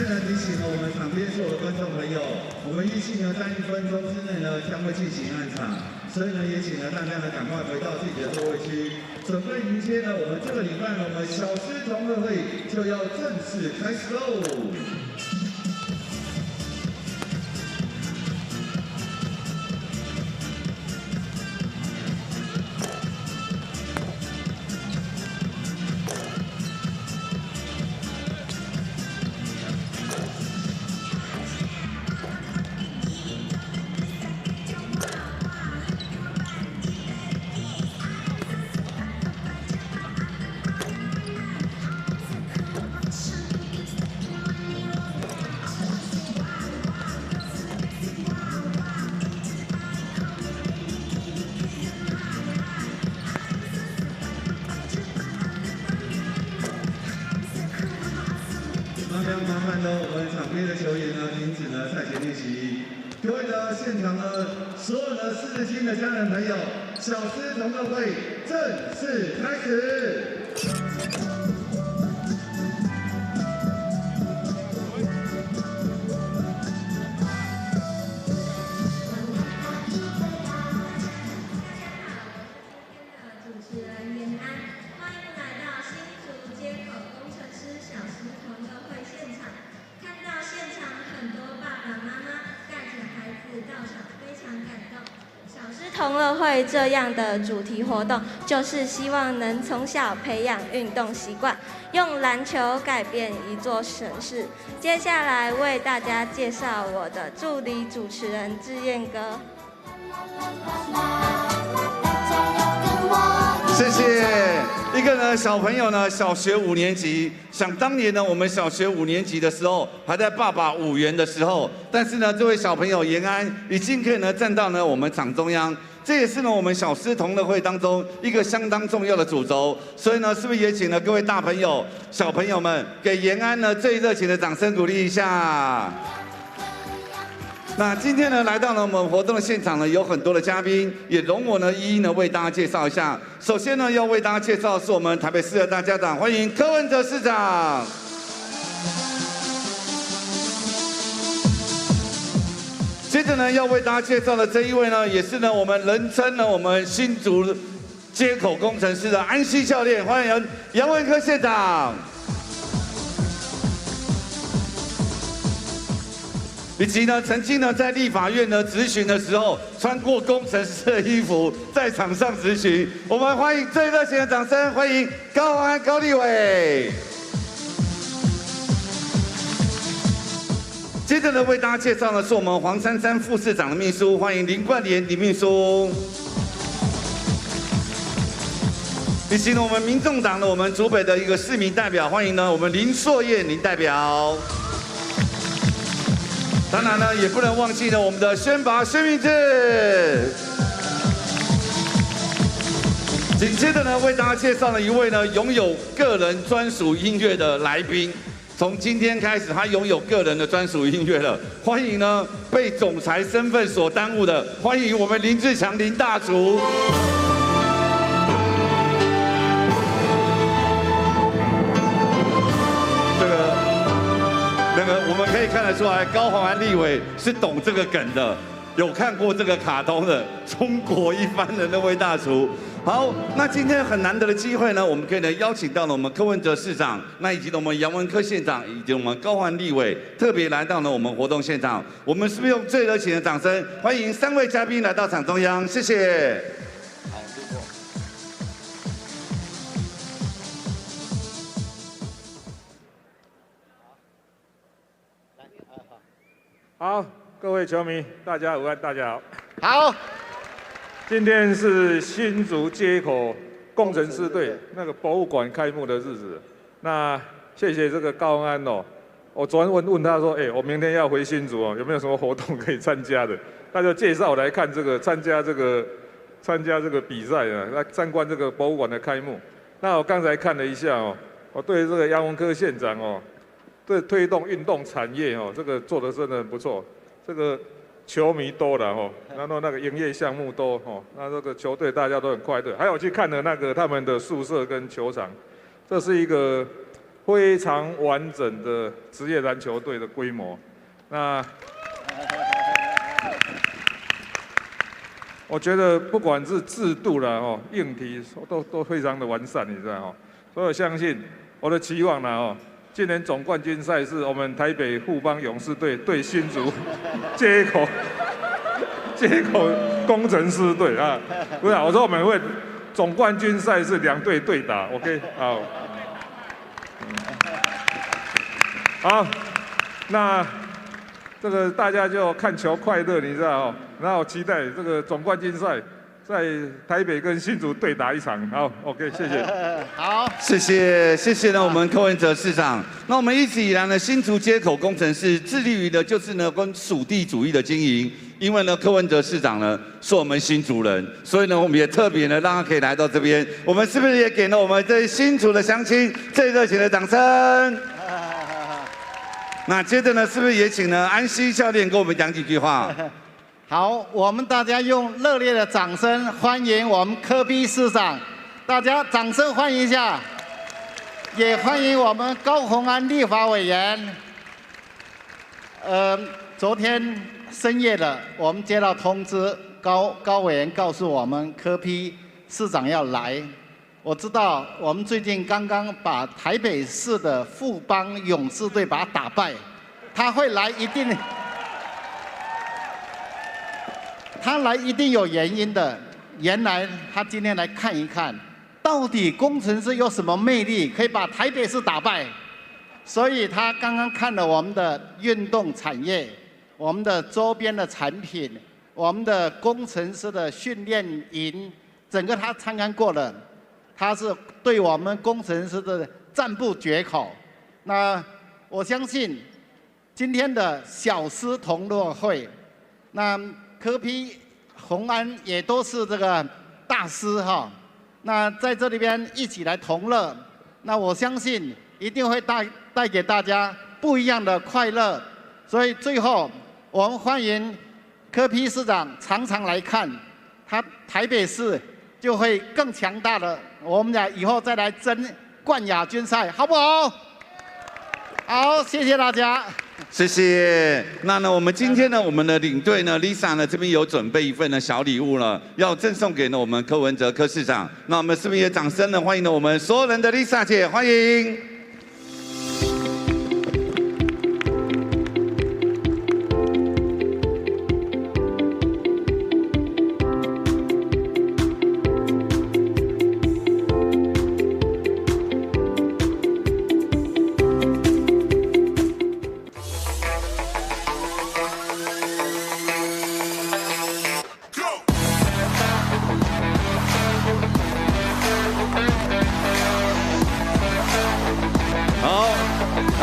次呢提醒了我们场边所有的观众朋友，我们预计呢在1分钟之内呢将会进行暗场，所以呢也请呢大家呢赶快回到自己的座位区，准备迎接呢我们这个礼拜呢我们小师同乐会就要正式开始喽。 麻烦呢，我们场边的球员呢，停止呢赛前练习。各位呢，现场呢，所有的狮子精的家人朋友，小狮同乐会正式开始。 同乐会这样的主题活动，就是希望能从小培养运动习惯，用篮球改变一座城市。接下来为大家介绍我的助理主持人志燕哥。谢谢。一个呢，小朋友呢，小学5年级。想当年呢，我们小学5年级的时候，还在爸爸5元的时候，但是呢，这位小朋友延安已经可以呢站到呢我们场中央。 这也是呢我们小狮同乐会当中一个相当重要的主轴，所以呢，是不是也请了各位大朋友、小朋友们给延安呢最热情的掌声鼓励一下？那今天呢来到了我们活动的现场呢，有很多的嘉宾，也容我呢一一呢为大家介绍一下。首先呢要为大家介绍的是我们台北市的大家长，欢迎柯文哲市长。 接着呢，要为大家介绍的这一位呢，也是呢我们人称呢我们新竹街口工程师的安西教练，欢迎杨文科县长。以及呢，曾经呢在立法院呢质询的时候，穿过工程师的衣服在场上质询，我们欢迎最热情的掌声，欢迎高虹安高立委。 接着呢，为大家介绍的是我们黄珊珊副市长的秘书，欢迎林冠联林秘书，以及呢我们民众党的我们竹北的一个市民代表，欢迎呢我们林硕燕林代表。当然呢，也不能忘记呢我们的宣拔宣明志。紧接着呢，为大家介绍了一位呢拥有个人专属音乐的来宾。 从今天开始，他拥有个人的专属音乐了。欢迎呢，被总裁身份所耽误的，欢迎我们林志强林大厨。我们可以看得出来，高虹安立委是懂这个梗的，有看过这个卡通的中国一番的那位大厨。 好，那今天很难得的机会呢，我们可以呢邀请到了我们柯文哲市长，那以及呢我们杨文科县长，以及我们高虹安立委，特别来到了我们活动现场。我们是不是用最热情的掌声欢迎3位嘉宾来到场中央？谢谢。好，路过。好，各位球迷，大家午安，大家好。 好。 今天是新竹街口工程师队那个博物馆开幕的日子，那谢谢这个高虹安哦。我昨天问他说，我明天要回新竹哦，有没有什么活动可以参加的？他就介绍我来看这个参加这个比赛啊，来参观这个博物馆的开幕。那我刚才看了一下哦，我对这个杨文科县长哦，对推动运动产业哦，这个做的真的很不错，这个。 球迷多了哦，然后那个营业项目多哦，那这个球队大家都很快乐。还有去看了那个他们的宿舍跟球场，这是一个非常完整的职业篮球队的规模。那我觉得不管是制度啦硬体都非常的完善，你知道所以我相信我的期望啦今年总冠军赛是我们台北富邦勇士队对新竹街口工程师队啊，不是我说我们会总冠军赛是2队对打 ，OK 好。好，那这个大家就看球快乐，你知道然后期待这个总冠军赛在台北跟新竹对打一场。好 ，OK， 谢谢。好，谢谢呢，我们柯文哲市长。那我们一直以来呢，新竹街口工程师致力于的就是呢，跟属地主义的经营。因为呢，柯文哲市长呢是我们新竹人，所以呢，我们也特别呢让他可以来到这边。我们是不是也给了我们这新竹的乡亲最热情的掌声？那接着呢，是不是也请呢安西教练跟我们讲几句话？好，我们大家用热烈的掌声欢迎我们柯 P 市长，大家掌声欢迎一下，也欢迎我们高虹安立法委员。昨天深夜了，我们接到通知，高委员告诉我们柯 P 市长要来。我知道我们最近刚刚把台北市的富邦勇士队把他打败，他会来一定。他来一定有原因的，原来他今天来看一看，到底工程师有什么魅力可以把台北市打败，所以他刚刚看了我们的运动产业，我们的周边的产品，我们的工程师的训练营，整个他参观过了，他是对我们工程师的赞不绝口。那我相信今天的小师同乐会，那柯 P、虹安也都是这个大师哈，那在这里边一起来同乐，那我相信一定会带给大家不一样的快乐。所以最后我们欢迎柯 P 市长常常来看，他台北市就会更强大了。我们俩以后再来争冠亚军赛，好不好？好，谢谢大家。谢谢。那呢，我们今天呢，我们的领队呢 ，Lisa 呢这边有准备一份的小礼物了，要赠送给呢我们柯文哲柯市长。那我们是不是也掌声呢欢迎呢我们所有人的 Lisa 姐，欢迎。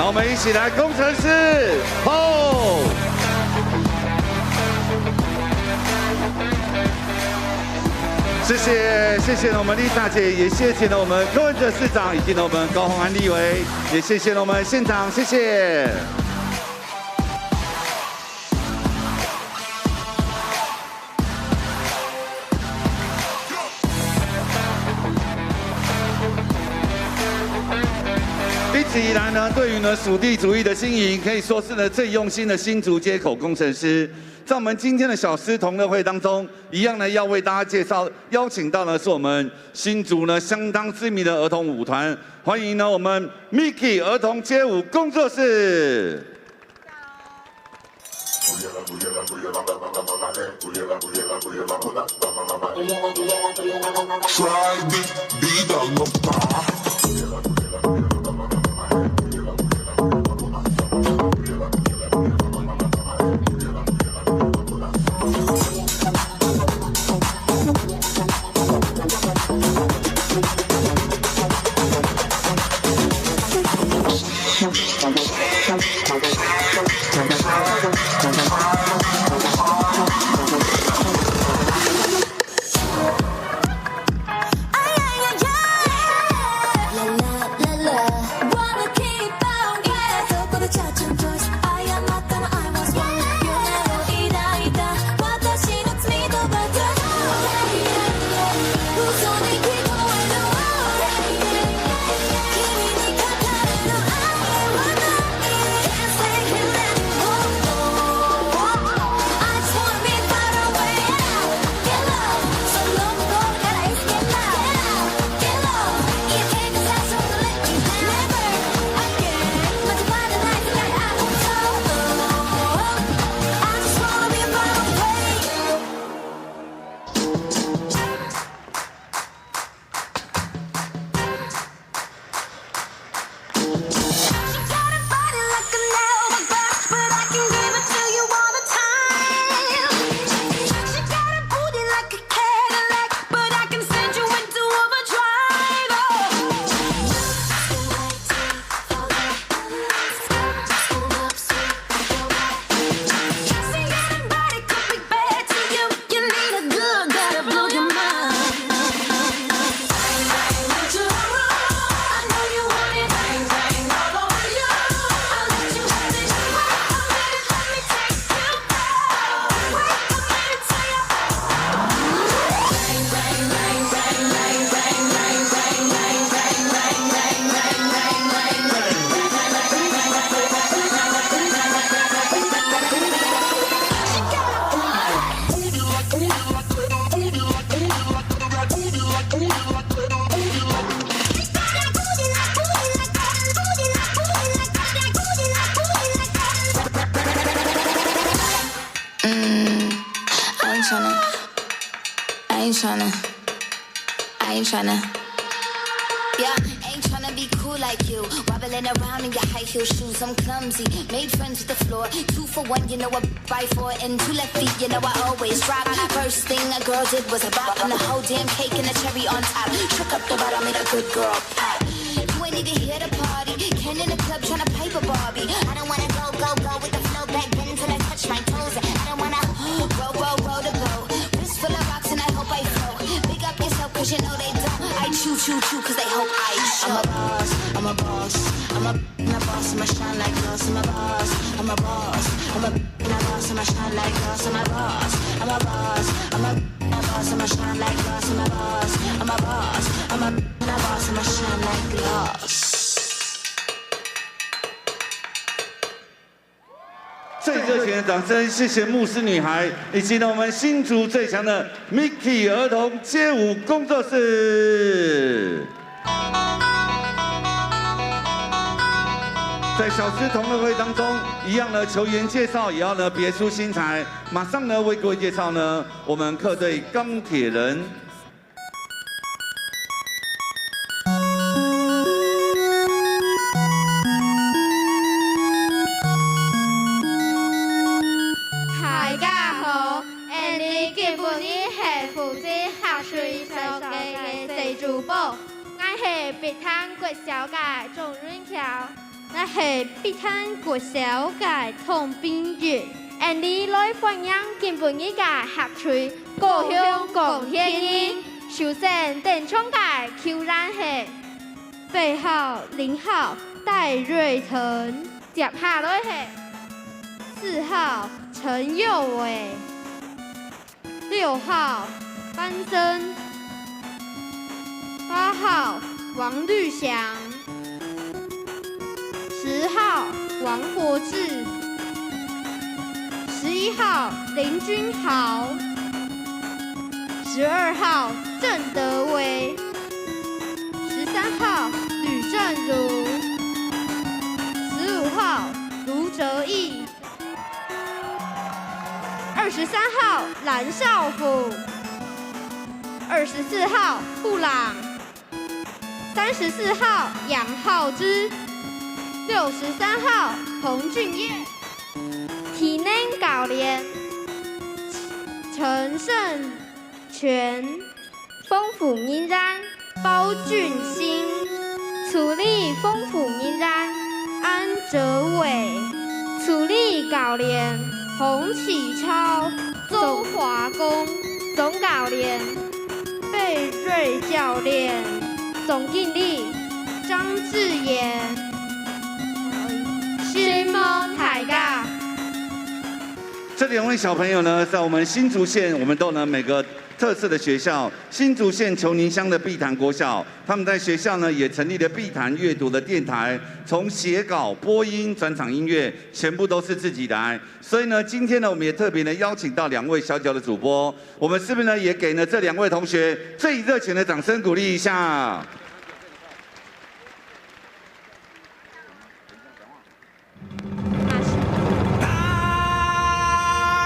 我们一起来，工程师吼！谢谢我们Lisa姐，也谢谢我们柯文哲市长，以及我们高虹安立委，也谢谢我们现场，谢谢。一直以来呢，对于呢属地主义的经营，可以说是呢最用心的新竹街口工程师。在我们今天的小师同乐会当中，一样呢要为大家介绍，邀请到的是我们新竹呢相当知名的儿童舞团，欢迎呢我们 Mickey 儿童街舞工作室。I ain't tryna. Yeah, ain't tryna be cool like you. Wobbling around in your high heel shoes, I'm clumsy. Made friends with the floor. 2 for 1, you know I buy 4. And 2 left feet, you know I always drop. First thing a girl did was a bop. And the whole damn cake and the cherry on top. Shook up the bottom, made a good girl pop. You ain't need to hear the party. Ken in the club tryna pipe a Barbie. I don't wanna go with the flow back then till I touch my toes. I don't wanna roll the boat. Wrist full of rocks and I hope I float. Big up yourself cause you know they don't. I chew cause they hope I show. I'm a boss, I'm a boss, I'ma shine like glass. I'm a boss, I'm a boss, I'm a boss, I'ma shine like glass. I'm a boss, I'm a boss, I'm a boss, I'ma shine like glass. I'm a boss, I'm a boss, I'm a boss, I'ma shine like glass. 最热情的掌声，谢谢牧师女孩，以及呢我们新竹最强的 Mickey 儿童街舞工作室。在小师同乐会当中，一样的球员介绍也要呢别出心裁。马上呢为各位介绍呢我们客队钢铁人。 我是碧潭国小界钟润桥，我是碧潭國小界唐冰月。Andy 來歡迎今晡日嘅客隊高雄鋼鐵人，首先電槍界邱蘭係8號、0號戴瑞騰，接下來係4號陳佑偉，6號班真。 8號王綠祥，10號王國志，11號林君豪，12號鄭德威，13號呂正如，15號盧哲義，23號藍少輔，24號布朗。 34號楊浩之，63號彭俊業，體能教練陳勝全，豐富引燃包俊興，處理豐富引燃安哲偉，處理教練洪啟超，周華工，總教練貝瑞教練。 總經理張志妍，新夢大家。这2位小朋友呢，在我们新竹县，我们都呢每个特色的学校，新竹县球宁乡的碧潭国小，他们在学校呢也成立了碧潭阅读的电台，从写稿、播音、转场音乐，全部都是自己来。所以呢，今天呢，我们也特别呢邀请到2位小小的主播，我们是不是呢也给呢这2位同学最热情的掌声鼓励一下？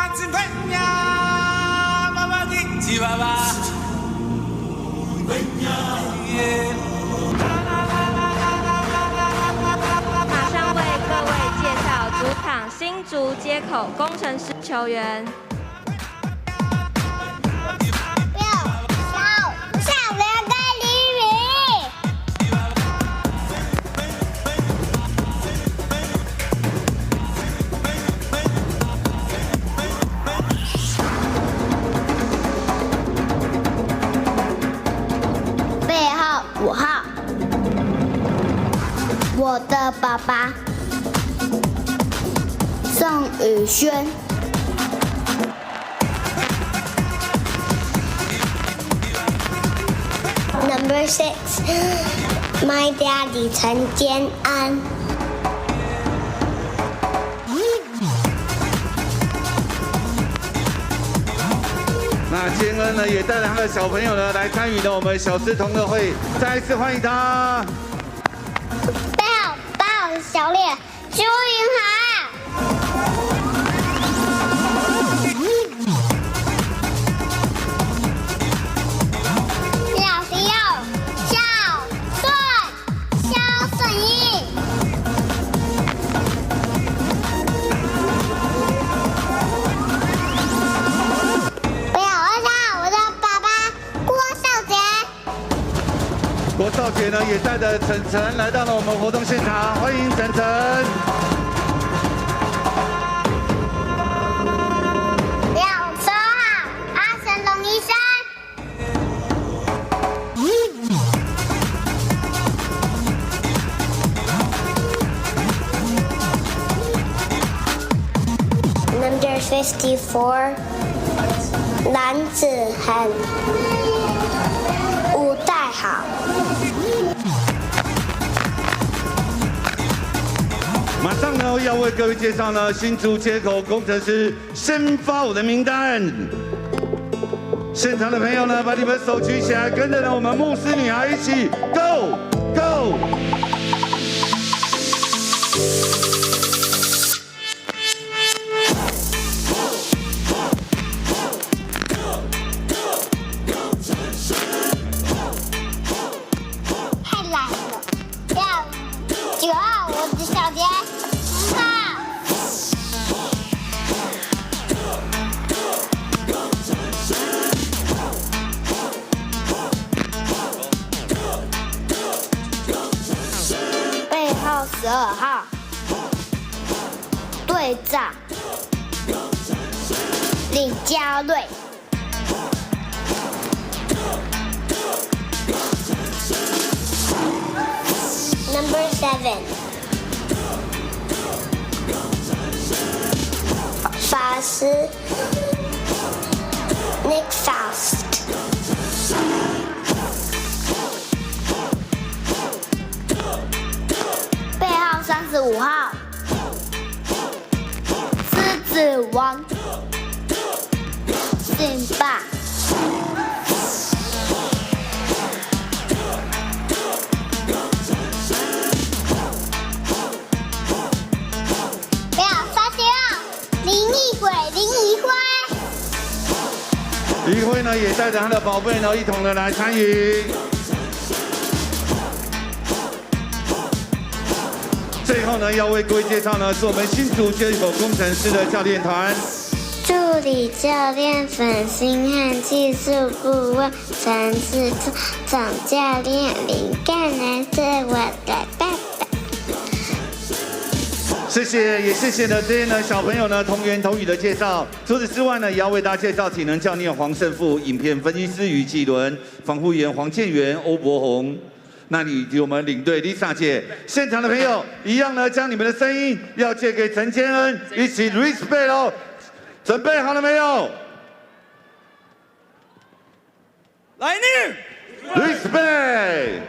Hãy subscribe cho kênh Ghiền Mì Gõ để không bỏ lỡ 七爸爸。马上为各位介绍主场新竹街口工程师球员。 5号，我的爸爸宋宇轩。Number 6, my daddy 陈坚安。那坚恩呢，也带着他的小朋友呢来参与了我们小师同乐会，再一次欢迎他。8号小脸朱云涵。小朋友肖顺义。郭少杰呢，也带着晨晨来到了我们活动现场，欢迎晨晨。2号阿成龙医生。Number 54， 男子汉吴代豪。 马上呢，要为各位介绍呢新竹街口工程师先发舞的名单。现场的朋友呢，把你们手举起来，跟着呢我们牧师女孩一起 go go。太懒了，要9号我的小杰。 12号队长李佳瑞。Number 7， 法师 Nick Faust。 35号，狮子王，辛巴。不要30号，林奕鬼，林怡辉。怡辉呢，也带着他的宝贝呢，一同的来参与。 最后呢，要为各位介绍呢，是我们新竹街口工程师的教练团。助理教练粉星和技术顾问陈志忠，总教练林干南是我的爸爸。谢谢，也谢谢呢这些呢小朋友呢同言同语的介绍。除此之外呢，也要为大家介绍体能教练黄胜富、影片分析师于继伦、防护员黄建元、欧博宏。 那以及我们领队 Lisa 姐，现场的朋友一样呢，将你们的声音要借给陈坚恩，一起 respect 哦，准备好了没有？来你 respect。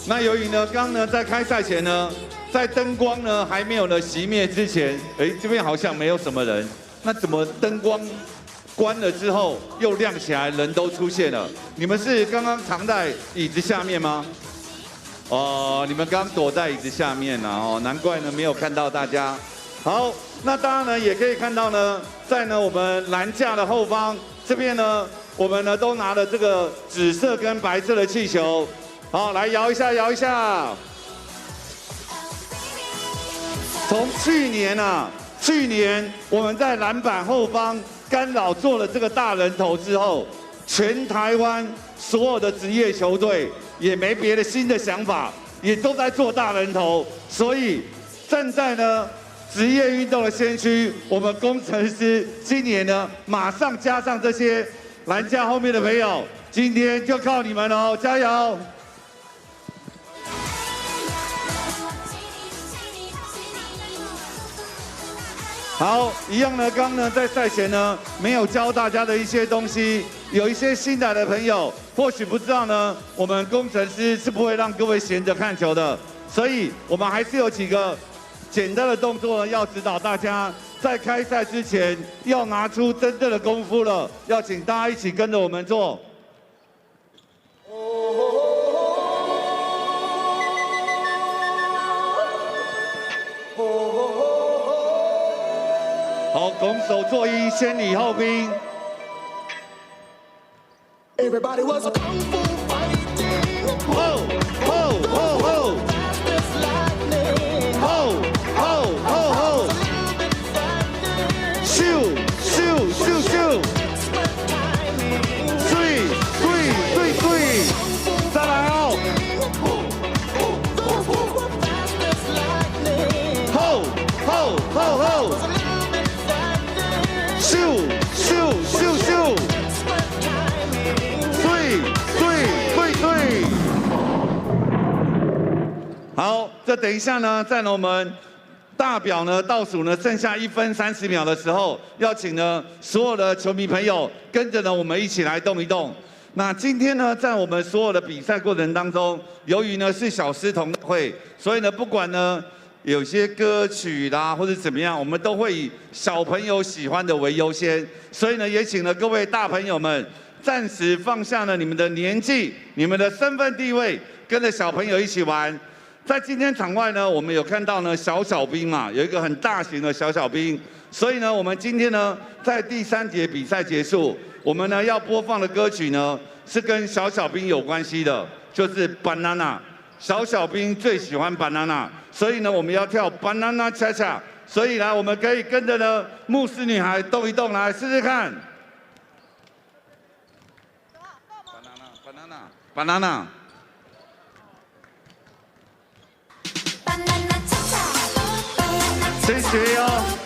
那由于呢，刚呢在开赛前呢，在灯光呢还没有呢熄灭之前，这边好像没有什么人，那怎么灯光关了之后又亮起来，人都出现了？你们是刚刚藏在椅子下面吗？哦，你们刚躲在椅子下面了哦，难怪呢没有看到大家。好，那当然呢也可以看到呢，在呢我们栏架的后方这边呢，我们呢都拿了这个紫色跟白色的气球，好，来摇一下，摇一下。从去年我们在篮板后方干扰做了这个大人头之后，全台湾所有的职业球队也没别的新的想法，也都在做大人头，所以站在呢职业运动的先驱，我们工程师今年呢马上加上这些篮架后面的朋友，今天就靠你们喽，加油！好，一样呢，刚呢在赛前呢没有教大家的一些东西，有一些新来的朋友或许不知道呢，我们工程师是不会让各位闲着看球的，所以我们还是有几个简单的动作呢，要指导大家在开赛之前要拿出真正的功夫了，要请大家一起跟着我们做。好，拱手作揖，先礼后兵。Everybody was a kung fu fighting. Ho, ho, ho, ho. Ho, ho, ho, ho. Shoo, shoo, shoo, shoo. 对，对，对，对。再来哦。Ho, ho, ho, ho. 咻咻咻咻！对对对对！好，这等一下呢，在我们大表呢倒数呢剩下1分30秒的时候，要请呢所有的球迷朋友跟着呢我们一起来动一动。那今天呢，在我们所有的比赛过程当中，由于呢是小师童会，所以呢不管呢。有些歌曲啦，或者怎么样，我们都会以小朋友喜欢的为优先，所以呢，也请了各位大朋友们暂时放下了你们的年纪、你们的身份地位，跟着小朋友一起玩。在今天场外呢，我们有看到呢小兵嘛，有一个很大型的小兵，所以呢，我们今天呢在第3节比赛结束，我们呢要播放的歌曲呢是跟小兵有关系的，就是 Banana。小兵最喜欢 banana， 所以呢，我们要跳 banana cha cha， 所以呢，我们可以跟着呢牧师女孩动一动，来试试看。banana。先学哦。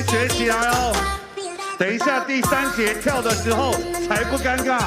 学起来哦！等一下第3节跳的时候才不尴尬。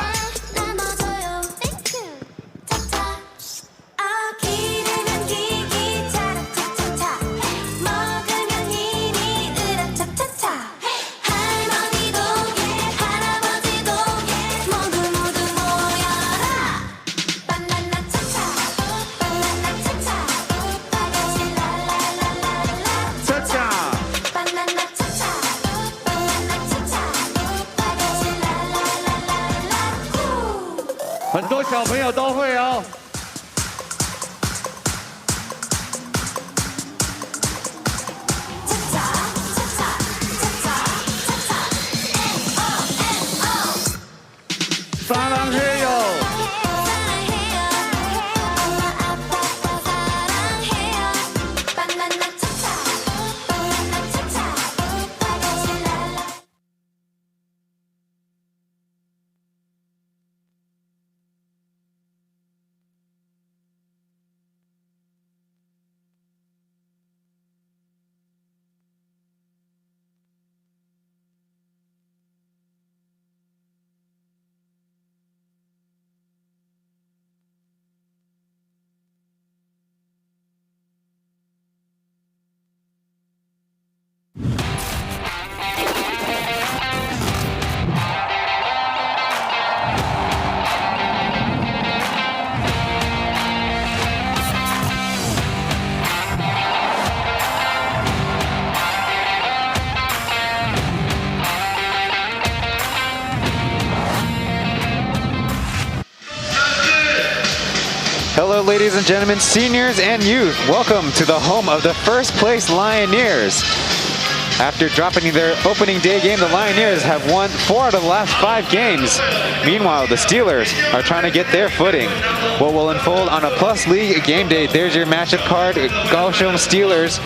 很多小朋友都会哦。撒浪嘿哟！ Hello, ladies and gentlemen, seniors and youth. Welcome to the home of the first place Lioneers. After dropping their opening day game, the Lioneers have won 4 out of the last 5 games. Meanwhile, the Steelers are trying to get their footing. What will unfold on a Plus League game day? There's your matchup card. Kaohsiung Steelers,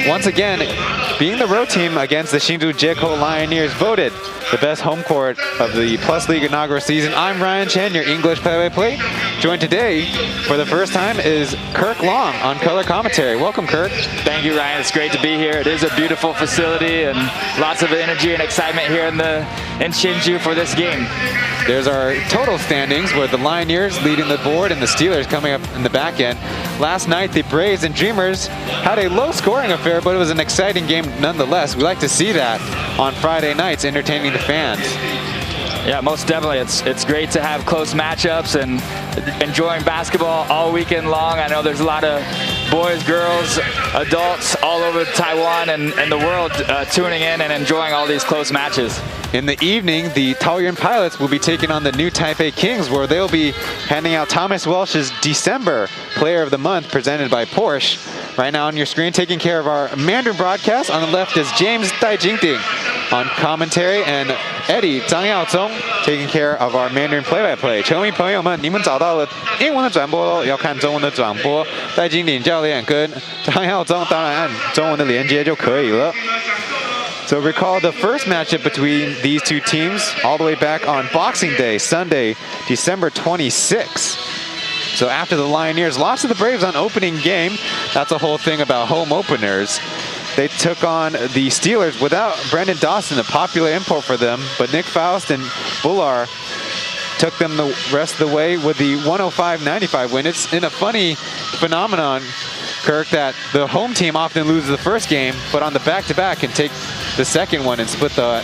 once again, being the road team against the Hsinchu Jeko Lioneers, voted the best home court of the Plus League inaugural season. I'm Ryan Chen, your English play-by-play. Joined today for the first time is Kirk Long on color commentary. Welcome, Kirk. Thank you, Ryan. It's great to be here. It is a beautiful facility and lots of energy and excitement here in Hsinchu for this game. There's our total standings where the Lioneers leading the board and the Steelers coming up in the back end. Last night, the Braves and Dreamers had a low-scoring affair, but it was an exciting game nonetheless. We like to see that on Friday nights, entertaining the fans. Yeah, most definitely. It's great to have close matchups and enjoying basketball all weekend long. I know there's a lot of boys, girls, adults all over Taiwan and the world tuning in and enjoying all these close matches. In the evening, the Taoyuan Pilots will be taking on the New Taipei Kings, where they'll be handing out Thomas Welsh's December Player of the Month presented by Porsche. Right now on your screen, taking care of our Mandarin broadcast. On the left is James Dai Jingding on commentary, and Eddie Zhang Yaozong taking care of our Mandarin play-by-play. 球迷朋友们，你们找到了英文的转播喽，要看中文的转播。戴经鼎教练跟张耀宗当然按中文的连接就可以了。So recall the first matchup between these two teams all the way back on Boxing Day, Sunday, December 26th. So after the Lioneers lost to the Braves on opening game, that's the whole thing about home openers. They took on the Steelers without Brendan Dawson, a popular import for them, but Nick Faust and Bullar took them the rest of the way with the 105-95 win. It's in a funny phenomenon, Kirk, that the home team often loses the first game, but on the back-to-back can take the second one and split the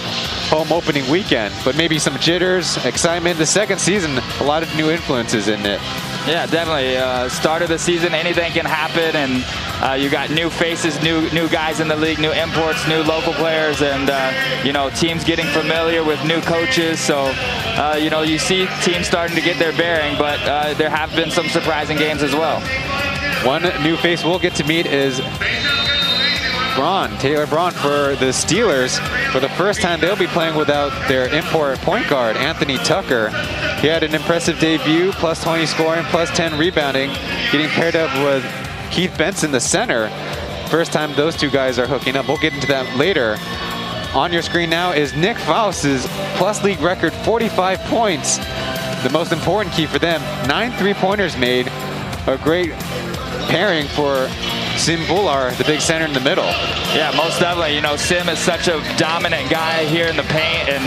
home opening weekend. But maybe some jitters, excitement. The second season, a lot of new influences in it. Yeah, definitely. Start of the season, anything can happen, and you got new faces, new guys in the league, new imports, new local players, and you know, teams getting familiar with new coaches. So you know, you see teams starting to get their bearing, but there have been some surprising games as well. One new face we'll get to meet is Taylor Braun for the Steelers. For the first time, they'll be playing without their import point guard, Anthony Tucker. He had an impressive debut, plus 20 scoring, plus 10 rebounding, getting paired up with Keith Benson, the center. First time those two guys are hooking up. We'll get into that later. On your screen now is Nick Faust's plus league record 45 points. The most important key for them, 9 3-pointers made. A great pairing for Sim Bullar, the big center in the middle. Yeah, most definitely. You know, Sim is such a dominant guy here in the paint, and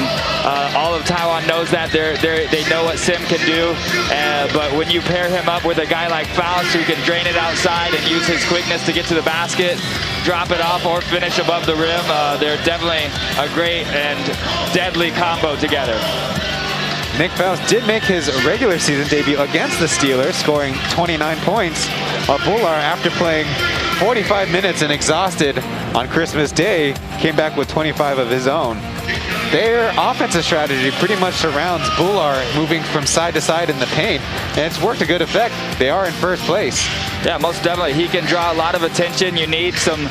all of Taiwan knows that. They know what Sim can do. But when you pair him up with a guy like Faust, who can drain it outside and use his quickness to get to the basket, drop it off, or finish above the rim, they're definitely a great and deadly combo together. Nick Faust did make his regular season debut against the Steelers, scoring 29 points. Bullar, after playing 45 minutes and exhausted on Christmas Day, came back with 25 of his own. Their offensive strategy pretty much surrounds Bullar moving from side to side in the paint, and it's worked to good effect. They are in first place. Yeah, most definitely. He can draw a lot of attention. You need some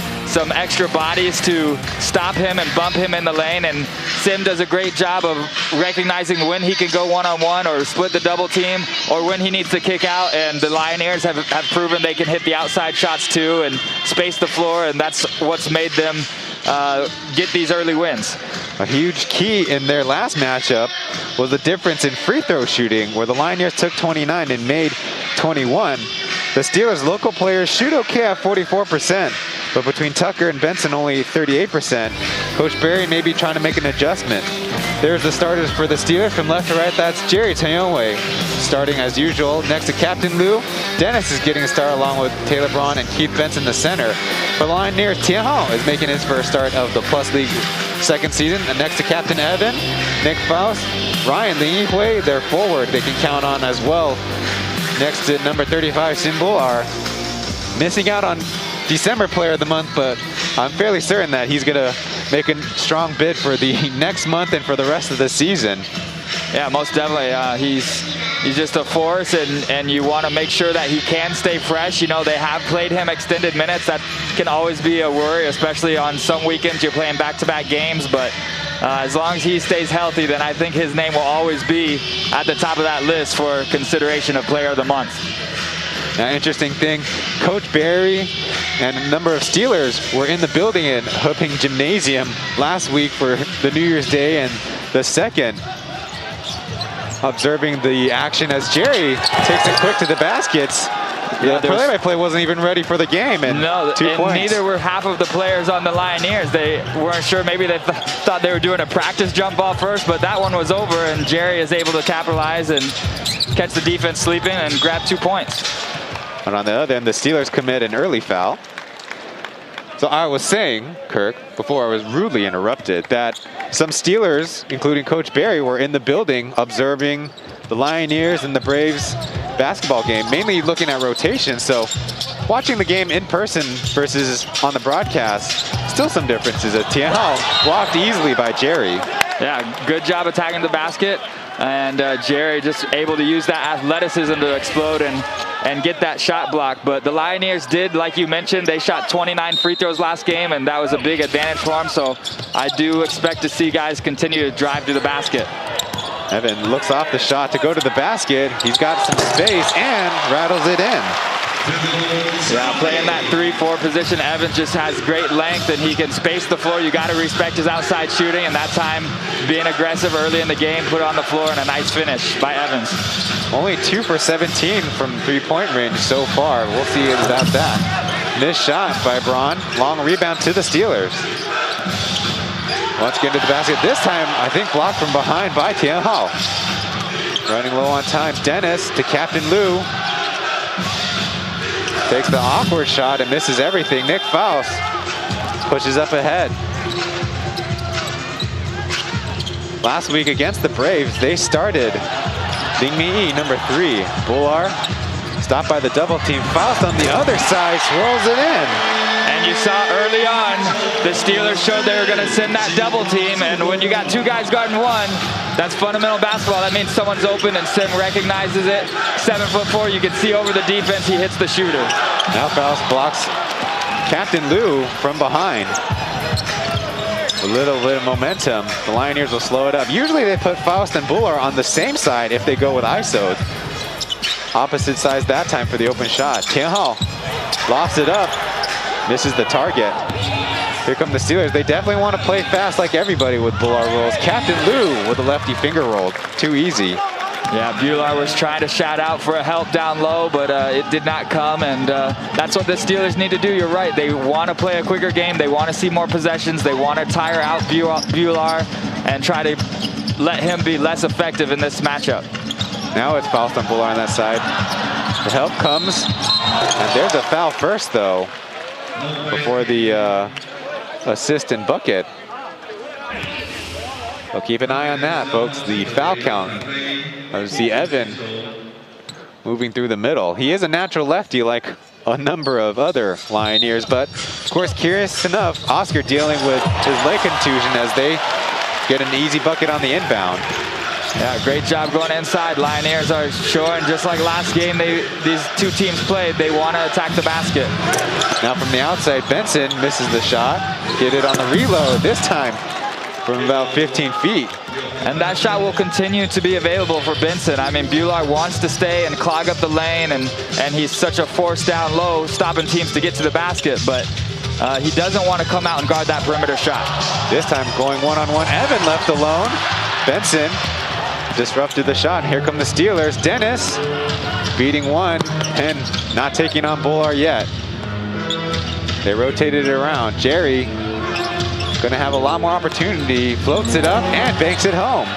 extra bodies to stop him and bump him in the lane, and Sim does a great job of recognizing when he can go one-on-one or split the double team, or when he needs to kick out, and the Lioneers have proven they can hit the outside shots too and space the floor, and that's what's made them get these early wins. A huge key in their last matchup was the difference in free throw shooting, where the Lioneers took 29 and made 21. The Steelers' local players shoot okay at 44%, but between Tucker and Benson, only 38%. Coach Barry may be trying to make an adjustment. There's the starters for the Steelers from left to right. That's Jerry Tayonwei starting as usual. Next to Captain Liu, Dennis is getting a start along with Taylor Braun and Keith Benson, the center. For the Lioneers, Tian Hao is making his first start of the Plus League second season. And next to Captain Evan, Nick Faust, Ryan Ling Yihui, their forward they can count on as well. Next to number 35, Sim Bullar, missing out on December Player of the Month, but I'm fairly certain that he's going to make a strong bid for the next month and for the rest of the season. Yeah, most definitely. He's He's just a force, and you want to make sure that he can stay fresh. You know, they have played him extended minutes. That can always be a worry, especially on some weekends you're playing back-to-back games. But as long as he stays healthy, then I think his name will always be at the top of that list for consideration of Player of the Month. Now, interesting thing, Coach Barry and a number of Steelers were in the building in Huping Gymnasium last week for the New Year's Day and the second, observing the action as Jerry takes it quick to the baskets. Yeah, the play-by-play wasn't even ready for the game, and no, 2 points. Neither were half of the players on the Lioneers. They weren't sure. Maybe they thought they were doing a practice jump ball first, but that one was over, and Jerry is able to capitalize and catch the defense sleeping and grab 2 points. And on the other end, the Steelers commit an early foul. So I was saying, Kirk, before I was rudely interrupted, that some Steelers, including Coach Barry, were in the building observing the Lioneers and the Braves basketball game, mainly looking at rotation. So watching the game in person versus on the broadcast, still some differences. Tian Hao blocked easily by Jerry. Yeah, good job attacking the basket. And Jerry just able to use that athleticism to explode and get that shot block. But the Lioneers did, like you mentioned, they shot 29 free throws last game, and that was a big advantage for them. So I do expect to see guys continue to drive to the basket. Evan looks off the shot to go to the basket. He's got some space and rattles it in. Yeah, playing that 3-4 position, Evans just has great length and he can space the floor. You got to respect his outside shooting, and that time being aggressive early in the game, put it on the floor, and a nice finish by Evans. Only 2 for 17 from three-point range so far. We'll see about that. Missed shot by Braun. Long rebound to the Steelers. Let's get into the basket. This time, I think blocked from behind by Tian Hao. Running low on time. Dennis to Captain Liu. Takes the awkward shot and misses everything. Nick Faust pushes up ahead. Last week against the Braves, they started Ding Mi, number 3. Bular stopped by the double team. Faust on the other side swirls it in. And you saw early on, the Steelers showed they were going to send that double team. And when you got 2 guys guarding 1, that's fundamental basketball. That means someone's open and Chen recognizes it. 7'4", you can see over the defense, he hits the shooter. Now Faust blocks Captain Liu from behind. A little bit of momentum. The Lioneers will slow it up. Usually they put Faust and Bular on the same side if they go with ISO. Opposite sides that time for the open shot. Tian Hao lofts it up. Misses the target. Here come the Steelers. They definitely want to play fast like everybody with Bular rolls. Captain Liu with a lefty finger roll. Too easy. Yeah, Bular was trying to shout out for a help down low, but it did not come, and that's what the Steelers need to do. You're right. They want to play a quicker game. They want to see more possessions. They want to tire out Bular and try to let him be less effective in this matchup. Now it's Faust on Bular on that side. The help comes, and there's a foul first, though, before the assist and bucket. So keep an eye on that, folks. The foul count. I see Evan moving through the middle. He is a natural lefty like a number of other Lioneers, but of course, curious enough, Oscar dealing with his leg contusion as they get an easy bucket on the inbound. Yeah, great job going inside. Lioneers are showing, just like last game these 2 teams played, they want to attack the basket. Now from the outside, Benson misses the shot. Get it on the reload, this time from about 15 feet. And that shot will continue to be available for Benson. I mean, Bular wants to stay and clog up the lane, and he's such a force down low, stopping teams to get to the basket, but he doesn't want to come out and guard that perimeter shot. This time going one-on-one, Evan left alone. Benson disrupted the shot. Here come the Steelers. Dennis beating one and not taking on Bular yet. They rotated it around. Jerry gonna have a lot more opportunity. Floats it up and banks it home.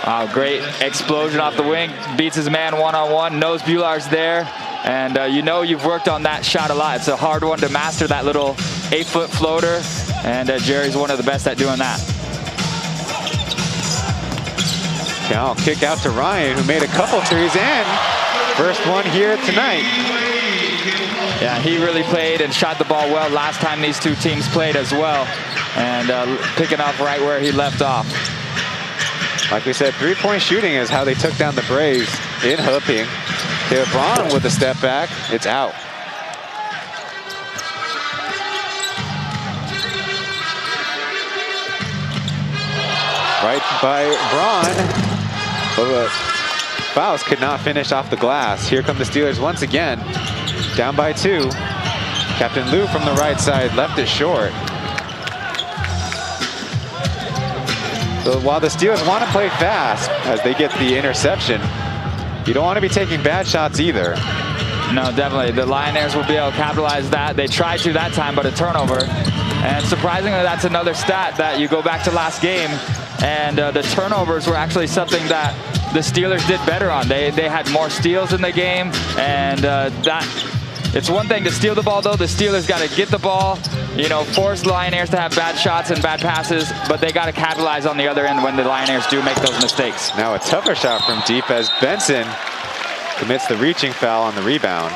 Wow, great explosion off the wing. Beats his man one-on-one. Knows Bular's there. And you know you've worked on that shot a lot. It's a hard one to master, that little 8-foot floater. And Jerry's one of the best at doing that. Now kick out to Ryan, who made a couple threes and first one here tonight. Yeah, he really played and shot the ball well last time these 2 teams played as well. And picking up right where he left off. Like we said, 3-point shooting is how they took down the Braves. in Heping. Here, Braun with a step back. It's out. Right by Braun. But Faust could not finish off the glass. Here come the Steelers once again. Down by 2. Captain Liu from the right side left it short. So while the Steelers want to play fast as they get the interception, you don't want to be taking bad shots either. No, definitely. The Lioneers will be able to capitalize that. They tried to that time, but a turnover. And surprisingly, that's another stat that you go back to last game, and the turnovers were actually something that the Steelers did better on. They had more steals in the game, and it's one thing to steal the ball, though. The Steelers got to get the ball, you know, force Lioneers to have bad shots and bad passes, but they got to capitalize on the other end when the Lioneers do make those mistakes. Now a tougher shot from deep as Benson commits the reaching foul on the rebound.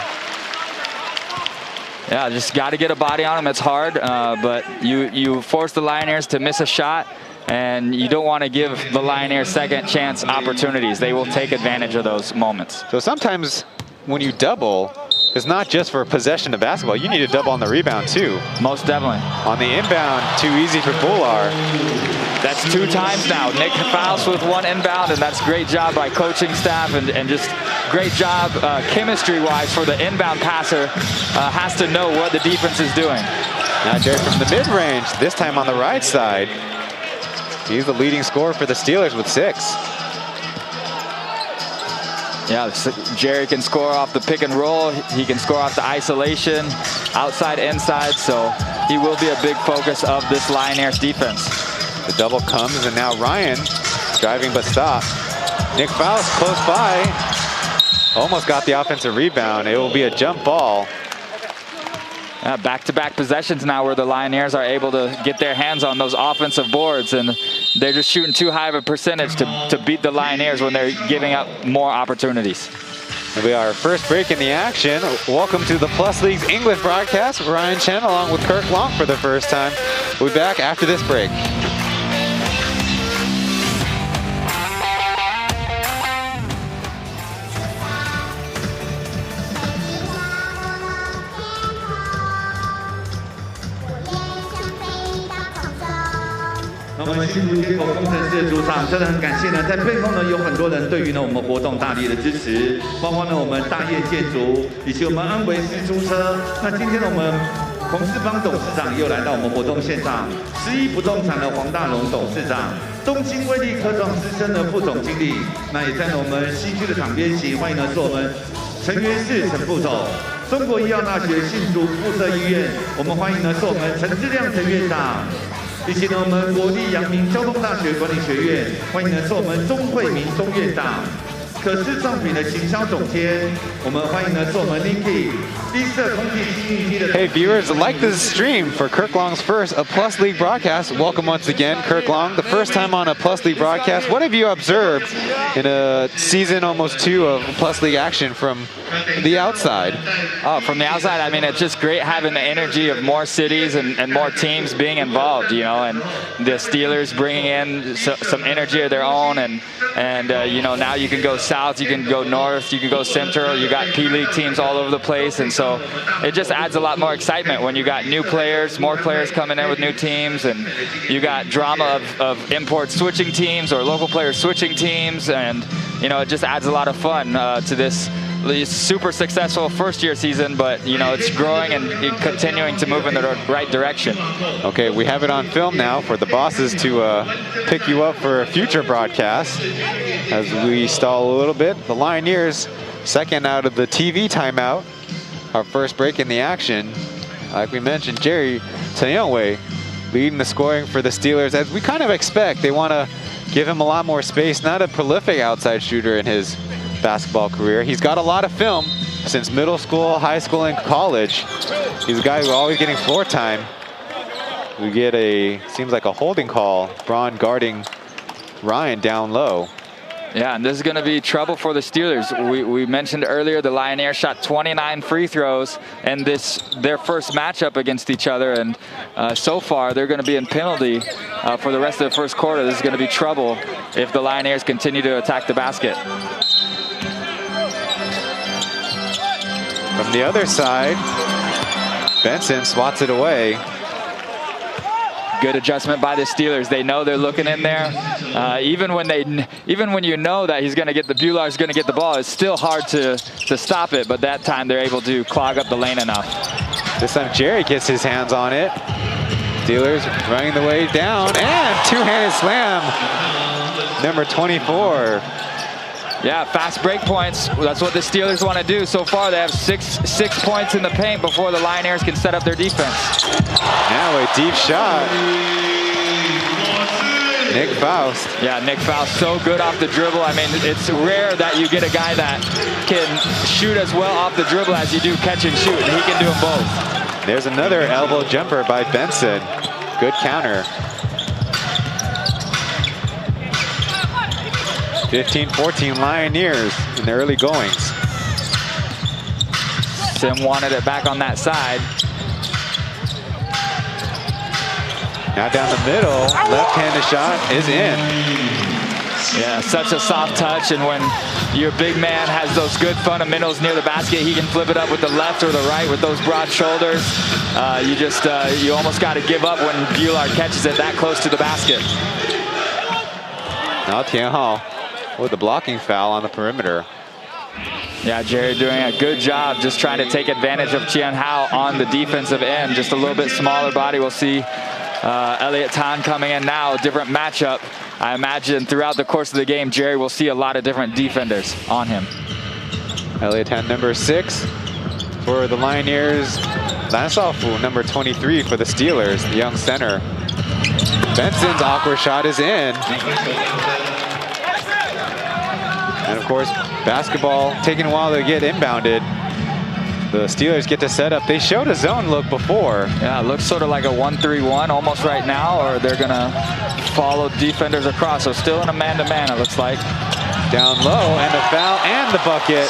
Yeah, just got to get a body on him. It's hard, but you force the Lioneers to miss a shot, and you don't want to give the Lioneers second chance opportunities. They will take advantage of those moments. So sometimes when you double, it's not just for possession of basketball. You need to double on the rebound too. Most definitely. On the inbound, too easy for Bular. That's 2 times now. Nick Faust with 1 inbound, and that's great job by coaching staff and just great job chemistry-wise for the inbound passer. Has to know what the defense is doing. Now Jerry from the mid-range, this time on the right side. He's the leading scorer for the Steelers with 6. Yeah, Jerry can score off the pick and roll. He can score off the isolation, outside, inside. So he will be a big focus of this Lioneers defense. The double comes, and now Ryan driving but stop. Nick Faust close by. Almost got the offensive rebound. It will be a jump ball. Back-to-back possessions now where the Lioneers are able to get their hands on those offensive boards, and they're just shooting too high of a percentage to beat the Lioneers when they're giving up more opportunities. It'll be our first break in the action. Welcome to the Plus League's English broadcast. Ryan Chen along with Kirk Long for the first time. We'll be back after this break.那我们新竹街口工程师的主场真的很感谢呢，在背后呢有很多人对于呢我们活动大力的支持，包括呢我们大业建筑以及我们安维斯租车。那今天呢我们洪世邦董事长又来到我们活动现场，11不动产的黄大龙董事长，东京威力科创资深的副总经理，那也在呢我们西区的场边席，欢迎呢是我们陈元士陈副总。中国医药大学信竹附设医院，我们欢迎呢是我们陈志亮陈院长。以及呢，我们国立阳明交通大学管理学院，欢迎呢是我们钟慧明钟院长，可视创品的行销总监，我们欢迎呢是我们 Niki 绿色空气清净机的。Hey viewers, like this stream for Kirk Long's first Plus League broadcast. Welcome once again, Kirk Long, the first time on a Plus League broadcast. What have you observed in a season almost 2 of Plus League action from the outside? Oh, from the outside, I mean, it's just great having the energy of more cities and more teams being involved, you know, and the Steelers bringing in some energy of their own, and you know, now you can go south, you can go north, you can go central, you got P.LEAGUE teams all over the place, and so it just adds a lot more excitement when you got new players, more players coming in with new teams, and you got drama of import switching teams or local players switching teams, and you know, it just adds a lot of fun to this super successful first-year season, but you know, it's growing and continuing to move in the right direction. Okay, we have it on film now for the bosses to pick you up for a future broadcast. As we stall a little bit, the Lioneers second out of the TV timeout. Our first break in the action. Like we mentioned, Jerry Tanyonwe leading the scoring for the Steelers. As we kind of expect, they want to give him a lot more space. Not a prolific outside shooter in his basketball career. He's got a lot of film since middle school, high school, and college. He's a guy who's always getting floor time. We get seems like a holding call. Braun guarding Ryan down low. Yeah, and this is going to be trouble for the Steelers. We mentioned earlier the Lioneers shot 29 free throws in their first matchup against each other, and so far they're going to be in penalty for the rest of the first quarter. This is going to be trouble if the Lioneers continue to attack the basket. From the other side, Benson swats it away. Good adjustment by the Steelers. They know they're looking in there. Even when you know that he's going to get Bular's going to get the ball, it's still hard to stop it. But that time they're able to clog up the lane enough. This time Jerry gets his hands on it. Steelers running the way down and two-handed slam. Number 24. Yeah, fast break points. That's what the Steelers want to do. So far, they have six points in the paint before the Lioneers can set up their defense. Now a deep shot. Nick Faust. Yeah, Nick Faust, so good off the dribble. I mean, it's rare that you get a guy that can shoot as well off the dribble as you do catch and shoot. And he can do them both. There's another elbow jumper by Benson. Good counter. 15-14 Lioneers in the early goings. Sim wanted it back on that side. Now down the middle, left-handed shot is in. Yeah, such a soft touch, and when your big man has those good fundamentals near the basket, he can flip it up with the left or the right with those broad shoulders. You almost got to give up when Bular catches it that close to the basket. Now Tianhao with the blocking foul on the perimeter. Yeah, Jerry doing a good job just trying to take advantage of Chen Hao on the defensive end. Just a little bit smaller body. We'll see Elliot Tan coming in now, a different matchup. I imagine throughout the course of the game, Jerry will see a lot of different defenders on him. Elliot Tan, number 6 for the Lioneers. Lansofu, number 23 for the Steelers, the young center. Benson's awkward shot is in. And of course, basketball taking a while to get inbounded. The Steelers get to set up. They showed a zone look before. Yeah, it looks sort of like a 1-3-1 almost right now, or they're gonna follow defenders across. So still in a man-to-man, it looks like. Down low, and the foul, and the bucket.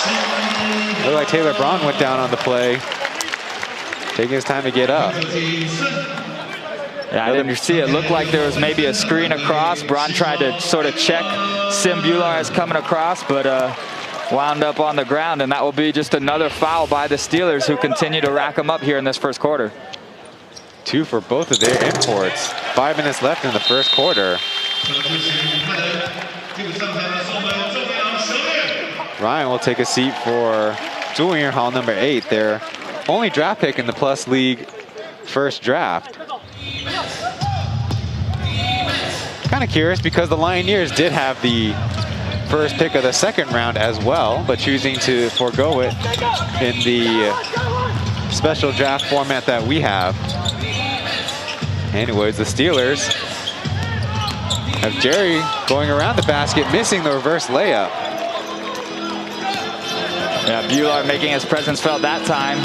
Looked like Taylor Braun went down on the play. Taking his time to get up. Yeah, I didn't see it. Looked like there was maybe a screen across. Braun tried to sort of check Sim Bular as coming across, but wound up on the ground, and that will be just another foul by the Steelers, who continue to rack them up here in this first quarter. 2 for both of their imports. 5 minutes left in the first quarter. Ryan will take a seat for Junior Hall, number 8, their only draft pick in the Plus League first draft. Kind of curious because the Lioneers did have the first pick of the second round as well, but choosing to forego it in the special draft format that we have. Anyways, the Steelers have Jerry going around the basket, missing the reverse layup. Yeah, Bular making his presence felt that time.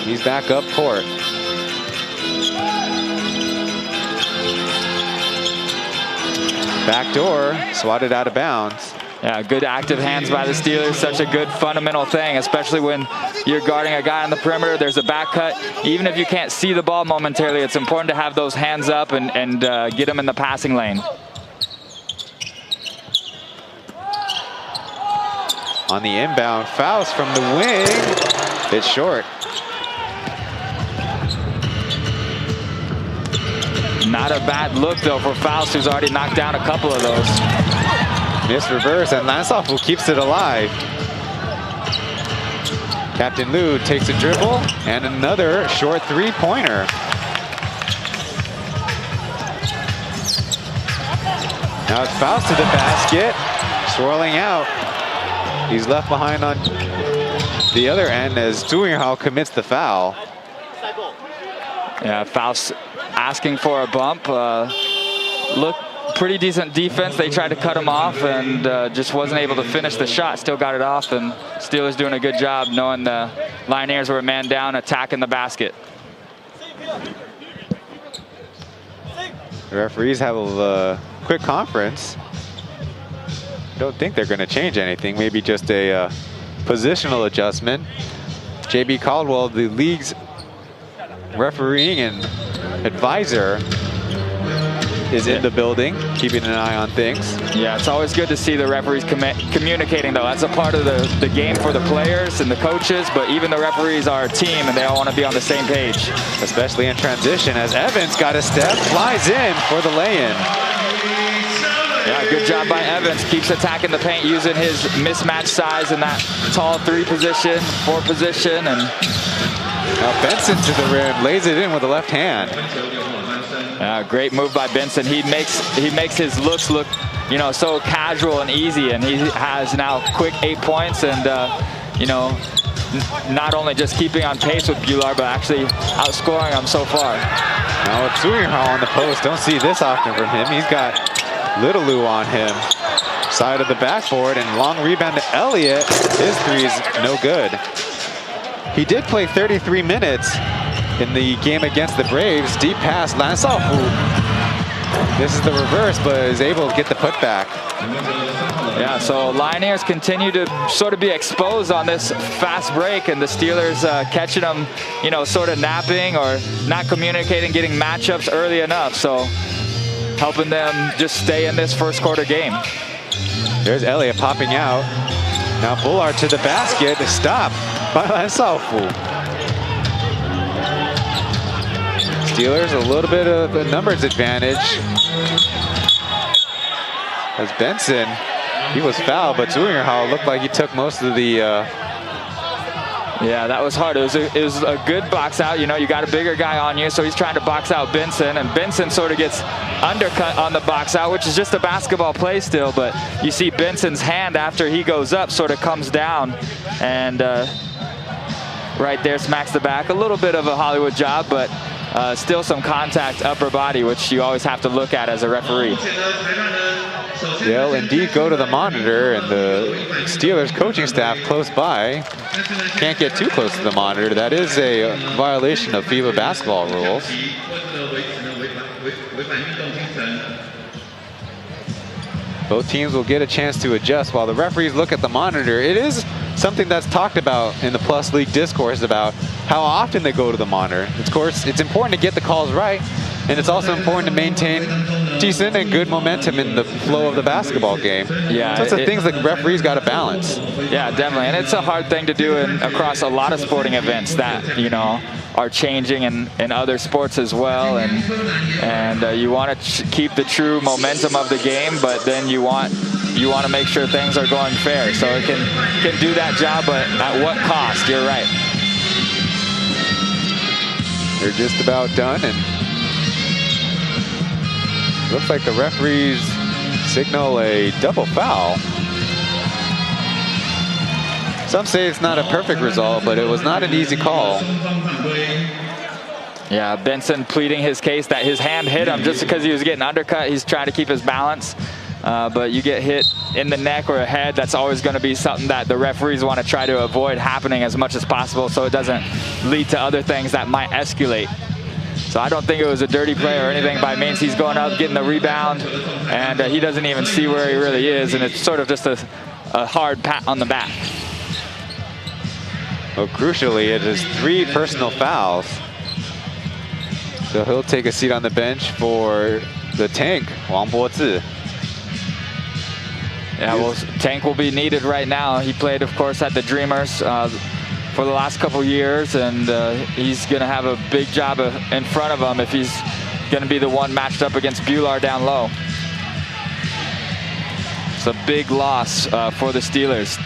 He's back up court. Backdoor, swatted out of bounds. Yeah, good active hands by the Steelers. Such a good fundamental thing, especially when you're guarding a guy on the perimeter. There's a back cut. Even if you can't see the ball momentarily, it's important to have those hands up and get them in the passing lane. On the inbound, Faust from the wing. It's short. Not a bad look, though, for Faust, who's already knocked down a couple of those. Missed reverse, and Lansofu keeps it alive. Captain Liu takes a dribble, and another short three-pointer. Now it's Faust to the basket, swirling out. He's left behind on the other end as Zhuinghao commits the foul. Yeah, Faust asking for a bump. Look, pretty decent defense. They tried to cut him off and just wasn't able to finish the shot. Still got it off, and Steelers doing a good job knowing the Lioneers were a man down, attacking the basket. The referees have a quick conference. Don't think they're going to change anything. Maybe just a positional adjustment. J.B. Caldwell, the league's refereeing and advisor, is in the building, keeping an eye on things. Yeah, it's always good to see the referees communicating, though. That's a part of the game for the players and the coaches, but even the referees are a team, and they all want to be on the same page. Especially in transition, as Evans got a step, flies in for the lay-in. Yeah, good job by Evans. Keeps attacking the paint using his mismatched size in that tall 3 position, 4 position, and now Benson to the rim, lays it in with the left hand. Great move by Benson. He makes his looks look, you know, so casual and easy, and he has now quick 8 points, and you know, not only just keeping on pace with P.LEAGUE, but actually outscoring him so far. Now Tsuyohao on the post. Don't see this often from him. He's got Little Lou on him. Side of the backboard, and long rebound to Elliott. His three's no good. He did play 33 minutes in the game against the Braves. Deep pass, Lansaofu. This is the reverse, but is able to get the putback. Yeah, so Lioneers continue to sort of be exposed on this fast break, and the Steelers catching them, you know, sort of napping or not communicating, getting matchups early enough. So helping them just stay in this first quarter game. There's Elliott popping out. Now Bullard to the basket. Stop by Lansaofu. Steelers a little bit of a numbers advantage. As Benson, he was fouled, but Tsuyohao looked like he took most of the yeah, that was hard. It was a good box out. You know, you got a bigger guy on you, so he's trying to box out Benson, and Benson sort of gets undercut on the box out, which is just a basketball play still, but you see Benson's hand after he goes up sort of comes down, and right there smacks the back. A little bit of a Hollywood job, but still some contact upper body, which you always have to look at as a referee. They'll indeed go to the monitor, and the Steelers coaching staff close by can't get too close to the monitor. That is a violation of FIBA basketball rules. Both teams will get a chance to adjust while the referees look at the monitor. It is something that's talked about in the Plus League discourse about how often they go to the monitor. Of course, it's important to get the calls right, and it's also important to maintain decent and good momentum in the flow of the basketball game. Yeah, so it's the things that referees got to balance. Yeah, definitely, and it's a hard thing to do across a lot of sporting events that, you know, are changing in other sports as well, and you want to keep the true momentum of the game, but then you want to make sure things are going fair. So it can do that job, but at what cost? You're right. They're just about done, and looks like the referees signal a double foul. Some say it's not a perfect result, but it was not an easy call. Yeah, Benson pleading his case that his hand hit him just because he was getting undercut. He's trying to keep his balance. But you get hit in the neck or a head, that's always going to be something that the referees want to try to avoid happening as much as possible so it doesn't lead to other things that might escalate. So I don't think it was a dirty play or anything by means. He's going up, getting the rebound, and he doesn't even see where he really is, and it's sort of just a hard pat on the back. Well, crucially, it is 3 personal fouls. So he'll take a seat on the bench for the tank, Wang Bozi. Yeah, well, Tank will be needed right now. He played, of course, at the Dreamers for the last couple years, and he's going to have a big job in front of him if he's going to be the one matched up against Bular down low. It's a big loss for the Steelers.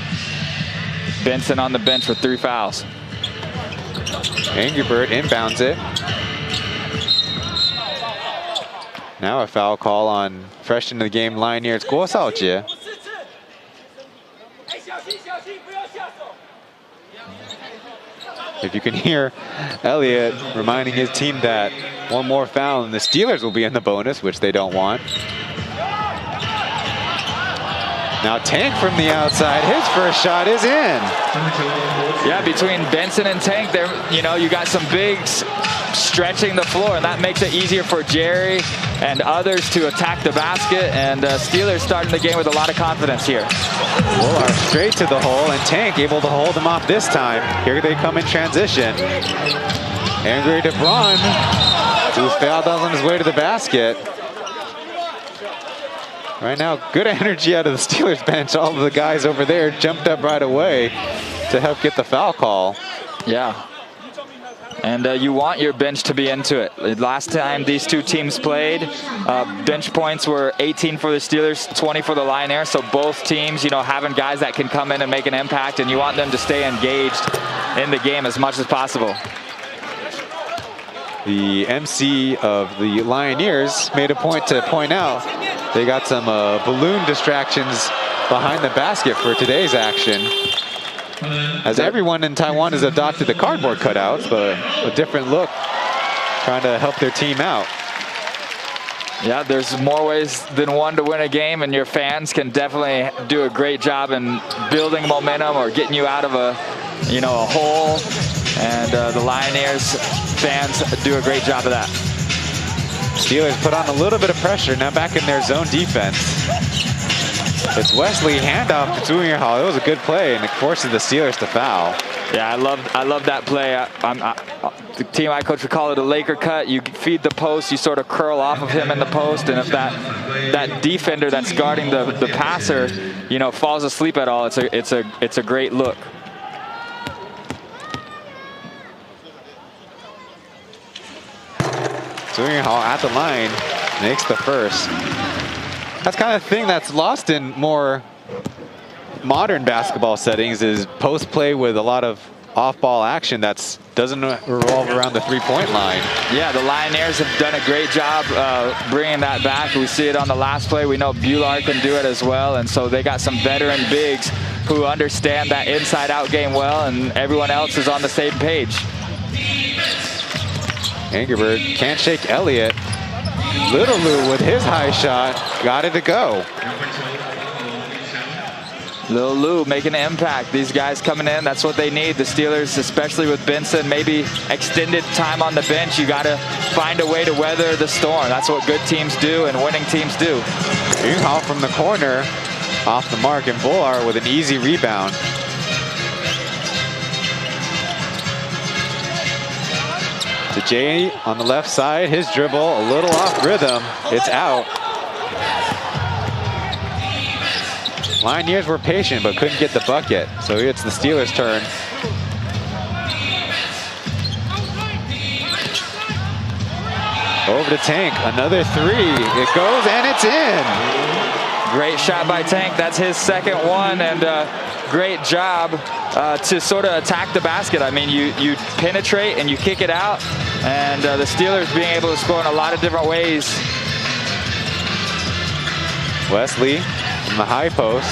Benson on the bench with 3 fouls. Angry Bird inbounds it. Now a foul call on fresh into the game Lioneers Guo Shaojie. If you can hear Elliott reminding his team that one more foul and the Steelers will be in the bonus, which they don't want. Now Tank from the outside, his first shot is in. Yeah, between Benson and Tank, there, you know, you got some bigs stretching the floor, and that makes it easier for Jerry and others to attack the basket. And Steelers starting the game with a lot of confidence here. Bullard straight to the hole, and Tank able to hold him off this time. Here they come in transition. Angry DeBron, who's fouled on his way to the basket. Right now, good energy out of the Steelers bench. All of the guys over there jumped up right away to help get the foul call. Yeah. And you want your bench to be into it. Last time these two teams played, bench points were 18 for the Steelers, 20 for the Lioneers. So both teams, you know, having guys that can come in and make an impact, and you want them to stay engaged in the game as much as possible. The MC of the Lioneers made a point to point out they got some balloon distractions behind the basket for today's action, as everyone in Taiwan has adopted the cardboard cutouts, but a different look, trying to help their team out. Yeah, there's more ways than one to win a game, and your fans can definitely do a great job in building momentum or getting you out of a hole. And the Lioneers fans do a great job of that. Steelers put on a little bit of pressure, now back in their zone defense. It's Wesley, handoff to Zhuhao. It was a good play, and it forces the Steelers to foul. Yeah, I love that play. The team I coach would call it a Laker cut. You feed the post, you sort of curl off of him in the post, and if that defender that's guarding the passer, falls asleep at all, it's a great look. Zhuhao at the line makes the first. That's kind of thing that's lost in more modern basketball settings, is post play with a lot of off-ball action that doesn't revolve around the three-point line. Yeah, the Lioneers have done a great job bringing that back. We see it on the last play. We know Bular can do it as well, and so they got some veteran bigs who understand that inside-out game well, and everyone else is on the same page. Angerbird can't shake Elliott. Little Lou with his high shot, got it to go. Lil Lou making an impact. These guys coming in, that's what they need. The Steelers, especially with Benson, maybe extended time on the bench. You got to find a way to weather the storm. That's what good teams do and winning teams do. Yunghao from the corner, off the mark, and Bular with an easy rebound. To Jay on the left side, his dribble a little off rhythm. It's out. Lioneers were patient but couldn't get the bucket, so it's the Steelers' turn. Over to Tank, another three. It goes and it's in. Great shot by Tank. That's his second one, and great job to sort of attack the basket. I mean, you penetrate and you kick it out, and the Steelers being able to score in a lot of different ways. Wesley from the high post.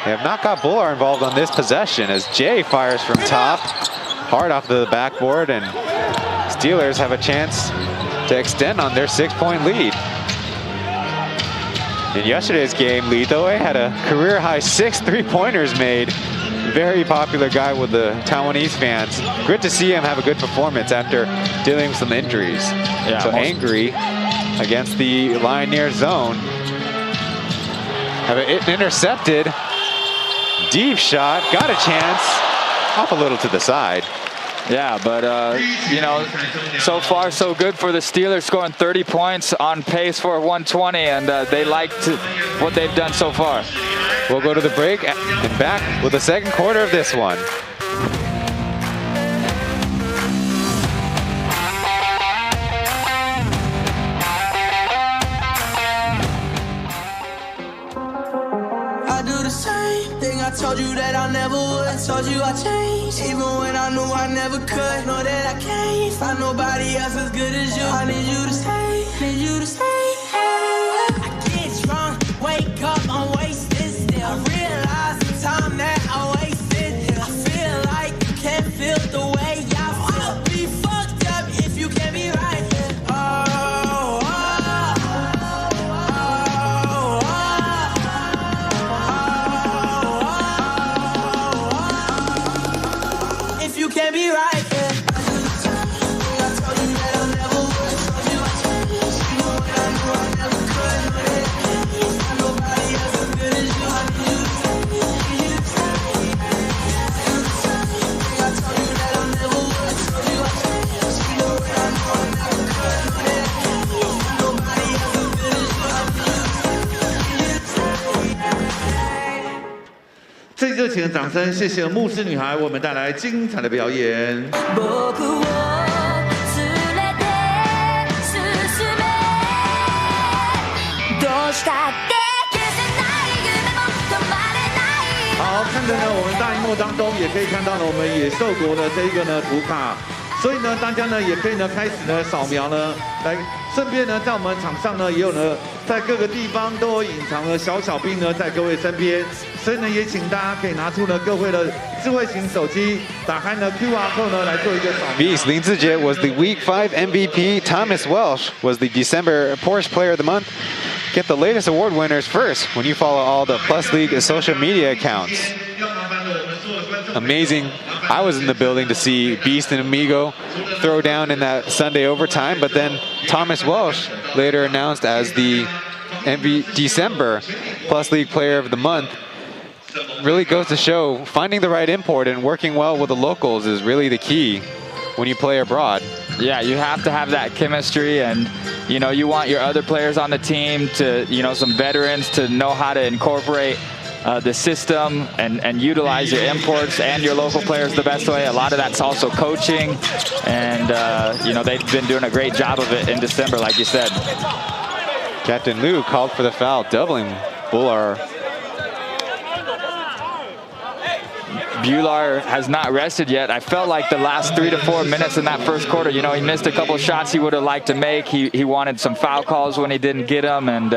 They have not got Bular involved on this possession, as Jay fires from top, hard off the backboard, and Steelers have a chance to extend on their 6-point lead. In yesterday's game, Lee Doe had a career-high 6 3-pointers made. Very popular guy with the Taiwanese fans. Good to see him have a good performance after dealing with some injuries. Yeah, so angry against the Lioneers zone. Have it intercepted. Deep shot, got a chance. Off a little to the side. Yeah, but, so far so good for the Steelers, scoring 30 points on pace for 120, and they like what they've done so far. We'll go to the break and back with the second quarter of this one. I do the same thing I told you that I never would. I told you I changed, even when I knew I never could. Know that I can't find nobody else as good as you. I need you to stay, need you to stay. I get drunk, wake up, I'm wasted still. I realize the time that I wasted. I feel like you can't feel the way I feel. I'll be fucked up if you can't be right. Can't be right, yeah. I told you that I never would. I told you I changed, even when I knew I never could. Know that I can't find nobody 最热情的掌声，谢谢牧师女孩为我们带来精彩的表演。好，看着呢，我们大荧幕当中也可以看到呢，我们野兽国的这一个呢图卡，所以呢，大家呢也可以呢开始呢扫描呢，来顺便呢在我们场上呢也有呢在各个地方都有隐藏了小兵呢在各位身边，所以呢也请大家可以拿出呢各位的智慧型手机，打开呢 QR code 呢来做一个扫描。Beast Lin Zijie was the Week 5 MVP. Thomas Welsh was the December Porsche Player of the Month. Get the latest award winners first when you follow all the Plus League social media accounts. Amazing. I was in the building to see Beast and Amigo throw down in that Sunday overtime, but then Thomas Welsh later announced as the December Plus League Player of the Month. Really goes to show finding the right import and working well with the locals is really the key when you play abroad. Yeah, you have to have that chemistry, and you know, you want your other players on the team to, you know, some veterans to know how to incorporate the system and utilize your imports and your local players the best way. A lot of that's also coaching, and you know, they've been doing a great job of it in December, like you said. Captain Liu called for the foul, doubling Bular. Bular has not rested yet. I felt like the last 3 to 4 minutes in that first quarter, you know, he missed a couple of shots he would have liked to make. He wanted some foul calls when he didn't get them, and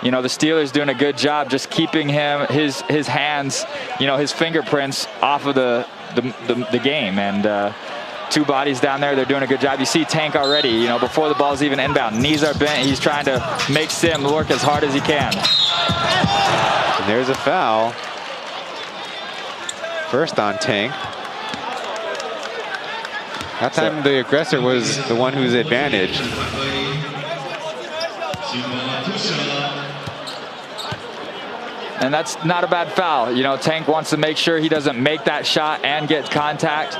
you know, the Steelers doing a good job just keeping him, his hands, you know, his fingerprints off of the game. And two bodies down there, they're doing a good job. You see Tank already, you know, before the ball's even inbound. Knees are bent. He's trying to make Sim work as hard as he can. And there's a foul. First on Tank. That time the aggressor was the one who's advantaged. And that's not a bad foul. You know, Tank wants to make sure he doesn't make that shot and get contact.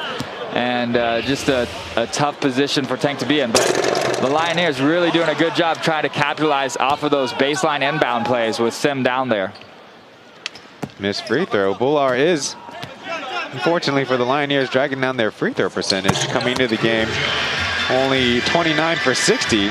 And just a tough position for Tank to be in. But the Lioneers really doing a good job trying to capitalize off of those baseline inbound plays with Sim down there. Missed free throw. Bular is, unfortunately for the Lioneers, dragging down their free throw percentage coming into the game. Only 29 for 60.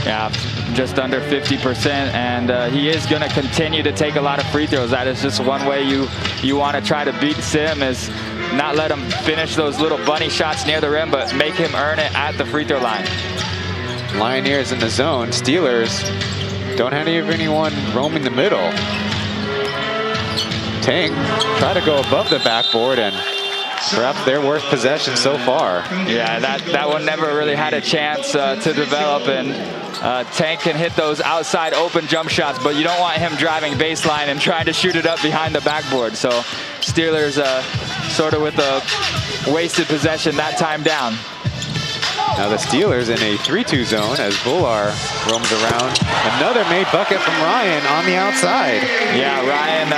Yeah, just under 50%, and he is going to continue to take a lot of free throws. That is just one way you want to try to beat Sim, is not let him finish those little bunny shots near the rim, but make him earn it at the free throw line. Lioneers in the zone. Steelers don't have anyone roaming the middle. Tank try to go above the backboard, and perhaps their worst possession so far. Yeah, that one never really had a chance to develop, and Tank can hit those outside open jump shots, but you don't want him driving baseline and trying to shoot it up behind the backboard. So Steelers sort of with a wasted possession that time down. Now the Steelers in a 3-2 zone as Bular roams around. Another made bucket from Ryan on the outside. Yeah, Ryan,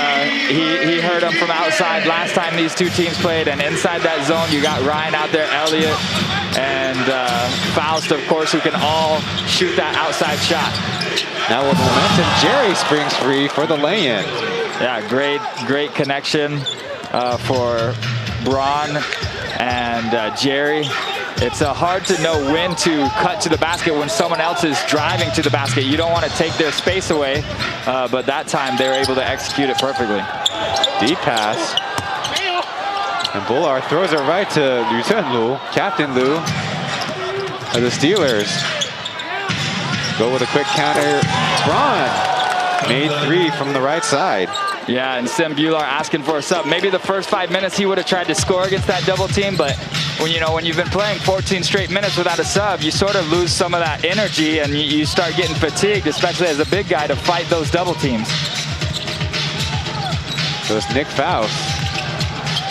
he heard him from outside last time these two teams played, and inside that zone you got Ryan out there, Elliott, and Faust, of course, who can all shoot that outside shot. Now with momentum, Jerry springs free for the lay-in. Yeah, great connection for Braun and Jerry. It's hard to know when to cut to the basket when someone else is driving to the basket. You don't want to take their space away, but that time they were able to execute it perfectly. Deep pass. And Bular throws it right to Lieutenant Liu, Captain Liu of the Steelers. Go with a quick counter. Braun made 3 from the right side. Yeah, and Sim Bular asking for a sub. Maybe the first 5 minutes he would have tried to score against that double team, but when you've been playing 14 straight minutes without a sub, you sort of lose some of that energy, and you start getting fatigued, especially as a big guy, to fight those double teams. So it's Nick Faust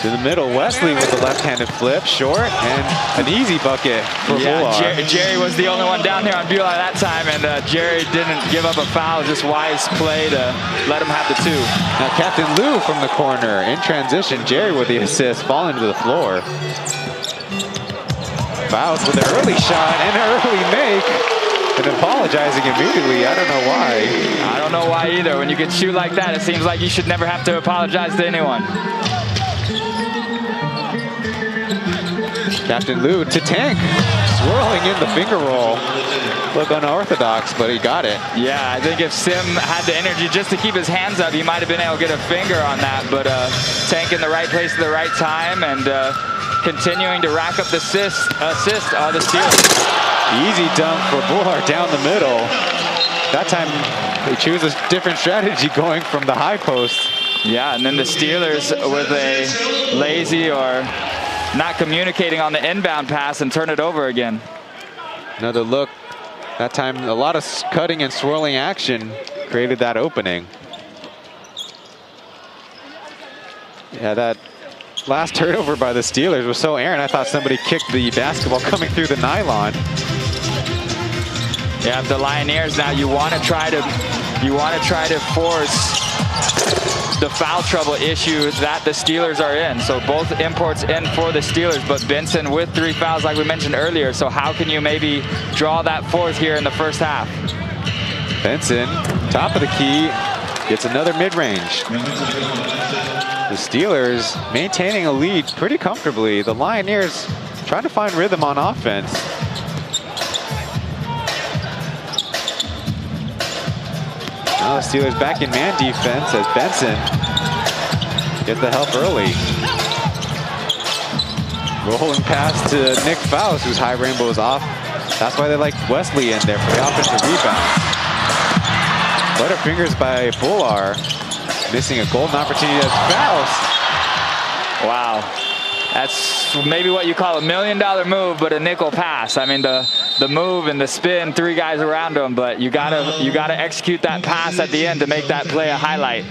to the middle. Wesley with the left-handed flip, short, and an easy bucket for Bular. Jerry was the only one down there on Bular that time, and Jerry didn't give up a foul. Just wise play to let him have the 2. Now Captain Liu from the corner in transition. Jerry with the assist, falling to the floor. Faust with an early shot and an early make. and apologizing immediately. I don't know why. I don't know why either. When you can shoot like that, it seems like you should never have to apologize to anyone. Captain Liu to tank, swirling in the finger roll. Look unorthodox, but he got it. Yeah, I think if Sim had the energy just to keep his hands up, he might have been able to get a finger on that. But Tank in the right place at the right time and continuing to rack up the assist on the steal. Easy dunk for Bular down the middle. That time they choose a different strategy going from the high post. Yeah, and then the Steelers with a lazy or not communicating on the inbound pass and turn it over again. Another look. That time a lot of cutting and swirling action created that opening. Yeah, that last turnover by the Steelers was so errant. I thought somebody kicked the basketball coming through the nylon. Yeah, the Lioneers now, you want to try to force the foul trouble issue that the Steelers are in. So both imports in for the Steelers, but Benson with 3 fouls like we mentioned earlier. So how can you maybe draw that fourth here in the first half? Benson, top of the key, gets another mid-range. The Steelers maintaining a lead pretty comfortably. The Lioneers trying to find rhythm on offense. Now the Steelers back in man defense as Benson gets the help early. Rolling pass to Nick Faust, whose high rainbow is off. That's why they like Wesley in there for the offensive rebound. Butterfingers by Bular. Missing a golden opportunity as Faust. Wow. That's maybe what you call $1 million move, but a nickel pass. I mean, the move and the spin, 3 guys around him, but you gotta execute that pass at the end to make that play a highlight.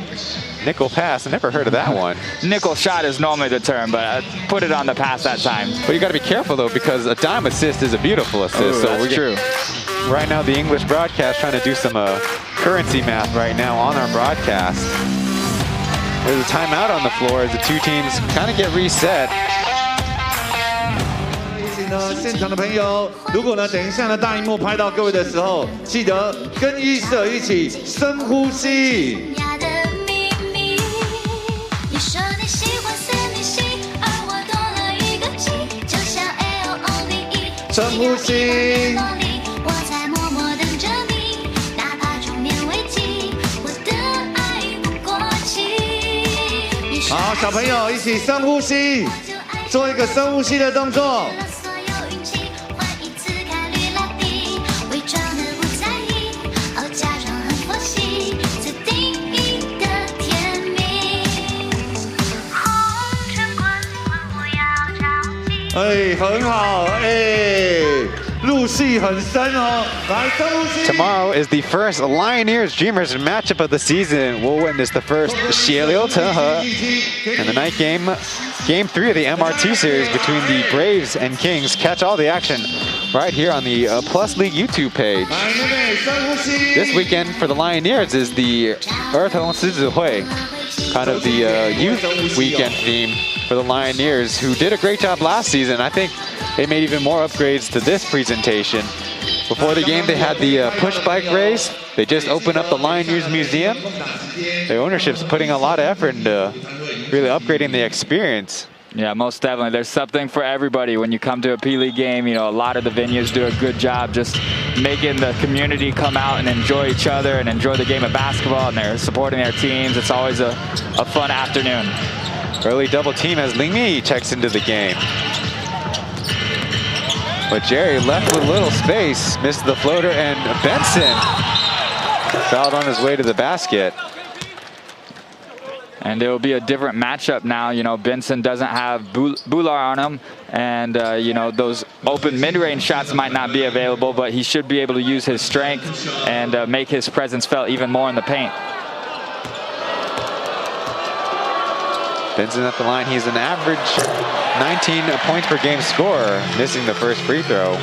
Nickel pass, I never heard of that one. Nickel shot is normally the term, but I put it on the pass that time. But you gotta be careful though, because a dime assist is a beautiful assist. Ooh, so that's true. Right now, the English broadcast trying to do some currency math right now on our broadcast. There's a timeout on the floor as the two teams kind of get reset. 现场的朋友，如果呢，等一下呢，大荧幕拍到各位的时候，记得跟一社一起深呼吸。深呼吸。好，小朋友一起深呼吸，做一个深呼吸的动作。哎，很好，哎，入戏很深哦。来，深呼吸。Tomorrow is the first Lioneers Dreamers matchup of the season. We'll witness the first 血流成河 and the night game, game 3 of the MRT series between the Braves and Kings. Catch all the action right here on the Plus League YouTube page. This weekend for the Lioneers is the 儿童狮子会, kind of the youth weekend theme for the Lioneers, who did a great job last season. I think they made even more upgrades to this presentation. Before the game, they had the push bike race. They just opened up the Lioneers Museum. The ownership's putting a lot of effort into really upgrading the experience. Yeah, most definitely. There's something for everybody when you come to a P.LEAGUE game. You know, a lot of the venues do a good job just making the community come out and enjoy each other and enjoy the game of basketball, and they're supporting their teams. It's always a fun afternoon. Early double team as Lingmi checks into the game. But Jerry left with little space, missed the floater, and Benson fouled on his way to the basket. And it will be a different matchup now. You know, Benson doesn't have Bular on him, and you know, those open mid-range shots might not be available, but he should be able to use his strength and make his presence felt even more in the paint. Benson at the line. He's an average 19 points per game scorer, missing the first free throw.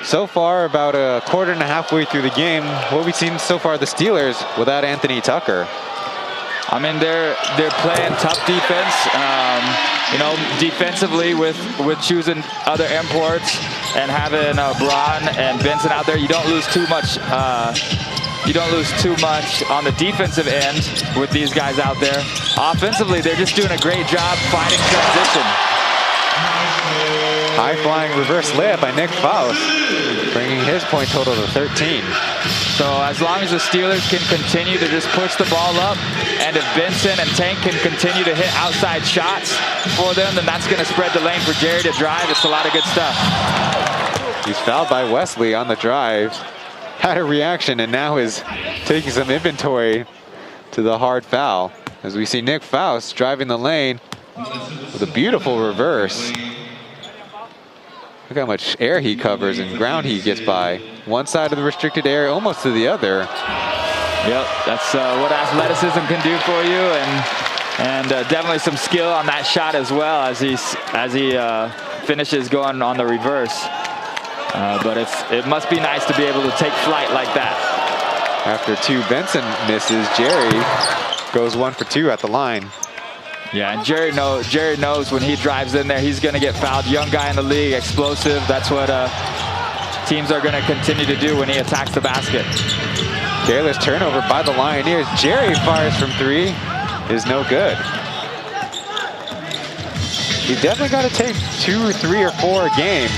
So far, about a quarter and a half way through the game, what we've seen so far, the Steelers without Anthony Tucker. I mean, they're playing tough defense. You know, defensively with choosing other imports and having Braun and Benson out there, you don't lose too much. You don't lose too much on the defensive end with these guys out there. Offensively, they're just doing a great job finding transition. High-flying reverse layup by Nick Faust, bringing his point total to 13. So as long as the Steelers can continue to just push the ball up, and if Benson and Tank can continue to hit outside shots for them, then that's going to spread the lane for Jerry to drive. It's a lot of good stuff. He's fouled by Wesley on the drive. Had a reaction and now is taking some inventory to the hard foul. As we see Nick Faust driving the lane with a beautiful reverse. Look how much air he covers and ground he gets by. One side of the restricted area, almost to the other. Yep, that's what athleticism can do for you, and definitely some skill on that shot as well as he finishes going on the reverse. But it must be nice to be able to take flight like that. After 2 Benson misses, Jerry goes 1 for 2 at the line. Yeah, and Jerry knows when he drives in there, he's going to get fouled. Young guy in the league, explosive. That's what teams are going to continue to do when he attacks the basket. Careless turnover by the Lioneers. Jerry fires from 3. Is no good. You definitely got to take 2 or 3 or 4 a game.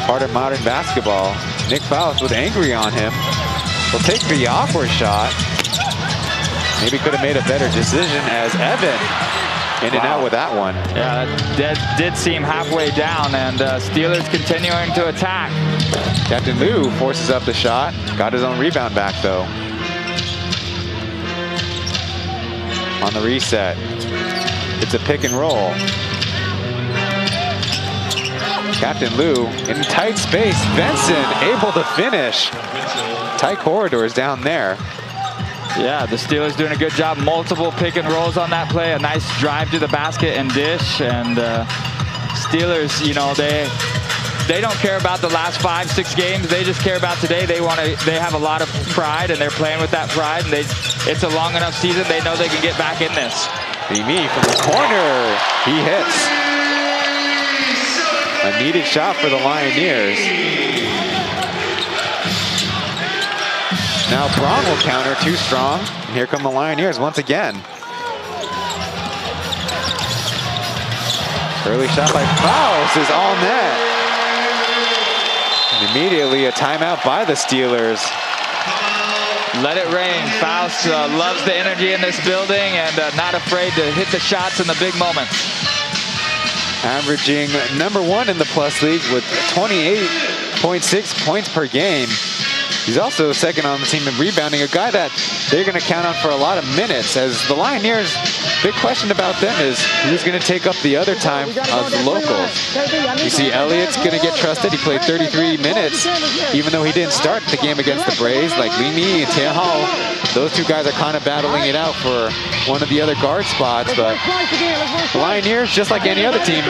Part of modern basketball. Nick Faust was angry on him. Will take the awkward shot. Maybe could have made a better decision as Evan in and out with that one. Yeah, that did seem halfway down, and Steelers continuing to attack. Captain Liu forces up the shot. Got his own rebound back though. On the reset. It's a pick and roll. Captain Liu in tight space. Benson able to finish. Tight corridors down there. Yeah, the Steelers doing a good job. Multiple pick and rolls on that play. A nice drive to the basket and dish. And Steelers, you know, they don't care about the last 5-6 games. They just care about today. They have a lot of pride, and they're playing with that pride. And it's a long enough season. They know they can get back in this. Mimi from the corner. He hits. A needed shot for the Lioneers. Now Braun will counter, too strong. And here come the Lioneers once again. Early shot by Faust is all net. And immediately a timeout by the Steelers. Let it rain. Faust loves the energy in this building and not afraid to hit the shots in the big moments. Averaging #1 in the Plus League with 28.6 points per game. He's also second on the team in rebounding, a guy that they're going to count on for a lot of minutes. As the Lioneers, big question about them is who's going to take up the other time of the locals. You see Elliott's going to get trusted. He played 33 minutes, even though he didn't start the game against the Braves. Like Li Mi and Tian Hao, those 2 guys are kind of battling it out for one of the other guard spots. But the Lioneers, just like any other team,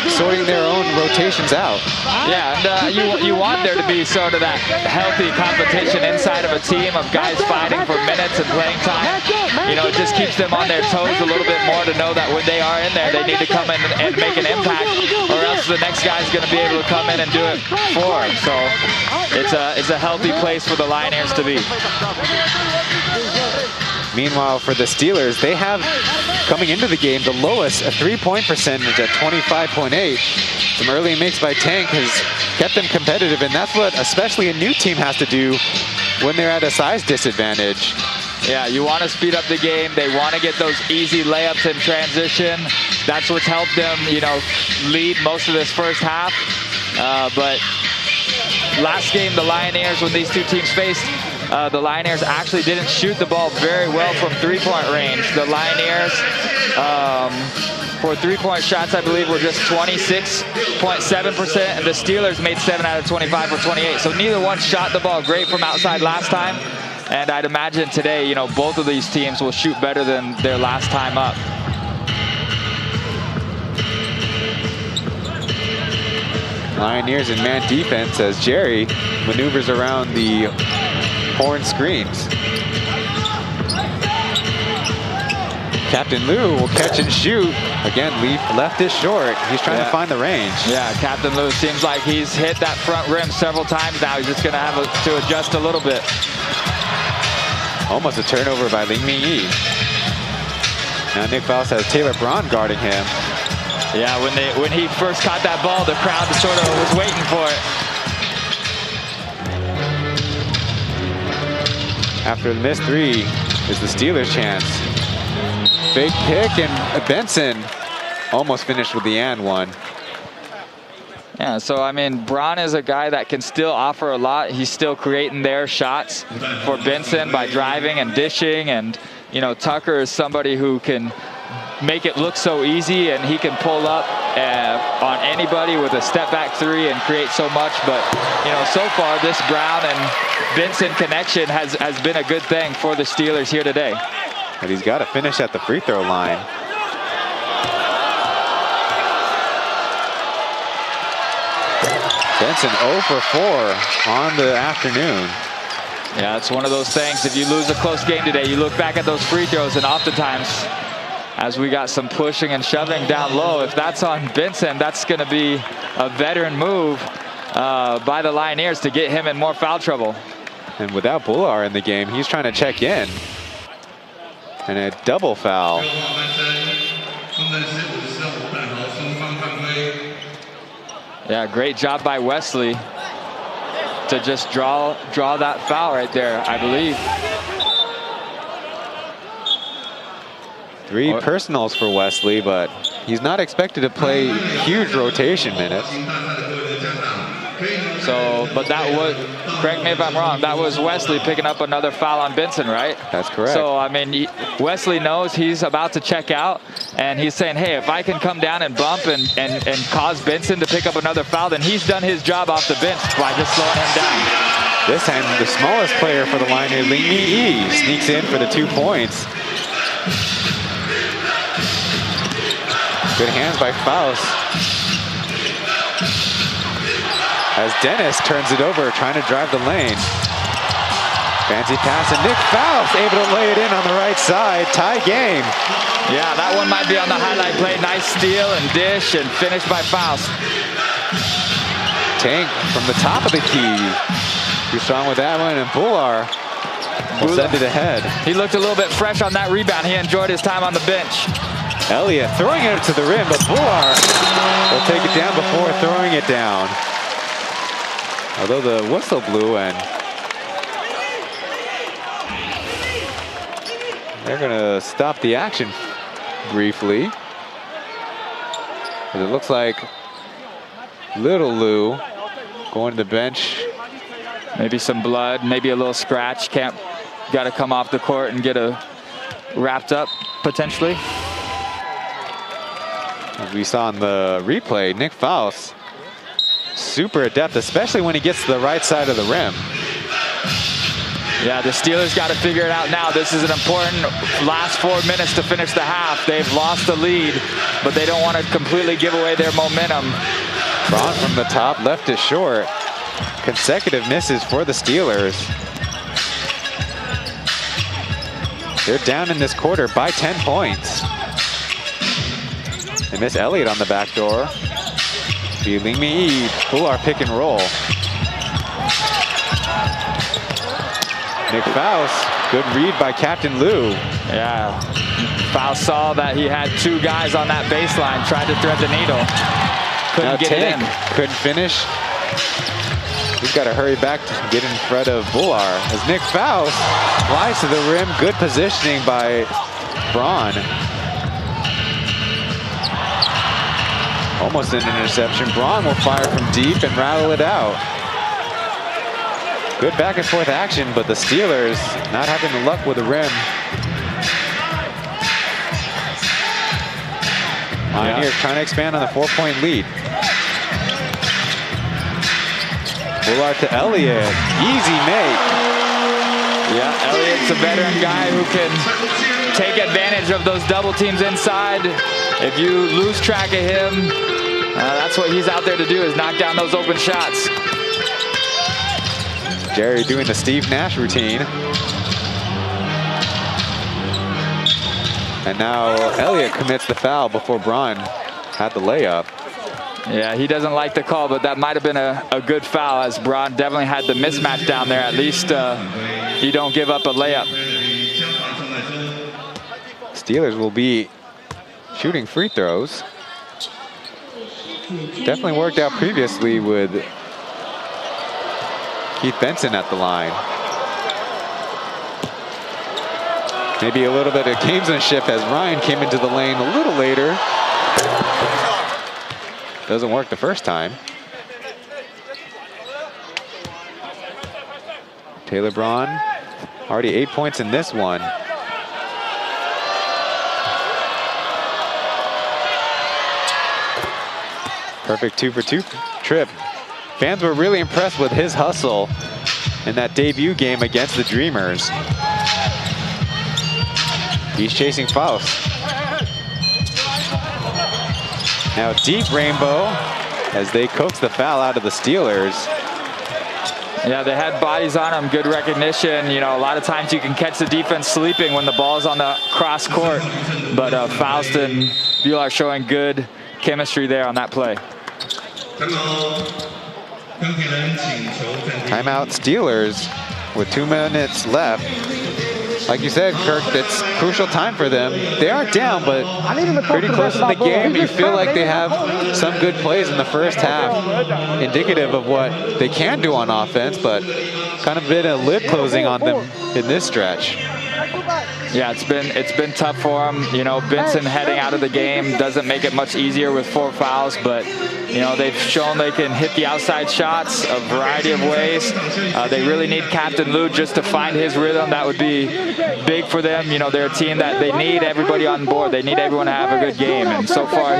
sorting their own rotations out. Yeah, and you want there to be sort of that healthy competition inside of a team of guys fighting for minutes and playing time. You know, it just keeps them on their toes a little bit more to know that when they are in there, they need to come in and make an impact, or else the next guy's going to be able to come in and do it for them. So it's a healthy place for the Lioneers to be. Meanwhile, for the Steelers, they have, coming into the game, the lowest three-point percentage at 25.8. Some early makes by Tank has kept them competitive, and that's what especially a new team has to do when they're at a size disadvantage. Yeah, you want to speed up the game. They want to get those easy layups in transition. That's what's helped them, you know, lead most of this first half. But last game, the Lioneers, when these 2 teams faced, the Lioneers actually didn't shoot the ball very well from 3-point range. The Lioneers, for 3-point shots, I believe, were just 26.7%, and the Steelers made 7 out of 25 for 28. So neither one shot the ball great from outside last time. And I'd imagine today, you know, both of these teams will shoot better than their last time up. Lioneers in man defense as Jerry maneuvers around the horn screens. Captain Liu will catch and shoot. Again, left is short. He's trying to find the range. Yeah, Captain Liu seems like he's hit that front rim several times now. He's just going to have to adjust a little bit. Almost a turnover by Ling Mingyi. Now Nick Faust has Taylor Braun guarding him. Yeah, when he first caught that ball, the crowd sort of was waiting for it. After the missed three is the Steelers' chance. Big pick, and Benson almost finished with the and one. Yeah, so I mean, Braun is a guy that can still offer a lot. He's still creating their shots for Benson by driving and dishing, and you know, Tucker is somebody who can make it look so easy, and he can pull up on anybody with a step back three and create so much. But you know, so far this Brown and Benson connection has been a good thing for the Steelers here today. And he's got to finish at the free throw line. Benson 0 for 4 on the afternoon. Yeah, it's one of those things. If you lose a close game today, you look back at those free throws, and oftentimes, as we got some pushing and shoving down low, if that's on Benson, that's going to be a veteran move by the Lioneers to get him in more foul trouble. And without Bular in the game, he's trying to check in. And a double foul. Yeah, great job by Wesley to just draw that foul right there, I believe. 3 personals for Wesley, but he's not expected to play huge rotation minutes. So, but that was, correct me if I'm wrong, that was Wesley picking up another foul on Benson, right? That's correct. So, I mean, Wesley knows he's about to check out, and he's saying, hey, if I can come down and bump and cause Benson to pick up another foul, then he's done his job off the bench by just slowing him down. This time, the smallest player for the Lioneers, Ling Mingyi, sneaks in for the 2 points. Good hands by Faust. As Dennis turns it over, trying to drive the lane. Fancy pass, and Nick Faust able to lay it in on the right side. Tie game. Yeah, that one might be on the highlight play. Nice steal and dish and finish by Faust. Tank from the top of the key. Too strong with that one, and Bular will send it ahead. He looked a little bit fresh on that rebound. He enjoyed his time on the bench. Elliott throwing it to the rim, but Bular will take it down before throwing it down. Although the whistle blew, and they're going to stop the action briefly. But it looks like Little Lou going to the bench. Maybe some blood, maybe a little scratch. Got to come off the court and get wrapped up potentially. As we saw in the replay, Nick Faust, super adept, especially when he gets to the right side of the rim. Yeah, the Steelers got to figure it out now. This is an important last 4 minutes to finish the half. They've lost the lead, but they don't want to completely give away their momentum. Braun from the top, left it short. Consecutive misses for the Steelers. They're down in this quarter by 10 points. They miss Elliott on the back door. Ling Mingyi, Bular pick and roll. Nick Faust, good read by Captain Liu. Yeah, Faust saw that he had 2 guys on that baseline, tried to thread the needle. Couldn't get it in. Couldn't finish. He's got to hurry back to get in front of Bular. As Nick Faust flies to the rim, good positioning by Braun. Almost an interception. Braun will fire from deep and rattle it out. Good back and forth action, but the Steelers not having the luck with the rim. Lioneers trying to expand on the 4-point lead. Bular to Elliott. Easy make. Yeah, Elliott's a veteran guy who can take advantage of those double teams inside. If you lose track of him, that's what he's out there to do, is knock down those open shots. Jerry doing the Steve Nash routine. And now Elliott commits the foul before Braun had the layup. Yeah, he doesn't like the call, but that might have been a good foul, as Braun definitely had the mismatch down there. At least you don't give up a layup. Steelers will be shooting free throws. Definitely worked out previously with Keith Benson at the line. Maybe a little bit of gamesmanship as Ryan came into the lane a little later. Doesn't work the first time. Taylor Braun, already 8 points in this one. Perfect 2-for-2 trip. Fans were really impressed with his hustle in that debut game against the Dreamers. He's chasing Faust. Now deep Rainbow as they coax the foul out of the Steelers. Yeah, they had bodies on him, good recognition. You know, a lot of times you can catch the defense sleeping when the ball's on the cross court. But Faust and Bueller showing good chemistry there on that play. Timeout Steelers with 2 minutes left. Like you said, Kirk, it's crucial time for them. They aren't down, but pretty close in the game. You feel like they have some good plays in the first half, indicative of what they can do on offense, but kind of been a lid closing on them in this stretch. Yeah, it's been tough for him. You know, Benson heading out of the game doesn't make it much easier with 4 fouls, but you know, they've shown they can hit the outside shots a variety of ways. They really need Captain Lou just to find his rhythm. That would be big for them. You know, they're a team that they need everybody on board. They need everyone to have a good game. And so far,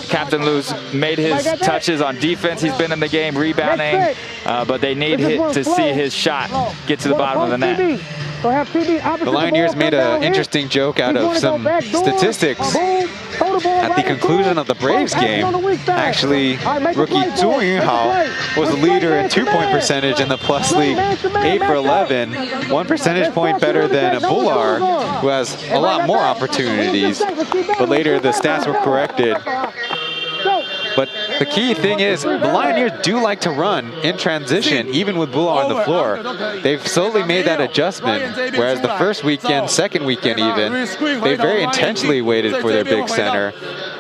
Captain Lou's made his touches on defense. He's been in the game rebounding, but they need to see his shot get to the bottom of the net. The Lioneers made an interesting joke out of some statistics at the conclusion of the Braves game. Actually, rookie Zhu Yunhao was the leader in 2-point percentage in the Plus League, 8 for 11, 1 percentage point better than Bular, who has a lot more opportunities. But later the stats were corrected. But the key thing is, the Lioneers do like to run in transition, even with Bular on the floor. They've slowly made that adjustment, whereas the first weekend, second weekend even, they very intentionally waited for their big center.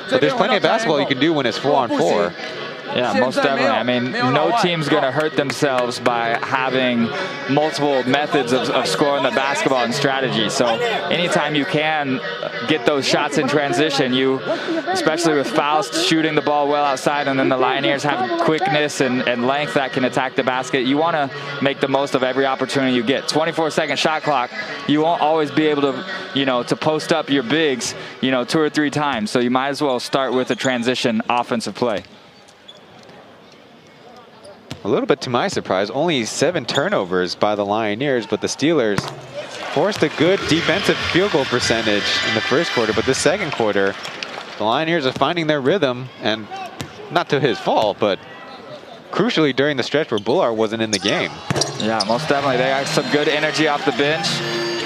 But there's plenty of basketball you can do when it's 4-on-4. Yeah, most definitely. I mean, no team's going to hurt themselves by having multiple methods of scoring the basketball and strategy. So anytime you can get those shots in transition, especially with Faust shooting the ball well outside, and then the Lioneers have quickness and length that can attack the basket, you want to make the most of every opportunity you get. 24-second shot clock, you won't always be able to, to post up your bigs, 2 or 3 times. So you might as well start with a transition offensive play. A little bit to my surprise, only 7 turnovers by the Lioneers, but the Steelers forced a good defensive field goal percentage in the first quarter. But the second quarter, the Lioneers are finding their rhythm, and not to his fault, but crucially during the stretch where Bular wasn't in the game. Yeah, most definitely. They got some good energy off the bench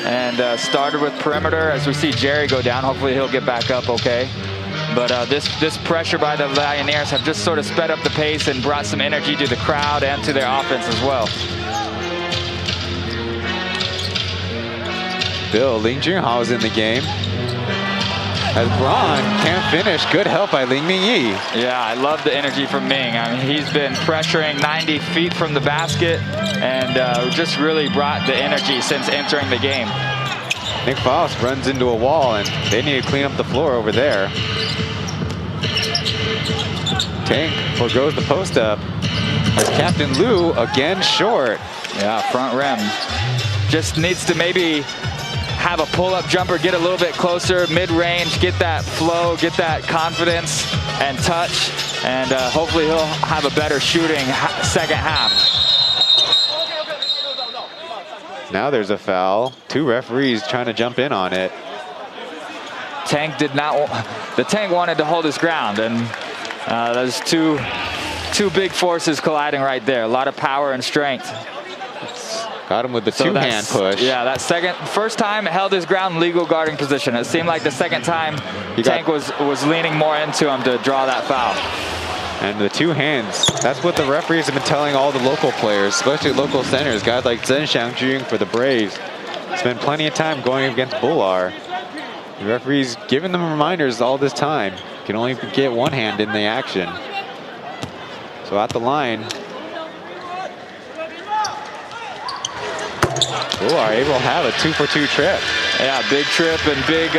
and started with perimeter. As we see Jerry go down, hopefully he'll get back up okay. But this pressure by the Lioneers have just sort of sped up the pace and brought some energy to the crowd and to their offense as well. Bill Ling Junhao is in the game. As Braun can't finish, good help by Ling Mingyi. Yeah, I love the energy from Ming. I mean, he's been pressuring 90 feet from the basket and just really brought the energy since entering the game. Nick Faust runs into a wall, and they need to clean up the floor over there. Tank forgoes the post up as Captain Lou again short. Yeah, front rim. Just needs to maybe have a pull-up jumper, get a little bit closer, mid-range, get that flow, get that confidence and touch, and hopefully he'll have a better shooting second half. Now there's a foul. 2 referees trying to jump in on it. Tank did not. The Tank wanted to hold his ground, and there's two big forces colliding right there. A lot of power and strength. Got him with the two-hand push. Yeah, that first time held his ground in legal guarding position. It seemed like the second time Tank was leaning more into him to draw that foul. And the two hands, that's what the referees have been telling all the local players, especially local centers, guys like Zhen Xiangjun for the Braves. Spent plenty of time going against Bular. The referees giving them reminders all this time. Can only get one hand in the action. So at the line, Bular able to have a 2-for-2 trip. Yeah, big trip and big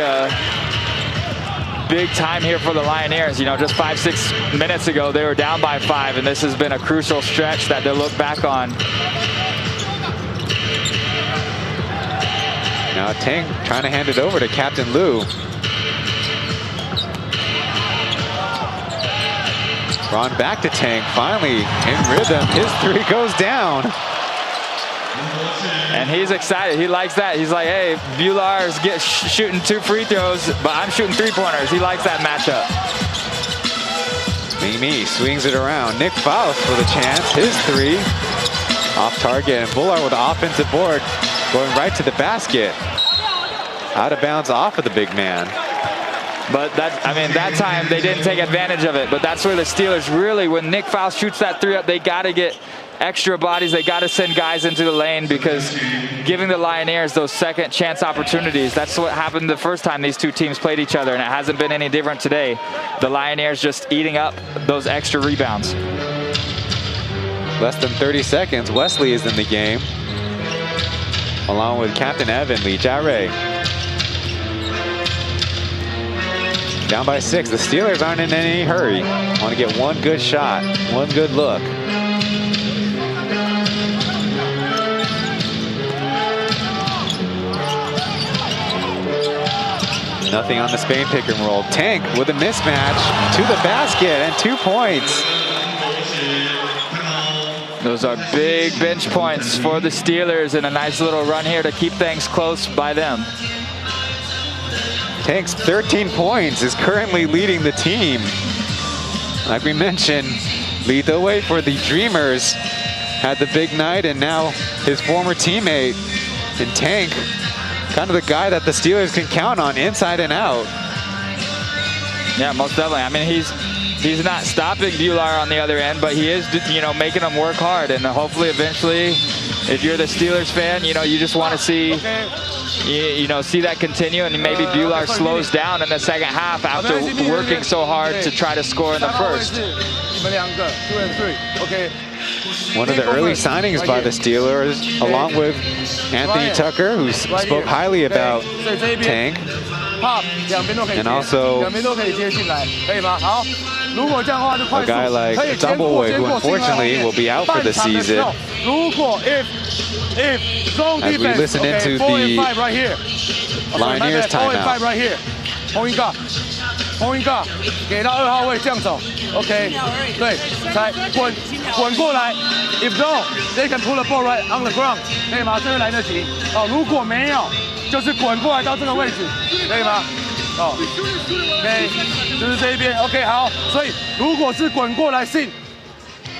time here for the Lioneers. You know, just 5-6 minutes ago, they were down by 5, and this has been a crucial stretch that they'll look back on. Now Tang trying to hand it over to Captain Liu. Ron back to Tang, finally in rhythm. His three goes down. And he's excited. He likes that. He's like, hey, Bular's shooting 2 free throws, but I'm shooting 3-pointers. He likes that matchup. Mimi swings it around. Nick Faust for the chance. His three off target. And Bular with the offensive board going right to the basket. Out of bounds off of the big man. But that time they didn't take advantage of it. But that's where the Steelers really, when Nick Faust shoots that 3 up, they got to get extra bodies. They got to send guys into the lane, because giving the Lioneers those second chance opportunities, that's what happened the first time these two teams played each other, and it hasn't been any different today. The Lioneers just eating up those extra rebounds. Less than 30 seconds. Wesley is in the game, along with Captain Evan Lee Jarre. Down by 6. The Steelers aren't in any hurry. Want to get one good shot, one good look. Nothing on the Spain pick and roll. Tank with a mismatch to the basket and 2 points. Those are big bench points for the Steelers, and a nice little run here to keep things close by them. Tank's 13 points is currently leading the team. Like we mentioned, lead the way for the Dreamers. Had the big night, and now his former teammate in Tank, kind of the guy that the Steelers can count on inside and out. Yeah, most definitely. I mean, he's not stopping Bular on the other end, but he is, you know, making them work hard. And hopefully, eventually, if you're the Steelers fan, you know, you just want to see, you know, see that continue, and maybe Bular slows down in the second half after working so hard to try to score in the first. One of the early signings by the Steelers, along with Anthony Tucker, who spoke highly about Tank, and also a guy like Dumblewood, who unfortunately will be out for the season. As we listen into the Lioneers timeout. 同一个给到2号位这样走 ，OK， 对，才滚过来 ，If no, they can pull the ball right on the ground， 可以吗？这个来得及。哦，如果没有，就是滚过来到这个位置，可以吗？哦 ，OK， 就是这一边 ，OK， 好。所以如果是滚过来 Sin，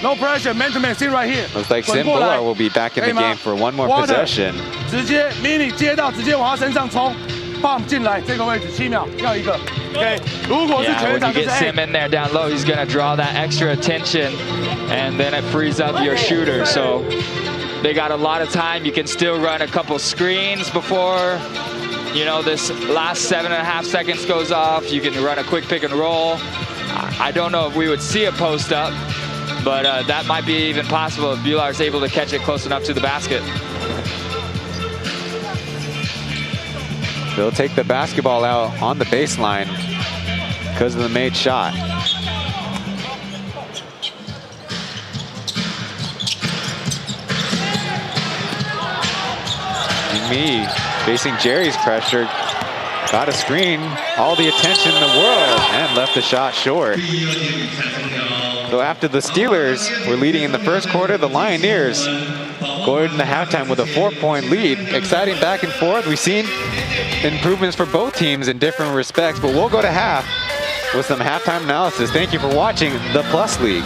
no pressure, man to man, Sin right here。 Looks like Sin Bular will be back in the game for one more possession. 直接 mini 接到，直接往他身上冲。 Bomb 进来这个位置7秒要一个 ，OK。如果是全场就是 get Sim in there down low, he's gonna draw that extra attention, and then it frees up your shooter. So they got a lot of time. You can still run a couple screens before, you know, this last 7.5 seconds goes off. You can run a quick pick and roll. I don't know if we would see a post up, but that might be even possible if Bular is able to catch it close enough to the basket. They'll take the basketball out on the baseline because of the made shot. Me facing Jerry's pressure. Got a screen, all the attention in the world, and left the shot short. So after the Steelers were leading in the first quarter, the Lioneers going into halftime with a 4-point lead. Exciting back and forth. We've seen improvements for both teams in different respects, but we'll go to half with some halftime analysis. Thank you for watching the Plus League.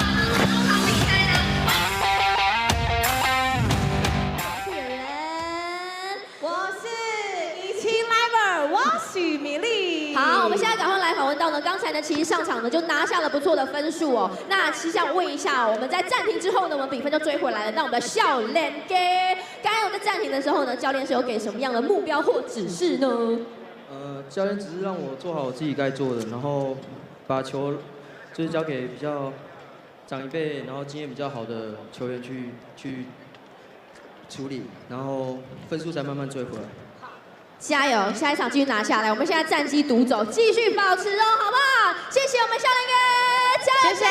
喜米粒。好，我们现在赶快来访问到呢，刚才呢其实上场呢就拿下了不错的分数哦。那其实想问一下，我们在暂停之后呢，我们比分就追回来了。那我们的笑脸给，刚才我在暂停的时候呢，教练是有给什么样的目标或指示呢？教练只是让我做好我自己该做的，然后把球就是交给比较长一辈，然后经验比较好的球员去处理，然后分数才慢慢追回来。加油，下一场继续拿下来。我们现在战绩独走，继续保持哦，好不好？谢谢我们笑脸哥，加油！谢谢。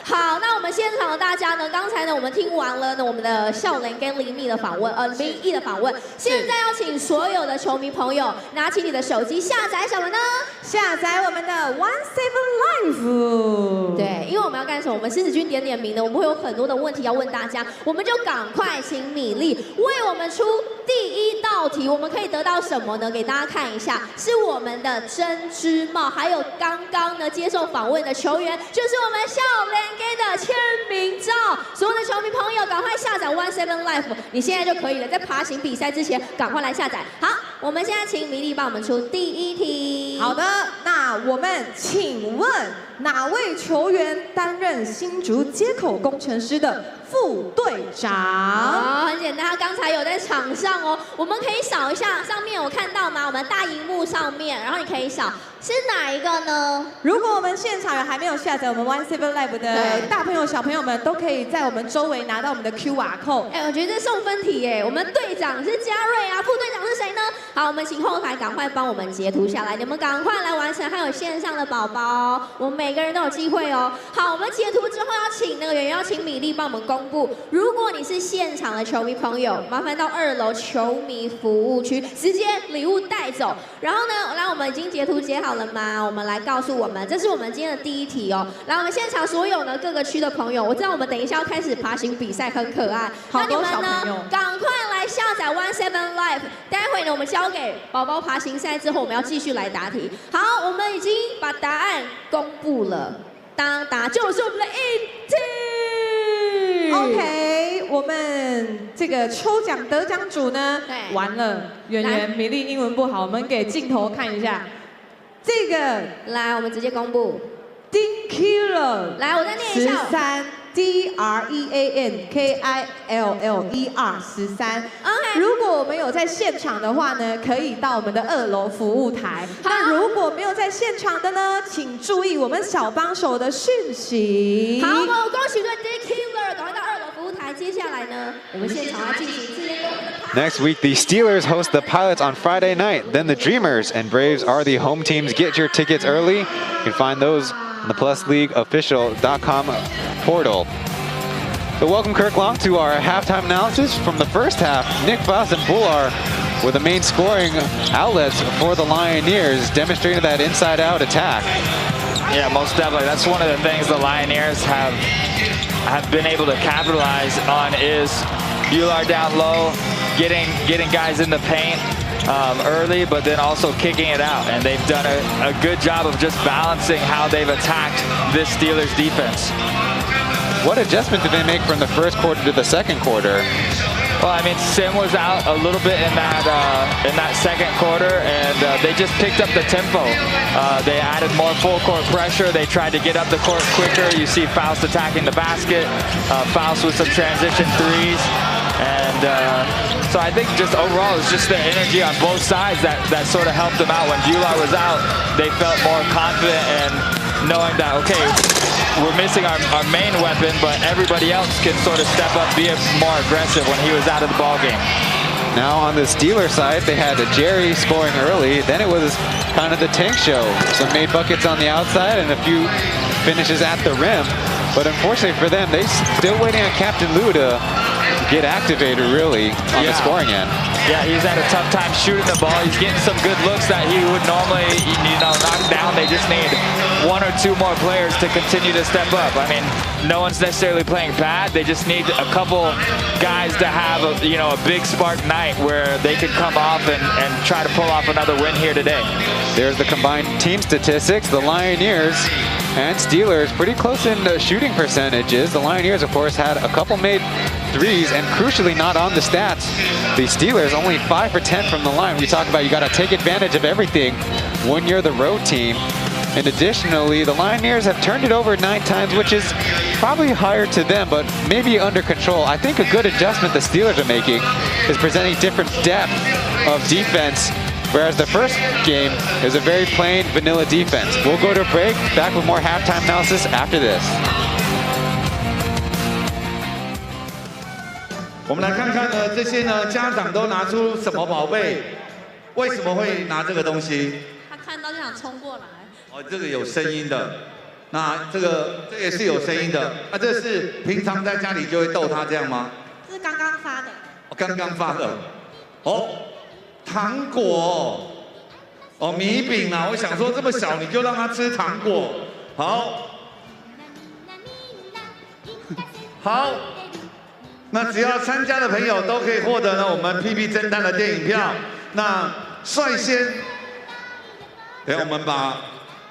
好，那我们现场的大家呢？刚才呢，我们听完了呢我们的笑脸跟林密的访问，林毅的访问。现在要请所有的球迷朋友拿起你的手机，下载什么呢？下载我们的 One Seven Live。对，因为我们要干什么？我们狮子军点点名呢，我们会有很多的问题要问大家，我们就赶快请米粒为我们出第一道题。我们可以得到什么呢？给大家看一下，是我们的针织帽，还有刚刚呢接受访问的球员，就是我们笑脸给的签名照。所有的球迷朋友，赶快下载 One Seven Live， 你现在就可以了。在爬行比赛之前，赶快来下载。好，我们现在请米粒帮我们出第一题。好的，那我们请问哪位球员担任新竹街口工程师的副队长？很简单，他刚才有在场上哦。我们可以扫一下，上面有看到吗？我们大荧幕上面，然后你可以扫是哪一个呢？如果我们现场还没有下载我们 One Seven Live 的大朋友、小朋友们，都可以在我们周围拿到我们的 QR code。我觉得这送分题耶。我们队长是嘉瑞啊，副队长是谁呢？好，我们请后台赶快帮我们截图下来，你们赶快来完成。还有线上的宝宝，我们每个人都有机会哦。好，我们截图之后要请那个演员，要请米粒帮我们公布。如果你是现场的球迷朋友，麻烦到2楼球迷服务区，直接礼物带走。然后呢，来，我们已经截图截好了吗？我们来告诉我们，这是我们今天的第一题哦。来，我们现场所有呢各个区的朋友，我知道我们等一下要开始爬行比赛，很可爱。那你们呢，赶快来下载 One Seven Live。待会呢，我们交给宝宝爬行赛之后，我们要继续来答题。好，我们已经把答案公布了，当答就是我们的OK， 我们这个抽奖得奖组呢，完了，圆圆米粒英文不好，我们给镜头看一下。这个来，我们直接公布。Dean Killer， 来，我再念一下。13DREANKILLER13。如果我们有在现场的话呢，可以到我们的2楼服务台。那如果没有在现场的呢，请注意我们小帮手的讯息。好，我们恭喜对 Dean Killer， 赶快到2楼服务台。接下来呢，我们现场要进行自恋公。Next week, the Steelers host the Pilots on Friday night. Then the Dreamers and Braves are the home teams. Get your tickets early. You can find those on the PlusLeagueOfficial.com portal. So welcome Kirk Long to our halftime analysis from the first half. Nick Faust and Bular were the main scoring outlets for the Lioneers, demonstrating that inside-out attack. Yeah, most definitely. That's one of the things the Lioneers have been able to capitalize on is Bular down low, getting guys in the paint early, but then also kicking it out. And they've done a good job of just balancing how they've attacked this Steelers defense. What adjustment did they make from the first quarter to the second quarter? Well, I mean, Sim was out a little bit in that second quarter, and they just picked up the tempo. They added more full court pressure. They tried to get up the court quicker. You see Faust attacking the basket, Faust with some transition threes. And so I think just overall, it's just the energy on both sides that sort of helped them out. When Bular was out, they felt more confident and knowing that, okay, we're missing our main weapon, but everybody else can sort of step up, be more aggressive when he was out of the ball game. Now on the Steelers side, they had Jerry scoring early. Then it was kind of the tank show. Some made buckets on the outside and a few finishes at the rim. But unfortunately for them, they're still waiting on Captain Lou to get activated really on the scoring end. Yeah, he's had a tough time shooting the ball. He's getting some good looks that he would normally, knock down. They just need 1 or 2 more players to continue to step up. I mean, no one's necessarily playing bad. They just need a couple guys to have a big spark night where they can come off and try to pull off another win here today. There's the combined team statistics. The Lioneers and Steelers pretty close in the shooting percentages. The Lioneers, of course, had a couple made threes, and crucially not on the stats. The Steelers only 5 for 10 from the line. We talk about you got to take advantage of everything when you're the road team. And additionally, the Lioneers have turned it over 9 times, which is probably higher to them, but maybe under control. I think a good adjustment the Steelers are making is presenting different depth of defense, whereas the first game is a very plain vanilla defense. We'll go to a break, back with more halftime analysis after this. 我们来看看呢，这些呢家长都拿出什么宝贝？为什么会拿这个东西？他看到就想冲过来。哦，这个有声音的，那这也是有声音的。那这是平常在家里就会逗他这样吗？这是刚刚发的。哦，刚刚发的。哦，糖果。哦，米饼啊！我想说这么小你就让他吃糖果，好，好。 那只要参加的朋友都可以获得呢我们 PP 侦探的电影票。那率先，等下我们把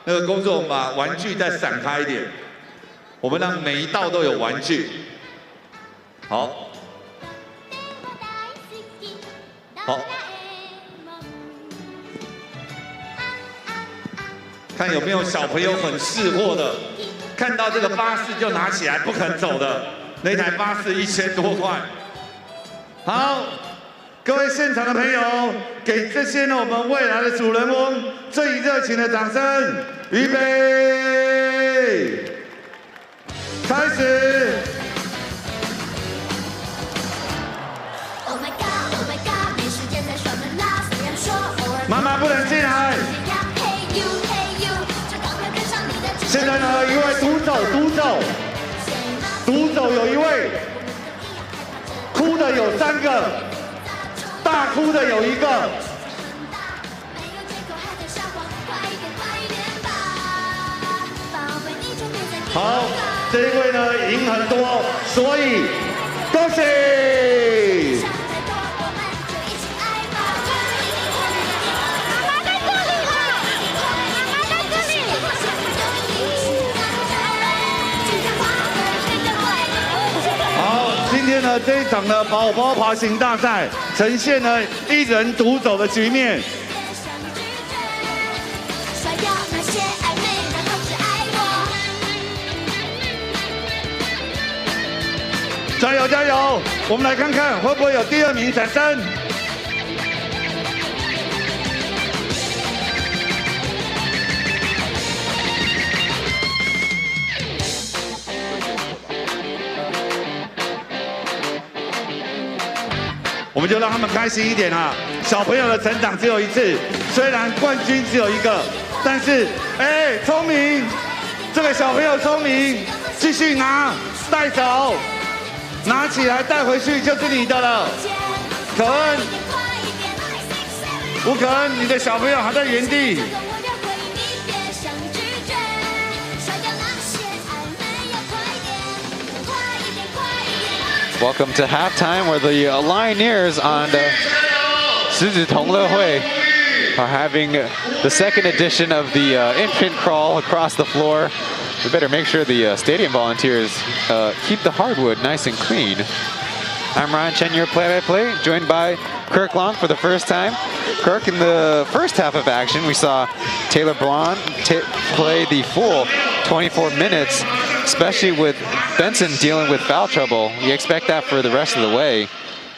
那个工作，我们把玩具再散开一点，我们让每一道都有玩具。好，好，看有没有小朋友很识货的，看到这个巴士就拿起来不肯走的。 那台巴士1000多块。好，各位现场的朋友，给这些呢我们未来的主人翁最热情的掌声！预备，开始。妈妈不能进来。现在呢，一位独走。 独走有1位，哭的有3个，大哭的有1个。好，这一位呢赢很多，所以恭喜！ 今天呢，这一场呢宝宝爬行大赛呈现了1人独走的局面。加油加油！我们来看看会不会有第2名产生。 我们就让他们开心一点啊！小朋友的成长只有1次，虽然冠军只有1个，但是，聪明，这个小朋友聪明，继续拿，带走，拿起来带回去就是你的了。可恩，吴可恩，你的小朋友还在原地。 Welcome to halftime, where the Lioneers on the Hsinchu Tonglehui are having the second edition of the infant crawl across the floor. We better make sure the stadium volunteers keep the hardwood nice and clean. I'm Ryan Chen, your play-by-play, joined by Kirk Long for the first time. Kirk, in the first half of action, we saw Taylor Braun play the full 24 minutes, especially with Benson dealing with foul trouble. You expect that for the rest of the way.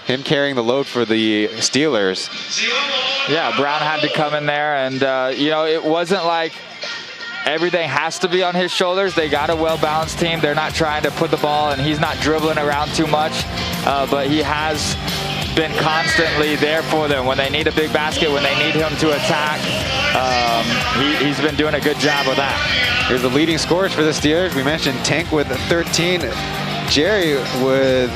Him carrying the load for the Steelers. Yeah, Brown had to come in there, and you know, it wasn't like everything has to be on his shoulders. They got a well-balanced team. They're not trying to put the ball, and he's not dribbling around too much, but he has been constantly there for them when they need a big basket, when they need him to attack. He's been doing a good job of that. Here's the leading scorers for the Steelers. We mentioned Tank with 13, Jerry with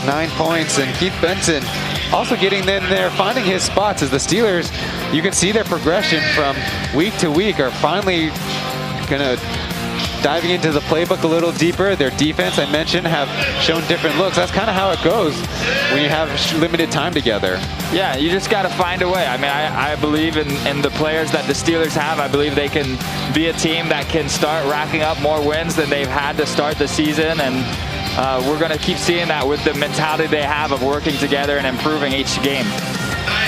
9 points, and Keith Benson also getting in there, finding his spots as the Steelers, you can see their progression from week to week, are finally gonna diving into the playbook a little deeper. Their defense, I mentioned, have shown different looks. That's kind of how it goes when you have limited time together. Yeah, you just got to find a way. I mean, I believe in the players that the Steelers have. I believe they can be a team that can start racking up more wins than they've had to start the season. And we're going to keep seeing that with the mentality they have of working together and improving each game.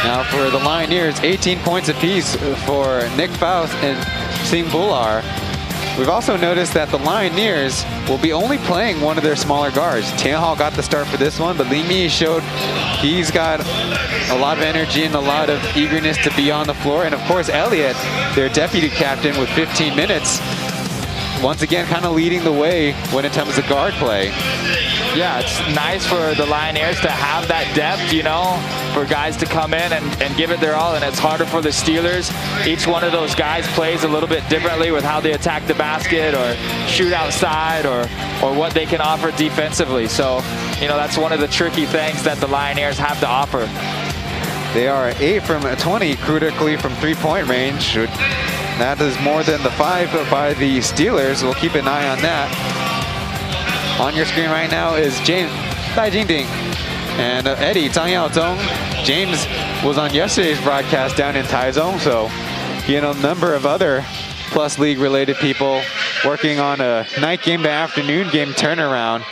Now for the Lioneers, 18 points apiece for Nick Faust and Sing Bular. We've also noticed that the Lioneers will be only playing one of their smaller guards. Tianhao got the start for this one, but Li Mi showed he's got a lot of energy and a lot of eagerness to be on the floor. And of course, Elliott, their deputy captain with 15 minutes, once again kind of leading the way when it comes to guard play. Yeah, it's nice for the Lioneers to have that depth, you know, for guys to come in and give it their all, and it's harder for the Steelers. Each one of those guys plays a little bit differently with how they attack the basket or shoot outside or what they can offer defensively. So, you know, that's one of the tricky things that the Lioneers have to offer. They are 8 from 20 critically from three-point range. That is more than the 5 by the Steelers. We'll keep an eye on that. On your screen right now is James Dai Jingding and Eddie Zhang Yaozong. James was on yesterday's broadcast down in Taichung, so he and a number of other Plus League related people working on a night game to afternoon game turnaround.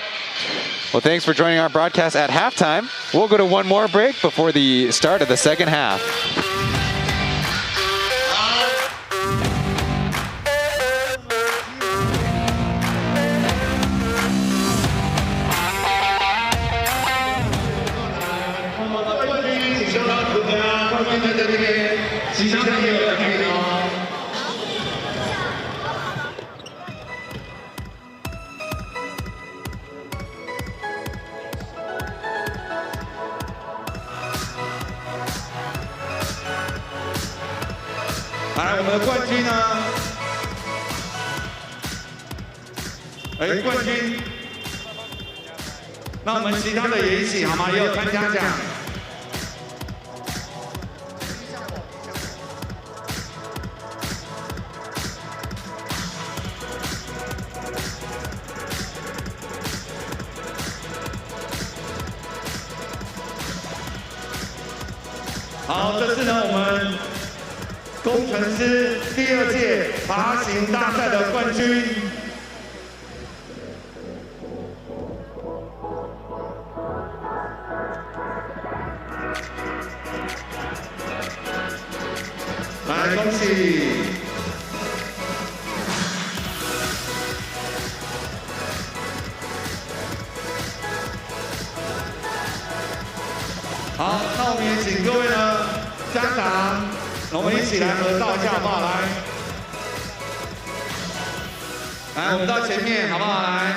Well, thanks for joining our broadcast at halftime. We'll go to one more break before the start of the second half.来，我们的冠军呢？冠军，那我们其他的也一起好吗？也有参加奖。好，这次呢，我们工程师第2届爬行大赛的冠军。来，恭喜！好，那我们也请各位呢家长，我们一起来合照一下好不好？来，我们到前面好不好？来。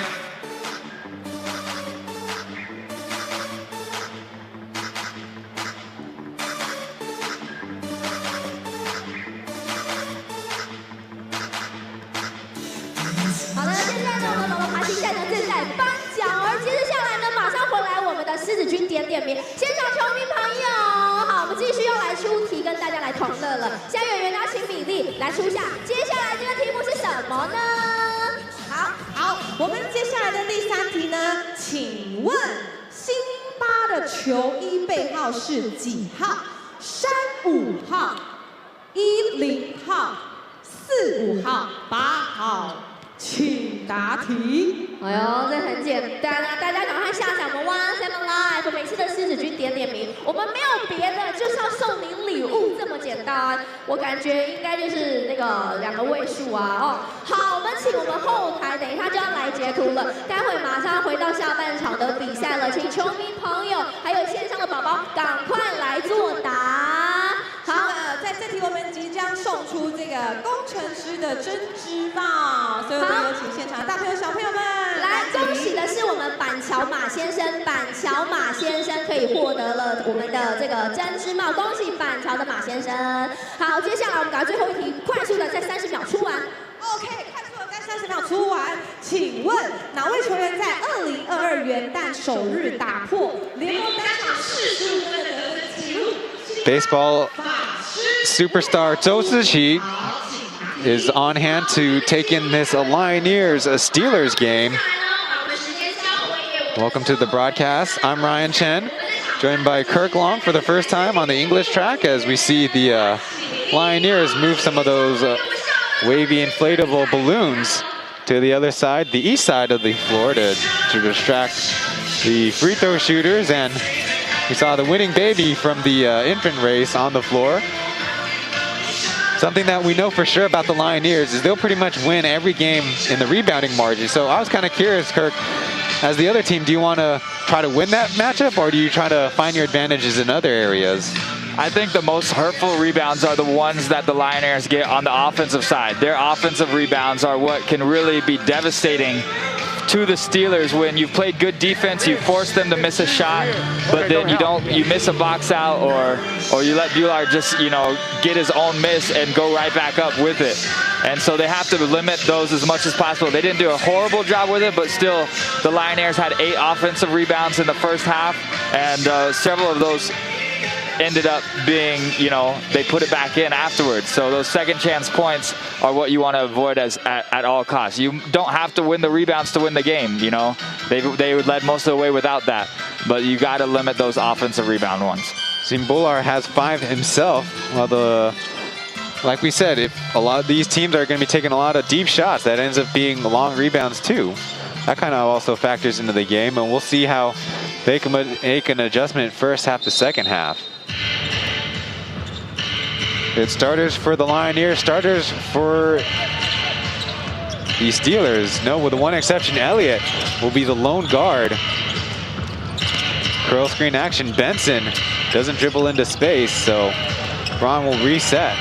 好的，现在呢，我们宝宝爬行赛呢正在颁奖，而接着下来呢，马上回来我们的狮子军点点名，现场球迷朋友，好，我们继续要来出题，跟大家来同乐了。现在演员邀请米粒来出下，接下来这个题目是什么呢？好，我们接下来的第3题呢，请问辛巴的球衣背号是几号？35号、10号、45号、8号。请答题。哎呦，这很简单啊！大家赶快下载我们 One7 Live 每次的狮子军点点名，我们没有别的，就是要送您礼物，这么简单。我感觉应该就是那个2个位数啊！哦，好，我们请我们后台等一下就要来截图了，待会马上回到下半场的比赛了，请球迷朋友还有线上的宝宝赶快来作答。好，在这题我们即将送出这个工程师的针织帽，所以我们有请现场的大朋友小朋友们来，恭喜的是我们板桥马先生，板桥马先生可以获得了我们的这个针织帽，恭喜板桥的马先生。好，接下来我们搞最后一题，快速的在30秒出完。OK， 快速的在30秒出完。请问哪位球员在2022元旦首日打破联盟单场45分的得分纪录？ Baseball superstar Zhou Ziqi is on hand to take in this Lioneers Steelers game. Welcome to the broadcast. I'm Ryan Chen, joined by Kirk Long for the first time on the English track as we see the Lioneers move some of those wavy inflatable balloons to the other side, the east side of the floor to distract the free throw shooters. And we saw the winning baby from the infant race on the floor. Something that we know for sure about the Lioneers is they'll pretty much win every game in the rebounding margin. So I was kind of curious, Kirk, as the other team, do you want to try to win that matchup, or do you try to find your advantages in other areas? I think the most hurtful rebounds are the ones that the Lioneers get on the offensive side. Their offensive rebounds are what can really be devastating to the Steelers. When you've played good defense, you force them to miss a shot, but then you miss a box out, or you let Bular just, you know, get his own miss and go right back up with it. And so they have to limit those as much as possible. They didn't do a horrible job with it, but still the Lioneers had 8 offensive rebounds in the first half, and several of those ended up being, you know, they put it back in afterwards. So those second chance points are what you want to avoid at all costs. You don't have to win the rebounds to win the game, you know. They would led most of the way without that, but you got to limit those offensive rebound ones. Bular has 5 himself, while like we said, if a lot of these teams are going to be taking a lot of deep shots, that ends up being long rebounds too. That kind of also factors into the game, and we'll see how they can make an adjustment first half to second half. Good starters for the Lioneers, starters for the Steelers. No, with the one exception, Elliott will be the lone guard. Curl screen action, Benson doesn't dribble into space, so Braun will reset.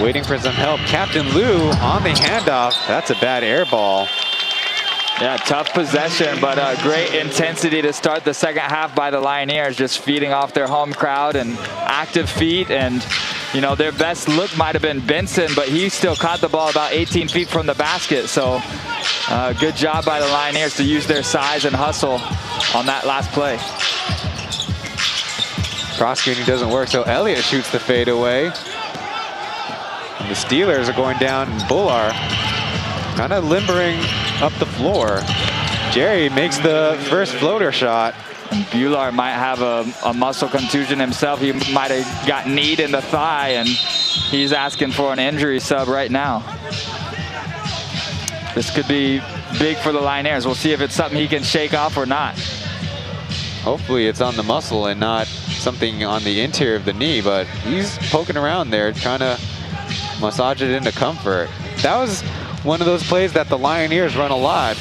Waiting for some help, Captain Lou on the handoff. That's a bad air ball. Yeah, tough possession, but great intensity to start the second half by the Lioneers, just feeding off their home crowd and active feet. And, you know, their best look might have been Benson, but he still caught the ball about 18 feet from the basket. So good job by the Lioneers to use their size and hustle on that last play. Cross screening doesn't work, so Elliott shoots the fadeaway. And the Steelers are going down, and Bular kind of limbering up the floor. Jerry makes the first floater shot. And Bular might have a muscle contusion himself. He might have got kneed in the thigh, and he's asking for an injury sub right now. This could be big for the Lioneers. We'll see if it's something he can shake off or not. Hopefully it's on the muscle and not something on the interior of the knee, but he's poking around there trying to massage it into comfort. That was one of those plays that the Lioneers run a lot,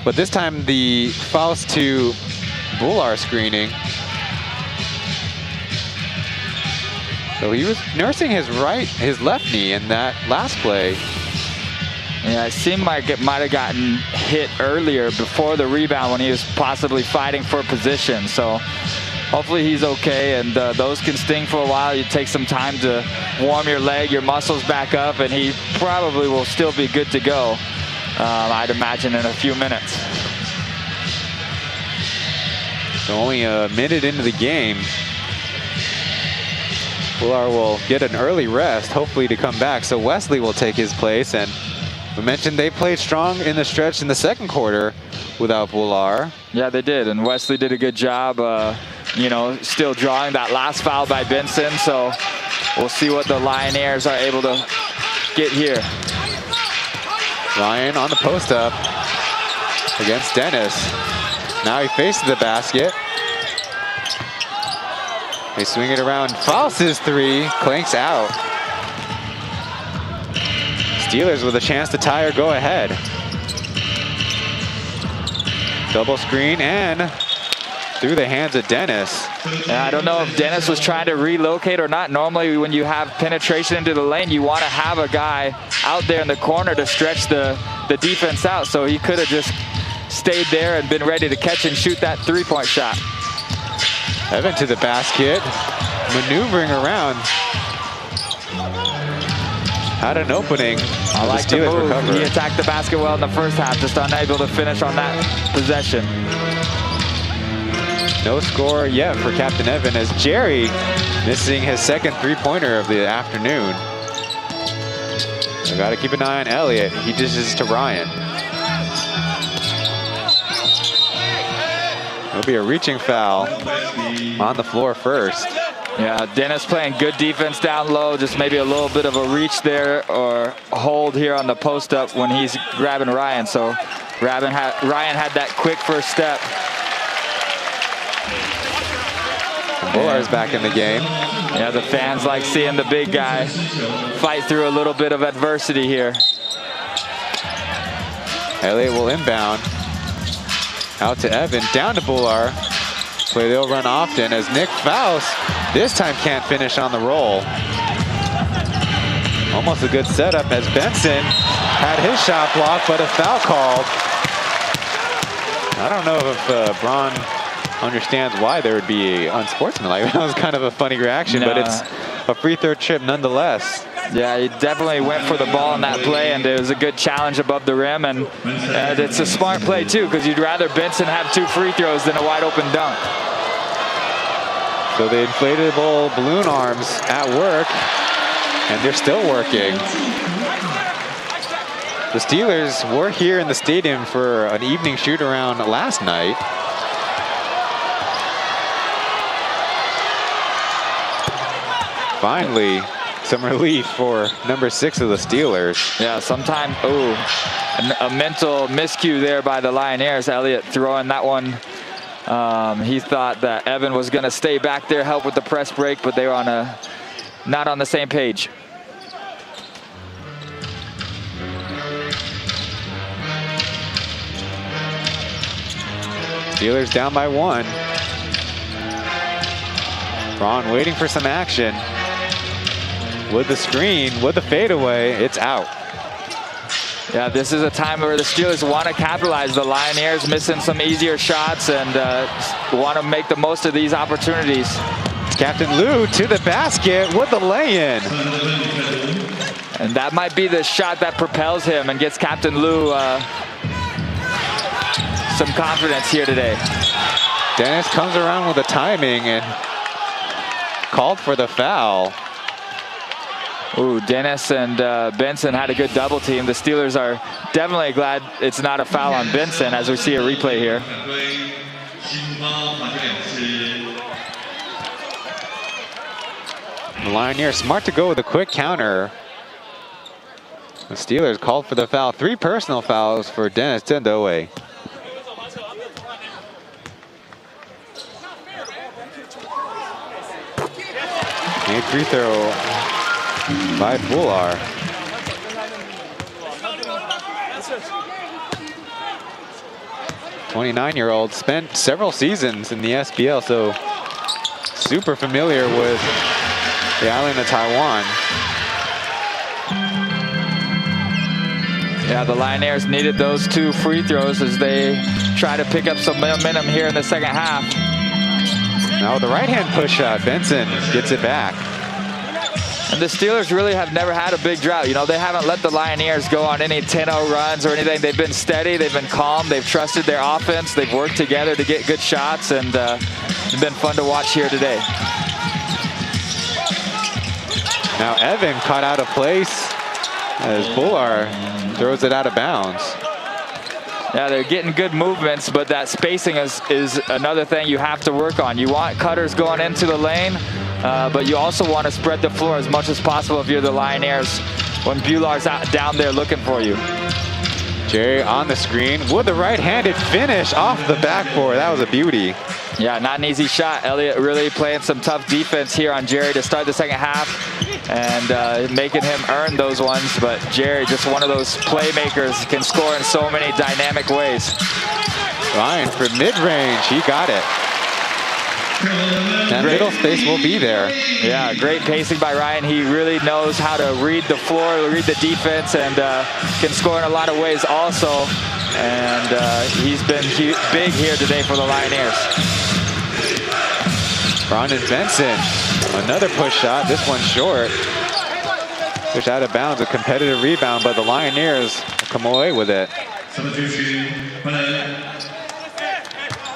but this time the Faust to Bular screening. So he was nursing his left knee in that last play. Yeah, it seemed like it might have gotten hit earlier before the rebound when he was possibly fighting for position. So hopefully he's okay, and those can sting for a while. You take some time to warm your leg, your muscles back up, and he probably will still be good to go, I'd imagine, in a few minutes. So only a minute into the game. Bular will get an early rest, hopefully to come back. So Wesley will take his place, and we mentioned they played strong in the stretch in the second quarter without Bular. Yeah, they did, and Wesley did a good job, you know, still drawing that last foul by Benson. So we'll see what the Lioneers are able to get here. Ryan on the post up against Dennis. Now he faces the basket. They swing it around. Faust's three clanks out. Steelers with a chance to tie or go ahead. Double screen and through the hands of Dennis. Yeah, I don't know if Dennis was trying to relocate or not. Normally when you have penetration into the lane, you want to have a guy out there in the corner to stretch the defense out. So he could have just stayed there and been ready to catch and shoot that three-point shot. Evan to the basket, maneuvering around. Had an opening. I like the move. Recovered. He attacked the basket well in the first half, just unable to finish on that possession. No score yet for Captain Evan as Jerry missing his second three-pointer of the afternoon. We got to keep an eye on Elliott. He dishes to Ryan. It'll be a reaching foul on the floor first. Yeah, Dennis playing good defense down low, just maybe a little bit of a reach there or hold here on the post up when he's grabbing Ryan. So Ryan had that quick first step. Bullar's back in the game. Yeah, the fans like seeing the big guy fight through a little bit of adversity here. Elliott will inbound. Out to Evan, down to Bullar. Play they'll run often as Nick Faust this time can't finish on the roll. Almost a good setup as Benson had his shot blocked, but a foul called. I don't know if Braun understands why there would be unsportsmanlike. That was kind of a funny reaction, but it's a free throw trip nonetheless. Yeah, he definitely went for the ball in that play, and it was a good challenge above the rim, and it's a smart play too, because you'd rather Benson have 2 free throws than a wide open dunk. So the inflatable balloon arms at work, and they're still working. The Steelers were here in the stadium for an evening shoot around last night. Finally, some relief for number 6 of the Steelers. Yeah, sometime, a mental miscue there by the Lioneers. Elliott throwing that one. He thought that Evan was going to stay back there, help with the press break, but they were not on the same page. Steelers down by 1. Braun waiting for some action. With the screen, with the fadeaway, it's out. Yeah, this is a time where the Steelers want to capitalize. The Lioneers missing some easier shots and want to make the most of these opportunities. Captain Lou to the basket with the lay-in. And that might be the shot that propels him and gets Captain Lou some confidence here today. Dennis comes around with the timing and called for the foul. Ooh, Dennis and Benson had a good double team. The Steelers are definitely glad it's not a foul on Benson as we see a replay here. The Lioneers smart to go with a quick counter. The Steelers called for the foul. 3 personal fouls for Dennis Tendoe. A free throw by Bullar. '29-year-old spent several seasons in the SBL, so super familiar with the island of Taiwan. Yeah, the Lioneers needed those 2 free throws as they try to pick up some momentum here in the second half. Now the right-hand push shot, Benson gets it back. And the Steelers really have never had a big drought. You know, they haven't let the Lioneers go on any 10-0 runs or anything. They've been steady, they've been calm, they've trusted their offense, they've worked together to get good shots, and it's been fun to watch here today. Now Evan caught out of place as Bullar throws it out of bounds. Yeah, they're getting good movements, but that spacing is another thing you have to work on. You want cutters going into the lane, but you also want to spread the floor as much as possible if you're the Lioneers when Bullar's out down there looking for you. Jerry on the screen with the right-handed finish off the backboard. That was a beauty. Yeah, not an easy shot. Elliott really playing some tough defense here on Jerry to start the second half and making him earn those ones. But Jerry, just one of those playmakers, can score in so many dynamic ways. Ryan for mid-range, he got it. That middle space will be there. Yeah, great pacing by Ryan. He really knows how to read the floor, read the defense, and can score in a lot of ways also. And he's been big here today for the Lioneers. Brandon Benson, another push shot, this one short. Push out of bounds, a competitive rebound, but the Lioneers come away with it.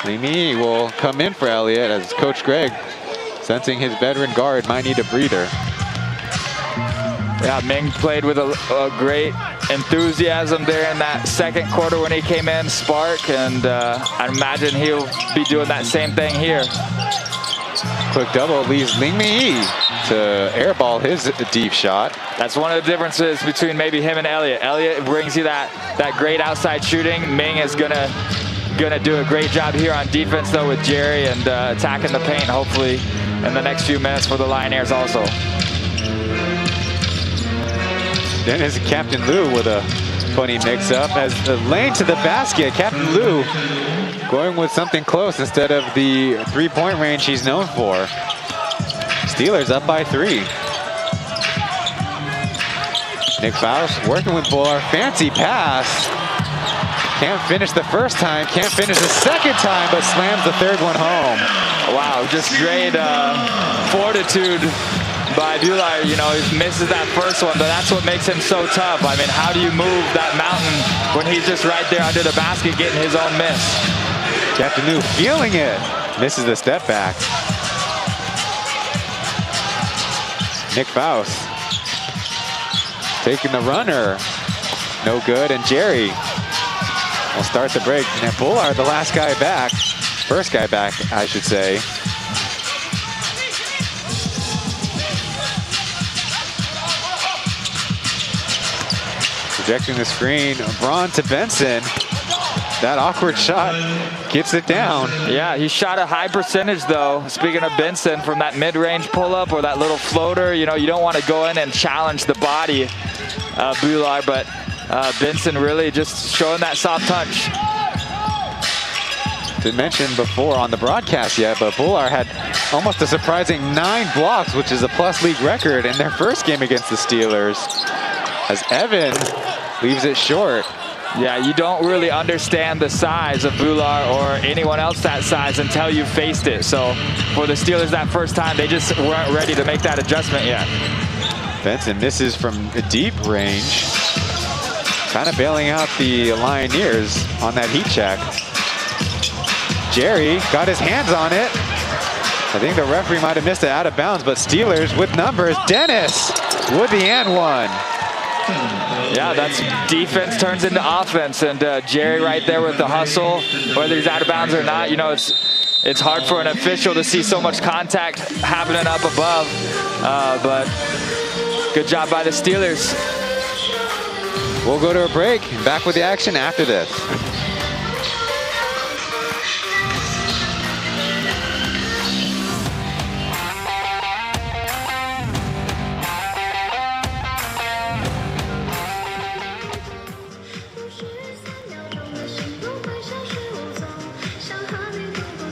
Limi will come in for Elliott as Coach Greg, sensing his veteran guard might need a breather. Yeah, Ming played with a great enthusiasm there in that second quarter when he came in, spark, and I imagine he'll be doing that same thing here. quick double leaves Ling Mei to airball his deep shot. That's one of the differences between maybe him and Elliott. Elliott brings you that great outside shooting. Ming is gonna do a great job here on defense though with Jerry and attacking the paint hopefully in the next few minutes for the Lioneers also. Then is Captain Lou with a funny mix-up as the lane to the basket. Captain Lou going with something close instead of the three-point range he's known for. Steelers up by 3. Nick Faust working with Bullard. Fancy pass. Can't finish the first time, can't finish the second time, but slams the third one home. Wow, just great fortitude by Bullard. You know, he misses that first one, but that's what makes him so tough. I mean, how do you move that mountain when he's just right there under the basket getting his own miss? Captain Lou feeling it. Misses the step back. Nick Faust taking the runner. No good, and Jerry will start the break. And Bullard, the last guy back. First guy back, I should say. Projecting the screen, Braun to Benson. That awkward shot gets it down. Yeah, he shot a high percentage though. Speaking of Benson, from that mid-range pull-up or that little floater, you know, you don't want to go in and challenge the body of Bullard, but Benson really just showing that soft touch. Didn't mention before on the broadcast yet, but Bullard had almost a surprising 9 blocks, which is a plus league record in their first game against the Steelers. As Evan leaves it short. Yeah, you don't really understand the size of Bullard or anyone else that size until you faced it. So for the Steelers that first time, they just weren't ready to make that adjustment yet. Benson misses from a deep range. Kind of bailing out the Lioneers on that heat check. Jerry got his hands on it. I think the referee might have missed it out of bounds, but Steelers with numbers. Dennis with the and one. Yeah, that's defense turns into offense, and Jerry right there with the hustle, whether he's out of bounds or not. You know, it's hard for an official to see so much contact happening up above, but good job by the Steelers. We'll go to a break and back with the action after this.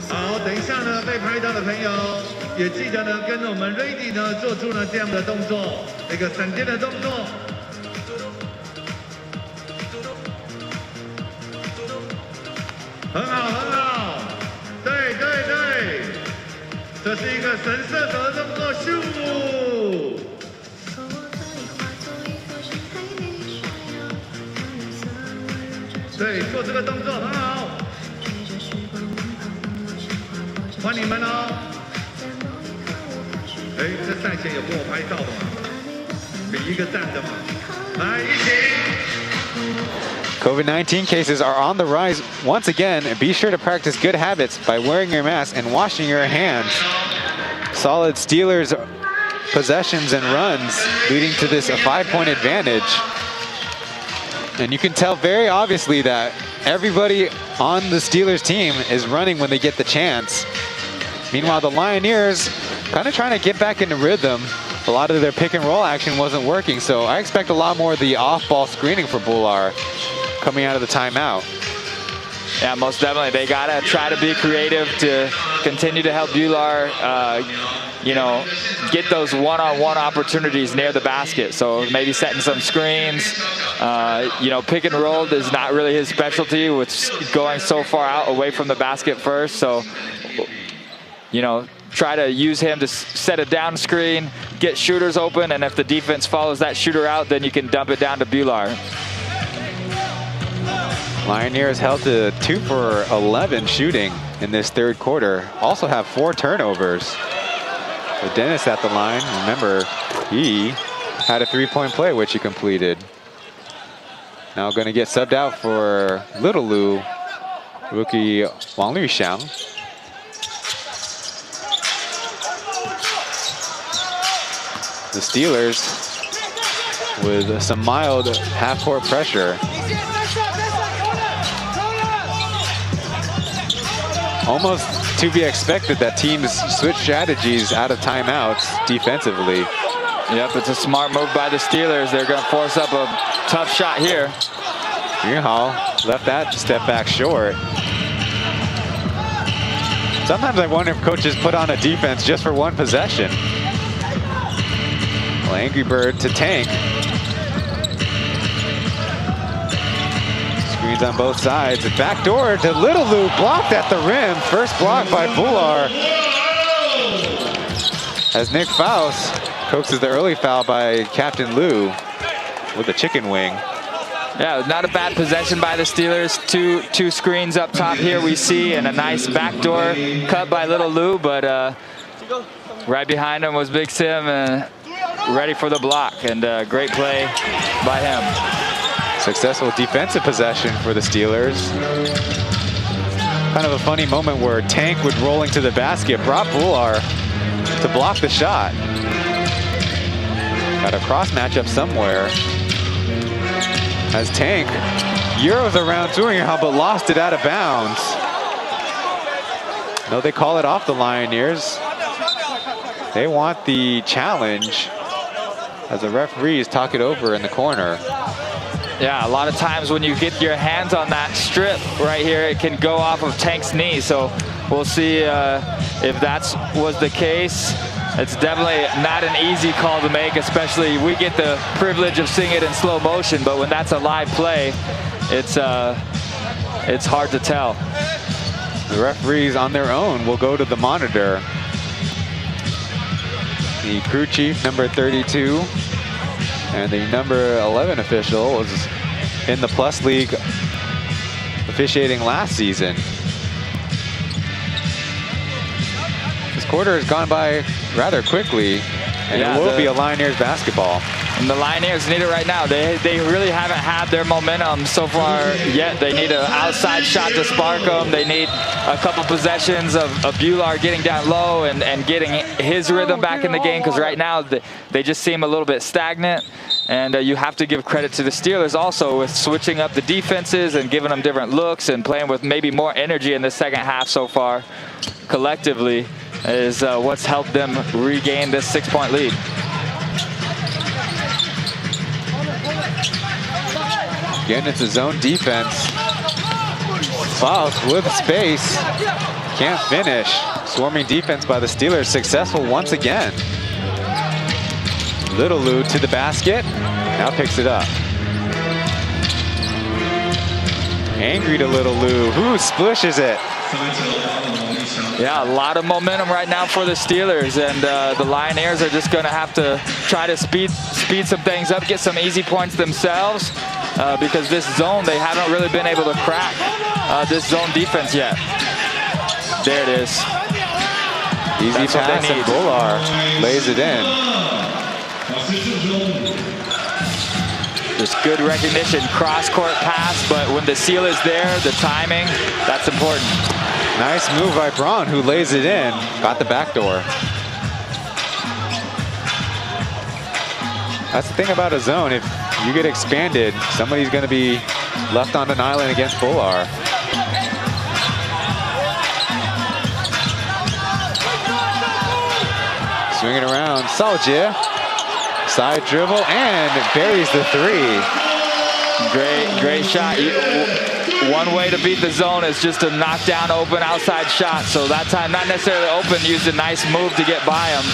好，等一下呢，被拍到的朋友也记得呢，跟我们 Ready 呢做出了这样的动作，一个闪电的动作。很好，很好，对对对，这是一个神射手的动作，咻！对，做这个动作很好。欢迎你们哦！哎，这赛前有跟我拍照的吗？比一个赞的嘛，来一起。COVID-19 cases are on the rise once again, and be sure to practice good habits by wearing your mask and washing your hands. Solid Steelers possessions and runs leading to this a 5-point advantage. And you can tell very obviously that everybody on the Steelers team is running when they get the chance. Meanwhile, the Lioneers kind of trying to get back into rhythm. A lot of their pick and roll action wasn't working, so I expect a lot more of the off-ball screening for Bullard coming out of the timeout. Yeah, most definitely. They gotta try to be creative to continue to help Bullard, you know, get those one-on-one opportunities near the basket. So maybe setting some screens. You know, pick and roll is not really his specialty, with going so far out away from the basket first. So, you know, try to use him to set a down screen, get shooters open, and if the defense follows that shooter out, then you can dump it down to Bullard. Lioneers held to 2 for 11 shooting in this third quarter. Also have 4 turnovers. With Dennis at the line, remember, he had a 3-point play, which he completed. Now going to get subbed out for Little Lou, rookie Wang Luxiang. the Steelers with some mild half-court pressure. Almost to be expected that teams switch strategies out of timeouts defensively. Yep, it's a smart move by the Steelers. They're going to force up a tough shot here. Yunhao left that step back short. Sometimes I wonder if coaches put on a defense just for one possession. Well, Angry Bird to Tank. Screens on both sides. Backdoor to Little Lou, blocked at the rim. First block by Bular. As Nick Faust coaxes the early foul by Captain Lou with a chicken wing. Yeah, not a bad possession by the Steelers. Two screens up top here we see, and a nice backdoor cut by Little Lou, but right behind him was Big Sim, ready for the block, and great play by him. Successful defensive possession for the Steelers. Kind of a funny moment where Tank would roll into the basket, brought Bular to block the shot. Got a cross matchup somewhere. As Tank Euros around Zhuanghan, but lost it out of bounds. No, they call it off the Lioneers. They want the challenge as the referees talk it over in the corner. Yeah, a lot of times when you get your hands on that strip right here, it can go off of Tank's knee. So we'll see if that was the case. It's definitely not an easy call to make, especially we get the privilege of seeing it in slow motion, but when that's a live play, it's hard to tell. The referees on their own will go to the monitor. The crew chief, number 32, and the number 11 official was in the Plus League officiating last season. This quarter has gone by rather quickly, and yeah, it will be a Lioneers basketball. And the Lioneers need it right now. They really haven't had their momentum so far yet. They need an outside shot to spark them. They need a couple possessions of Bular getting down low and getting his rhythm back in the game, because right now they just seem a little bit stagnant. And you have to give credit to the Steelers also with switching up the defenses and giving them different looks and playing with maybe more energy in the second half so far collectively is what's helped them regain this 6-point lead. Again, it's a zone defense. Faust with space. Can't finish. Swarming defense by the Steelers. Successful once again. Little Lou to the basket. Now picks it up. Angry to Little Lou, who splishes it. Yeah, a lot of momentum right now for the Steelers, and the Lioneers are just going to have to try to speed some things up, get some easy points themselves, because this zone, they haven't really been able to crack this zone defense yet. There it is. Easy pass, and Bular lays it in. Just good recognition, cross-court pass, but when the seal is there, the timing, that's important. Nice move by Braun, who lays it in. Got the back door. That's the thing about a zone. If you get expanded, somebody's going to be left on an island against Bular. Swinging around, Saljie. Side dribble and buries the three. Great shot. One way to beat the zone is just to knock down open outside shot. So that time, not necessarily open, used a nice move to get by him.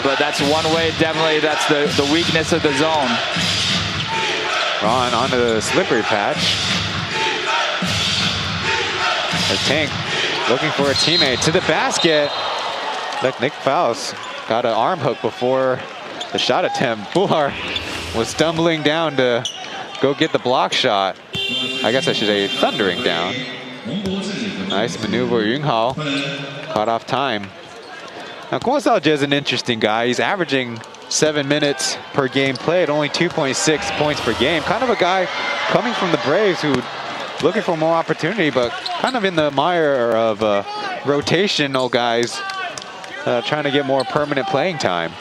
But that's one way, definitely, that's the weakness of the zone. Ron onto the slippery patch. A Tank looking for a teammate to the basket. Look, Nick Faust got an arm hook before the shot attempt. Bular was stumbling down to go get the block shot. I guess I should say thundering down. Nice maneuver, Yunghao. Caught off time. Now, Kwon Saljie is an interesting guy. He's averaging 7 minutes per game played, only 2.6 points per game. Kind of a guy coming from the Braves who looking for more opportunity, but kind of in the mire of rotational guys trying to get more permanent playing time.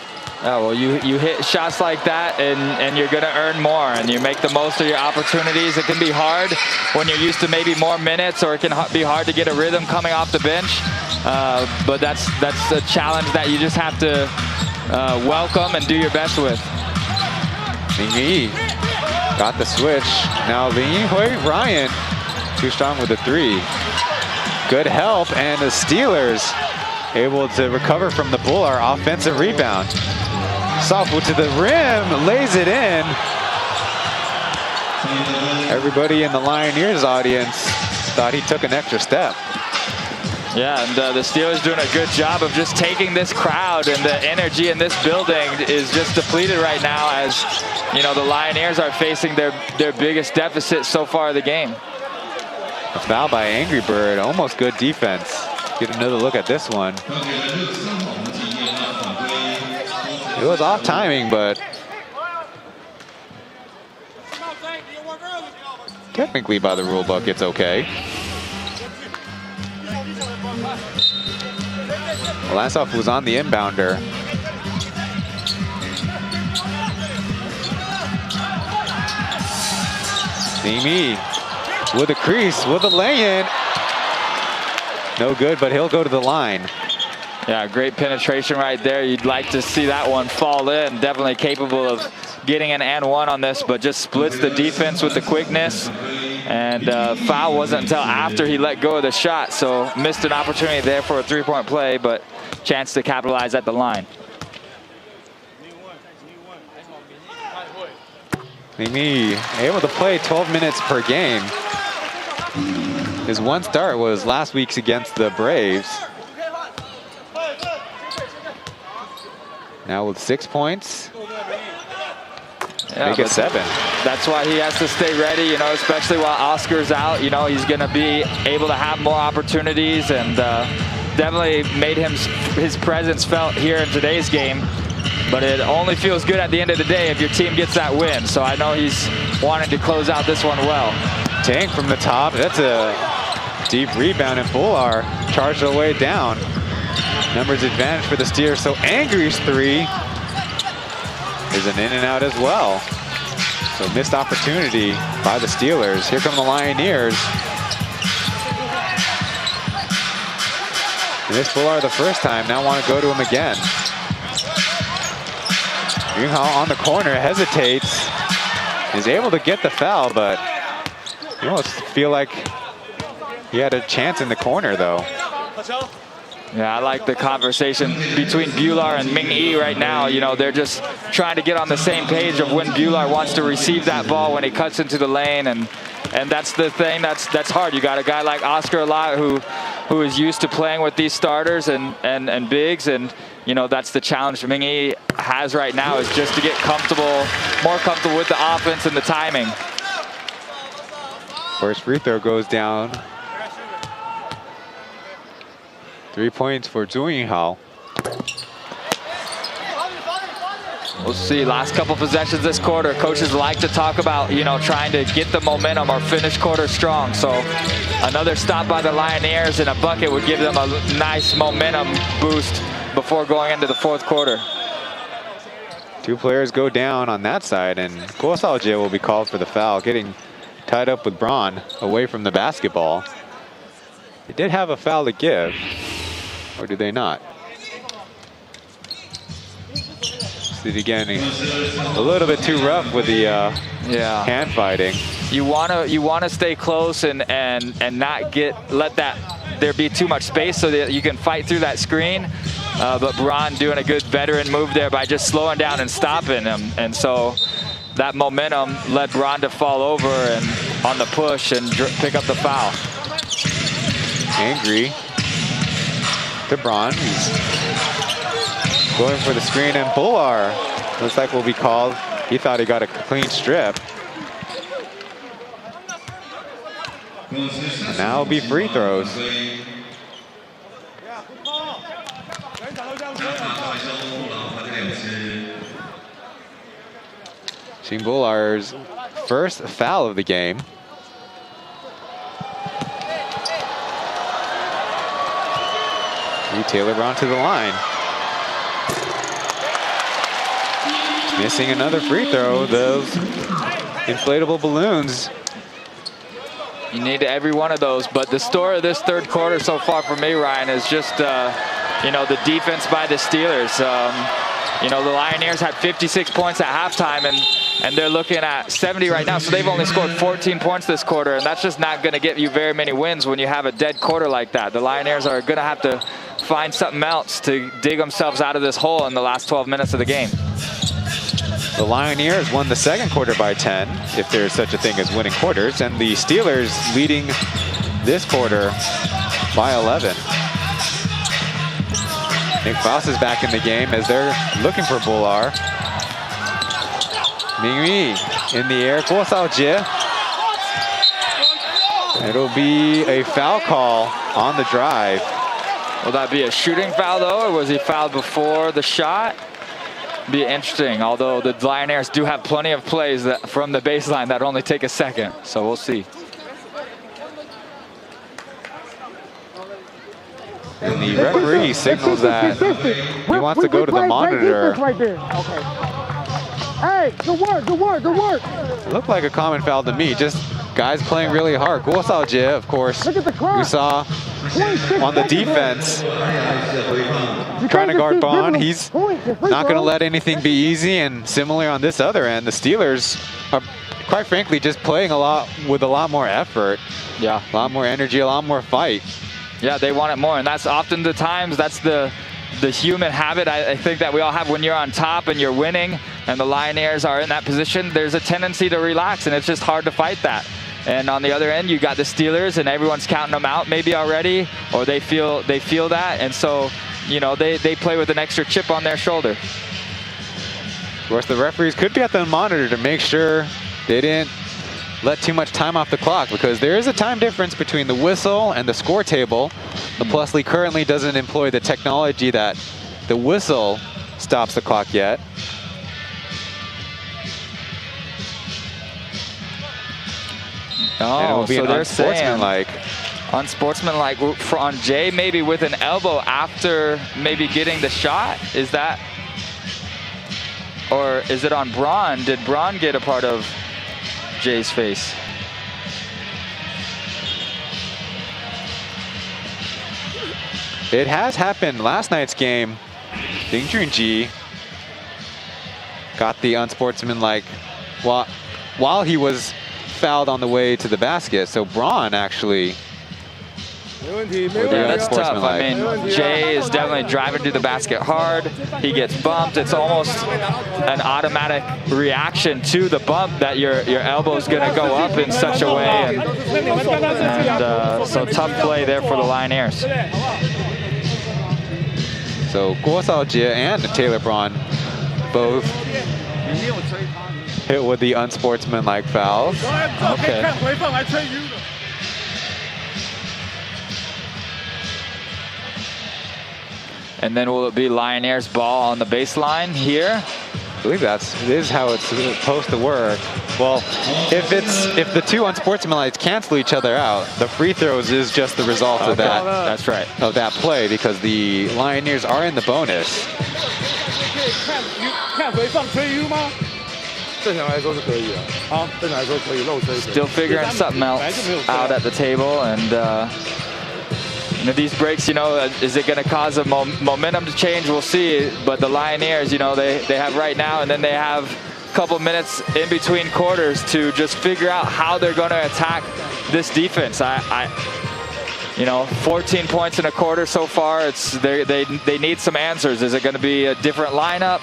Well, you hit shots like that, and you're going to earn more, and you make the most of your opportunities. It can be hard when you're used to maybe more minutes, or it can be hard to get a rhythm coming off the bench. But that's a challenge that you just have to welcome and do your best with. Ling got the switch. Now Ryan, too strong with the 3. Good help, and the Steelers able to recover from the Bullard offensive rebound. Softball to the rim, lays it in. Everybody in the Lioneers audience thought he took an extra step. Yeah, and the Steelers doing a good job of just taking this crowd, and the energy in this building is just depleted right now, as you know, the Lioneers are facing their biggest deficit so far of the game. A foul by Angry Bird, almost good defense. Get another look at this one. It was off timing, but technically by the rule book, it's okay. Lasoff was on the inbounder. Nimi with a crease, with a lay-in. No good, but he'll go to the line. Yeah, great penetration right there. You'd like to see that one fall in. Definitely capable of getting an and one on this, but just splits the defense with the quickness. And foul wasn't until after he let go of the shot, so missed an opportunity there for a 3-point play, but chance to capitalize at the line. Nimi able to play 12 minutes per game. His one start was last week's against the Braves. Now with 6 points, make it 7. That's why he has to stay ready, you know, especially while Oscar's out. You know, he's going to be able to have more opportunities, and definitely made his presence felt here in today's game. But it only feels good at the end of the day if your team gets that win. So I know he's wanting to close out this one well. Tank from the top. That's a deep rebound, and Bullard charged the way down. Numbers advantage for the Steelers. So Angry's 3 is an in and out as well. So missed opportunity by the Steelers. Here come the Lioneers. And this Bullard the first time, now want to go to him again. Junghao on the corner, hesitates, is able to get the foul, but you almost feel like he had a chance in the corner though. Yeah, I like the conversation between Bullard and Ming-Yi right now. You know, they're just trying to get on the same page of when Bullard wants to receive that ball when he cuts into the lane, and that's the thing that's hard. You got a guy like Oscar a lot who is used to playing with these starters and bigs, and you know, that's the challenge Ming-Yi has right now, is just to get more comfortable with the offense and the timing. First free throw goes down. 3 points for Junghao. We'll see. Last couple possessions this quarter, coaches like to talk about, you know, trying to get the momentum or finish quarter strong. So another stop by the Lioneers and a bucket would give them a nice momentum boost before going into the fourth quarter. 2 players go down on that side, and Kaohsiung will be called for the foul, getting tied up with Braun away from the basketball. They did have a foul to give, or do they not? See it again, a little bit too rough with the hand fighting. You wanna stay close and not let there be too much space so that you can fight through that screen. But Braun doing a good veteran move there by just slowing down and stopping him, and so that momentum led Braun to fall over and on the push and pick up the foul. Angry to Braun. He's going for the screen, and Bullard looks like will be called. He thought he got a clean strip. And now it'll be free throws. Seeing Bullard's first foul of the game. Taylor Brown to the line. Missing another free throw. Those inflatable balloons. You need every one of those, but the story of this third quarter so far for me, Ryan, is just you know, the defense by the Steelers. You know, the Lioneers had 56 points at halftime, and they're looking at 70 right now, so they've only scored 14 points this quarter, and that's just not going to get you very many wins when you have a dead quarter like that. The Lioneers are going to have to find something else to dig themselves out of this hole in the last 12 minutes of the game. The Lioneers won the second quarter by 10, if there's such a thing as winning quarters, and the Steelers leading this quarter by 11. Nick Faust is back in the game as they're looking for Bular. Mingyi in the air, Guo Shaojie. It'll be a foul call on the drive. Will that be a shooting foul though, or was he fouled before the shot? Be interesting, although the Lioneers do have plenty of plays that from the baseline that only take a second, so we'll see. And the referee signals that he wants to go to the monitor. Right there. Okay. Hey, good work, good work, good work. It looked like a common foul to me, just guys playing really hard. Guo Shaojie, of course, we saw on the defense trying to guard Bond. He's not going to let anything be easy, and similarly on this other end, the Steelers are quite frankly just playing with a lot more effort. Yeah. A lot more energy, a lot more fight. Yeah, they want it more, and that's often the times, that's the human habit I think that we all have when you're on top and you're winning and the Lioneers are in that position. There's a tendency to relax, and it's just hard to fight that. And on the other end, you got the Steelers, and everyone's counting them out maybe already, or they feel that, and so you know they play with an extra chip on their shoulder. Of course, the referees could be at the monitor to make sure they didn't let too much time off the clock, because there is a time difference between the whistle and the score table. The Plus League currently doesn't employ the technology that the whistle stops the clock yet. Oh, so they're unsportsmanlike. Unsportsmanlike on Jay, maybe with an elbow after maybe getting the shot. Is that, or is it on Braun? Did Braun get a part of Jay's face? It has happened last night's game. Ding Junji got the unsportsmanlike while he was fouled on the way to the basket. So Braun actually. Yeah, that's tough. I mean, Jay is definitely driving to the basket hard. He gets bumped. It's almost an automatic reaction to the bump that your elbow's going to go up in such a way. And so tough play there for the Lioneers. So Guo Shaojie and Taylor Braun both hit with the unsportsmanlike fouls. Okay. And then will it be Lioneers ball on the baseline here? I believe this is how it's supposed to work. Well, if the two unsportsmanlikes cancel each other out, the free throws is just the result of that. That's right. Of that play, because the Lioneers are in the bonus. Still figuring something else out at the table, and you know, these breaks, you know, is it going to cause a momentum to change? We'll see. But the Lioneers, you know, they have right now, and then they have a couple minutes in between quarters to just figure out how they're going to attack this defense. You know, 14 points in a quarter so far. They need some answers. Is it going to be a different lineup?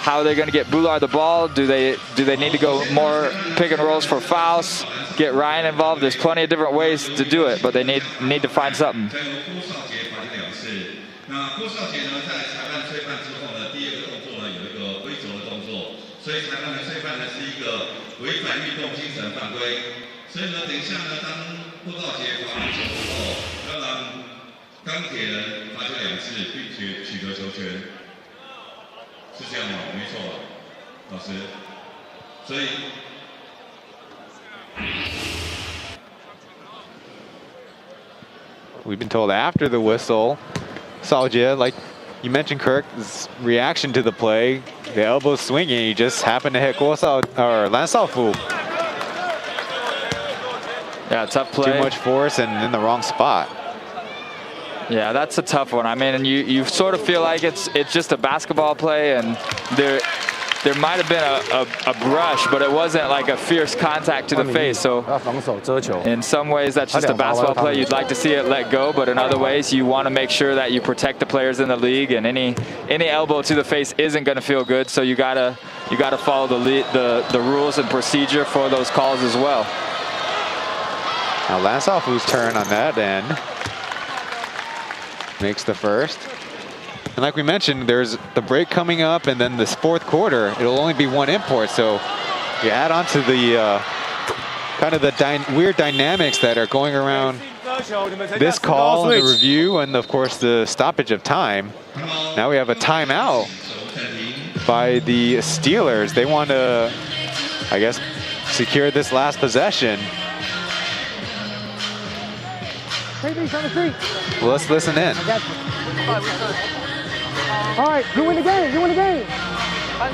How are they going to get Bular the ball? Do they need to go more pick and rolls for fouls? Get Ryan involved? There's plenty of different ways to do it, but they need to find something. We've been told after the whistle, Shaojie, like you mentioned Kirk's reaction to the play. The elbow swinging, he just happened to hit Lan Shaofu. Yeah, tough play. Too much force and in the wrong spot. Yeah, that's a tough one. I mean, and you sort of feel like it's just a basketball play, and there might have been a brush, but it wasn't like a fierce contact to the face. So in some ways, that's just a basketball play. You'd like to see it let go, but in other ways, you want to make sure that you protect the players in the league, and any elbow to the face isn't going to feel good. So you gotta follow the rules and procedure for those calls as well. Now Lan Shaofu's turn on that end. Makes the first. And like we mentioned, there's the break coming up, and then this fourth quarter, it'll only be one import. So you add on to the kind of the weird dynamics that are going around this call, the review, and of course the stoppage of time. Now we have a timeout by the Steelers. They want to, I guess, secure this last possession. Well, let's listen in. All right, you win the game. You win the game. All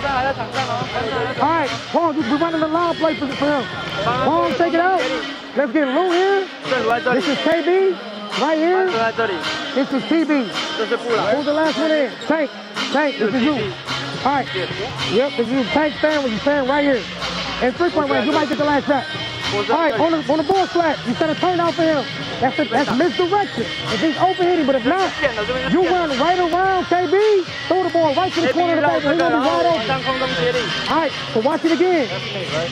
right, Paul, we're running a long play for him. Paul, take it out. Let's get Lou here. This is KB right here. This is TB. Who's the last one in? Tank, this is you. All right, yep, this is you. Tank, stand when you stand right here. And 3-point range, you might get the last shot. All right, on the ball flat, you set a turnout for him. That's misdirection. If he's open hitting, but if not, you run right around KB, throw the ball right to the corner of the table. He's gonna be wide open. All right, so watch it again.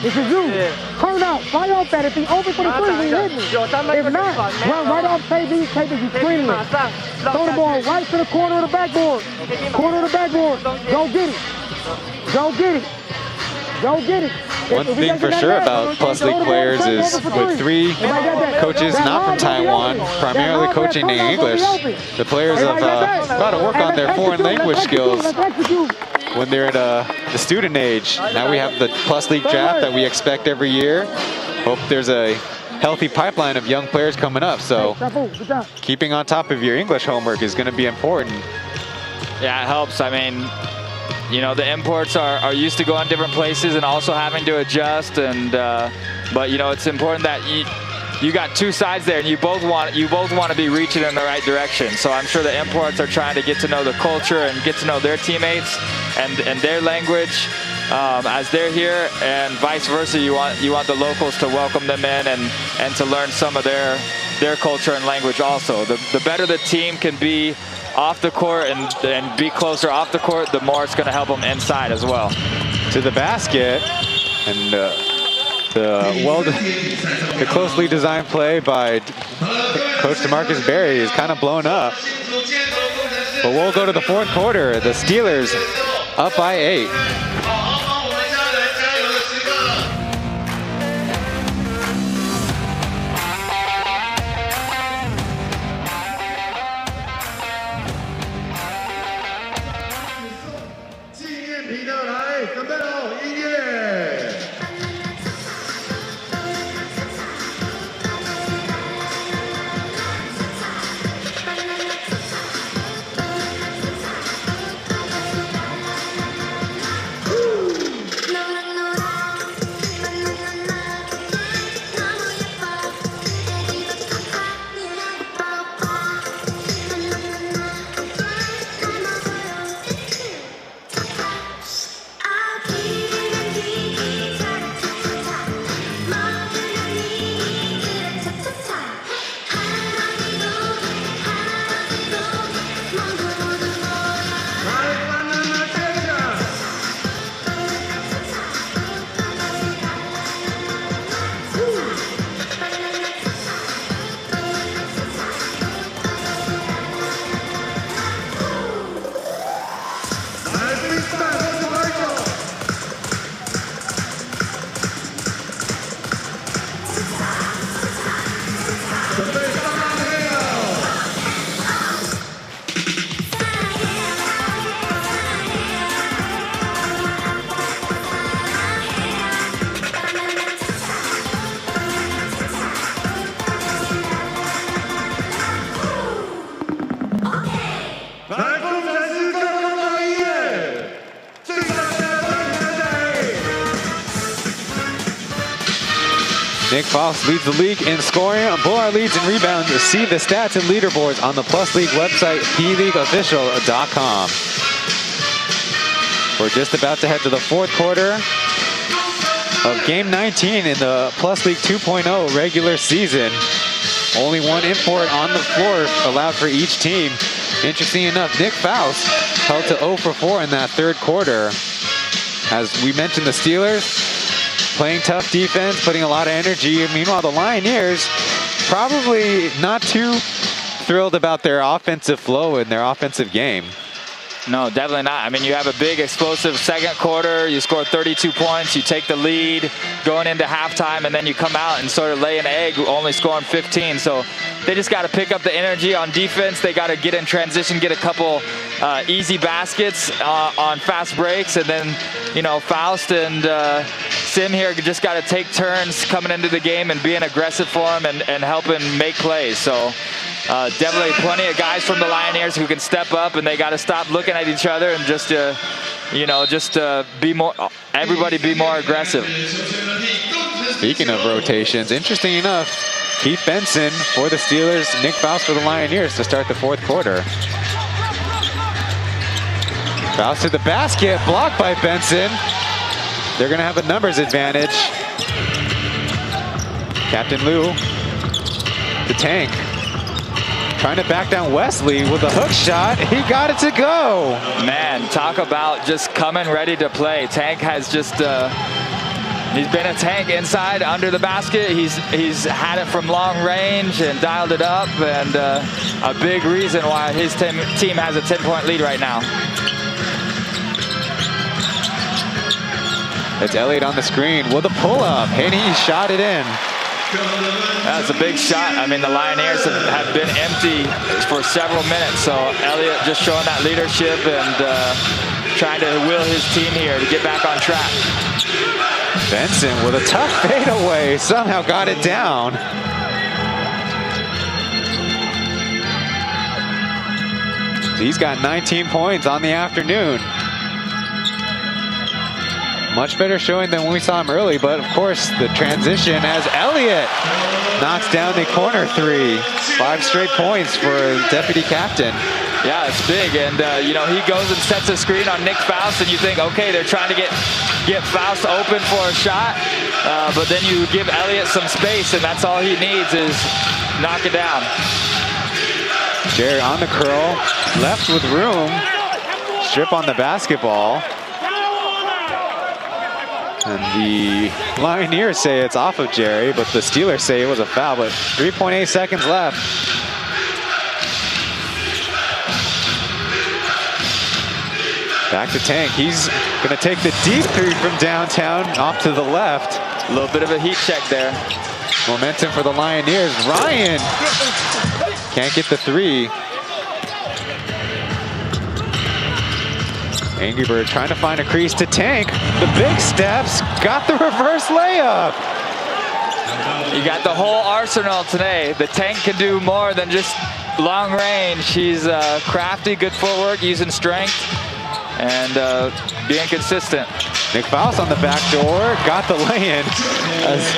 This is you. Turn out, fly off that. If he's open for the three, he's hitting. If not, run right off KB. KB's screening. Throw the ball right to the corner of the backboard. Corner of the backboard. Go get it. Go get it. Go get it. One thing for sure about Plus League players is with 3 coaches not from Taiwan, primarily coaching in English, the players have got to work on their foreign language skills when they're in the student age. Now we have the Plus League draft that we expect every year. Hope there's a healthy pipeline of young players coming up, so keeping on top of your English homework is going to be important. Yeah, it helps. I mean, you know, the imports are used to going different places and also having to adjust, and but you know, it's important that you got two sides there, and you both want to be reaching in the right direction. So I'm sure the imports are trying to get to know the culture and get to know their teammates and their language as they're here, and vice versa. You want the locals to welcome them in and to learn some of their culture and language also. The better the team can be off the court and be closer off the court, the more it's going to help them inside as well. To the basket, and the closely designed play by Coach DeMarcus Berry is kind of blown up. But we'll go to the fourth quarter. The Steelers up by 8. Nick Faust leads the league in scoring. Bullard leads in rebounds. See the stats and leaderboards on the Plus League website, pleagueofficial.com. We're just about to head to the fourth quarter of Game 19 in the Plus League 2.0 regular season. Only one import on the floor allowed for each team. Interesting enough, Nick Faust held to 0 for 4 in that third quarter. As we mentioned, the Steelers playing tough defense, putting a lot of energy. Meanwhile, the Lioneers probably not too thrilled about their offensive flow and their offensive game. No, definitely not. I mean, you have a big explosive second quarter. You score 32 points. You take the lead going into halftime, and then you come out and sort of lay an egg, only scoring 15. So they just got to pick up the energy on defense. They got to get in transition, get a couple easy baskets on fast breaks, and then, you know, Faust and Sim here just got to take turns coming into the game and being aggressive for them and helping make plays. So definitely plenty of guys from the Lioneers who can step up, and they got to stop looking at each other and just, you know, just be more, everybody be more aggressive. Speaking of rotations, interesting enough, Keith Benson for the Steelers, Nick Faust for the Lioneers to start the fourth quarter. Faust to the basket, blocked by Benson. They're going to have a numbers advantage. Captain Lou to Tank. Trying to back down Wesley with a hook shot. He got it to go. Man, talk about just coming ready to play. Tank has just, he's been a tank inside, under the basket. He's had it from long range and dialed it up, and a big reason why his team has a 10-point lead right now. It's Elliott on the screen with a pull-up, and he shot it in. That's a big shot. I mean, the Lioneers have been empty for several minutes, so Elliott just showing that leadership and trying to will his team here to get back on track. Benson with a tough fadeaway, somehow got it down. He's got 19 points on the afternoon. Much better showing than when we saw him early, but of course the transition as Elliott knocks down the corner three. 5 straight points for deputy captain. Yeah, it's big, and you know, he goes and sets a screen on Nick Faust, and you think, okay, they're trying to get Faust open for a shot, but then you give Elliott some space, and that's all he needs is knock it down. Jerry on the curl, left with room, strip on the basketball. And the Lioneers say it's off of Jerry, but the Steelers say it was a foul, but 3.8 seconds left. Back to Tank. He's going to take the deep three from downtown off to the left. A little bit of a heat check there. Momentum for the Lioneers. Ryan can't get the three. Angry Bird trying to find a crease to Tank. The big steps, got the reverse layup. You got the whole arsenal today. The Tank can do more than just long range. He's crafty, good footwork, using strength, and being consistent. Nick Faust on the back door, got the lay-in.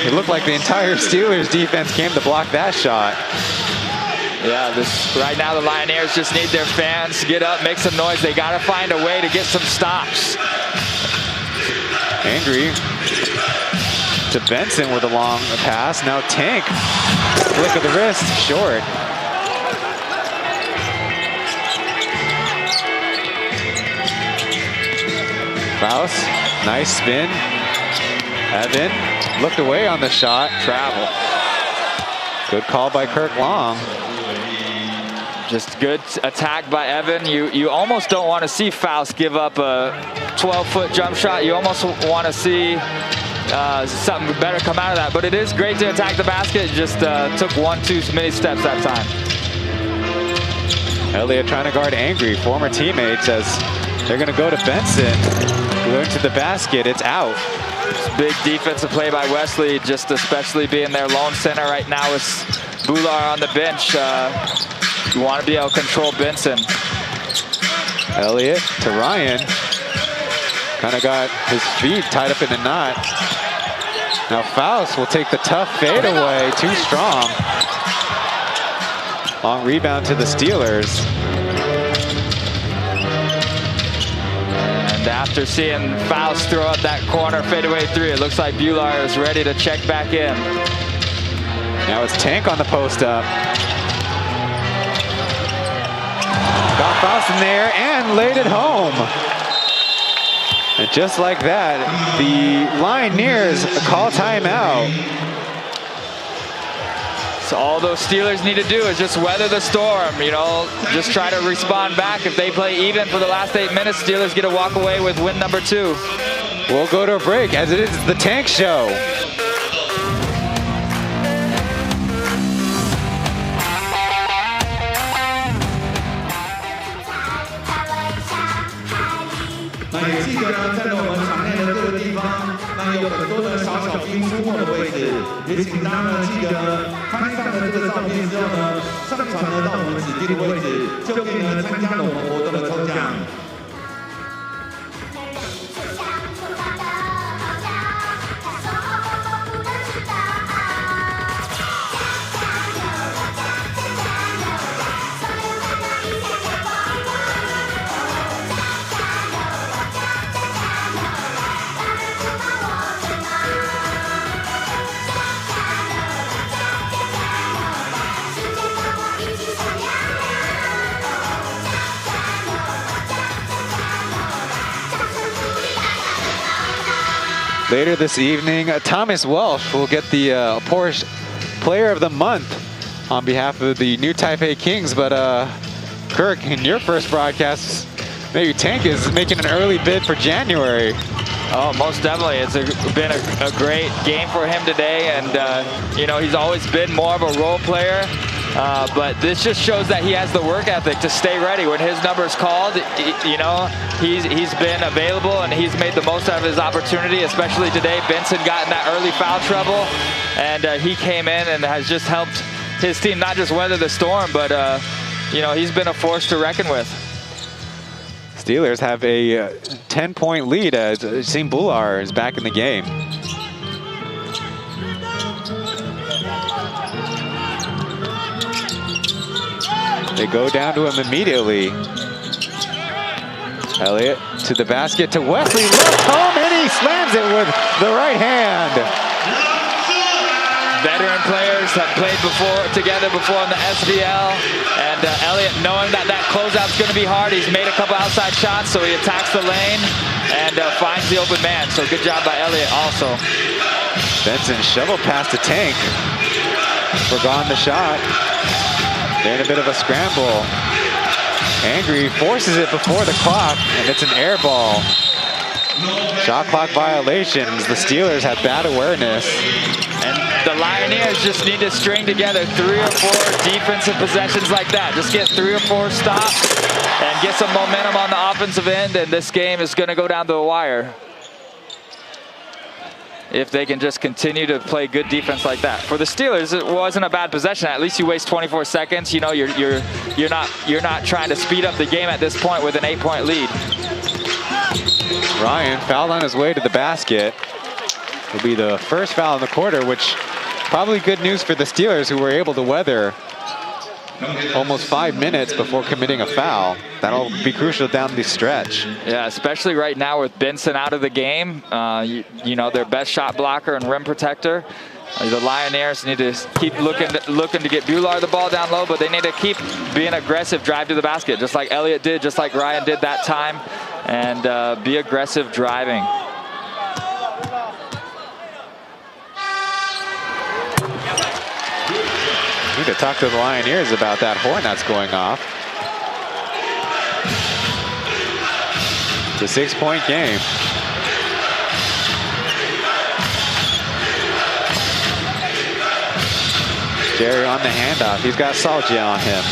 It looked like the entire Steelers defense came to block that shot. Yeah, right now the Lioneers just need their fans to get up, make some noise. They got to find a way to get some stops. Angry to Benson with a long pass. Now Tank, flick of the wrist, short. Faust, nice spin. Evan looked away on the shot. Travel. Good call by Kirk Long. Just good attack by Evan. You almost don't want to see Faust give up a 12-foot jump shot. You almost want to see something better come out of that. But it is great to attack the basket. Just took 1 too many steps that time. Elliott trying to guard Angry. Former teammates as they're going to go to Benson. Going to the basket. It's out. Big defensive play by Wesley, just especially being their lone center right now with Bular on the bench. You want to be able to control Benson. Elliott to Ryan. Kind of got his feet tied up in a knot. Now Faust will take the tough fade away, too strong. Long rebound to the Steelers. And after seeing Faust throw up that corner fadeaway three, it looks like Bular is ready to check back in. Now it's Tank on the post up. Got Faust in there and laid it home. And just like that, the Lioneers call timeout. So all those Steelers need to do is just weather the storm, you know, just try to respond back. If they play even for the last 8 minutes, Steelers get to walk away with win number 2. We'll go to a break as it is the Tank Show.那也记得呢，在我们场内的各个地方，那有很多的小兵出没的位置，也请大家呢记得呢，拍上了这个照片之后呢，上传呢到我们指定的位置，就可以呢参加了我们活动的抽奖。Later this evening, Thomas Welsh will get the Porsche Player of the Month on behalf of the New Taipei Kings. But Kirk, in your first broadcast, maybe Tank is making an early bid for January. Oh, most definitely. It's been a great game for him today. And, you know, he's always been more of a role player. But this just shows that he has the work ethic to stay ready. When his number is called, you know, he's been available and he's made the most out of his opportunity, especially today. Benson got in that early foul trouble, and he came in and has just helped his team not just weather the storm, but, you know, he's been a force to reckon with. Steelers have a 10-point lead as Sim Bular is back in the game. They go down to him immediately. Elliott to the basket to Wesley, left home, and he slams it with the right hand. Veteran players have played together before in the SVL, and Elliott, knowing that closeout's going to be hard, he's made a couple outside shots, so he attacks the lane and finds the open man. So good job by Elliott also. Benson shovel pass to Tank. Forgone the shot. They're in a bit of a scramble. Angry forces it before the clock, and it's an air ball. Shot clock violations. The Steelers have bad awareness. And the Lioneers just need to string together 3 or 4 defensive possessions like that. Just get 3 or 4 stops and get some momentum on the offensive end, and this game is going to go down to the wire. If they can just continue to play good defense like that. For the Steelers, it wasn't a bad possession. At least you waste 24 seconds. You know, you're not trying to speed up the game at this point with an 8-point lead. Ryan fouled on his way to the basket. It'll be the first foul in the quarter, which probably good news for the Steelers, who were able to weather almost 5 minutes before committing a foul. That'll be crucial down the stretch. Yeah, especially right now with Benson out of the game. You know, their best shot blocker and rim protector. The Lioneers need to keep looking to get Bular the ball down low, but they need to keep being aggressive, drive to the basket, just like Elliott did, just like Ryan did that time, and be aggressive driving. Need to talk to the Lioneers about that horn that's going off. It's a 6-point game. Jerry on the handoff. He's got Salgia on him.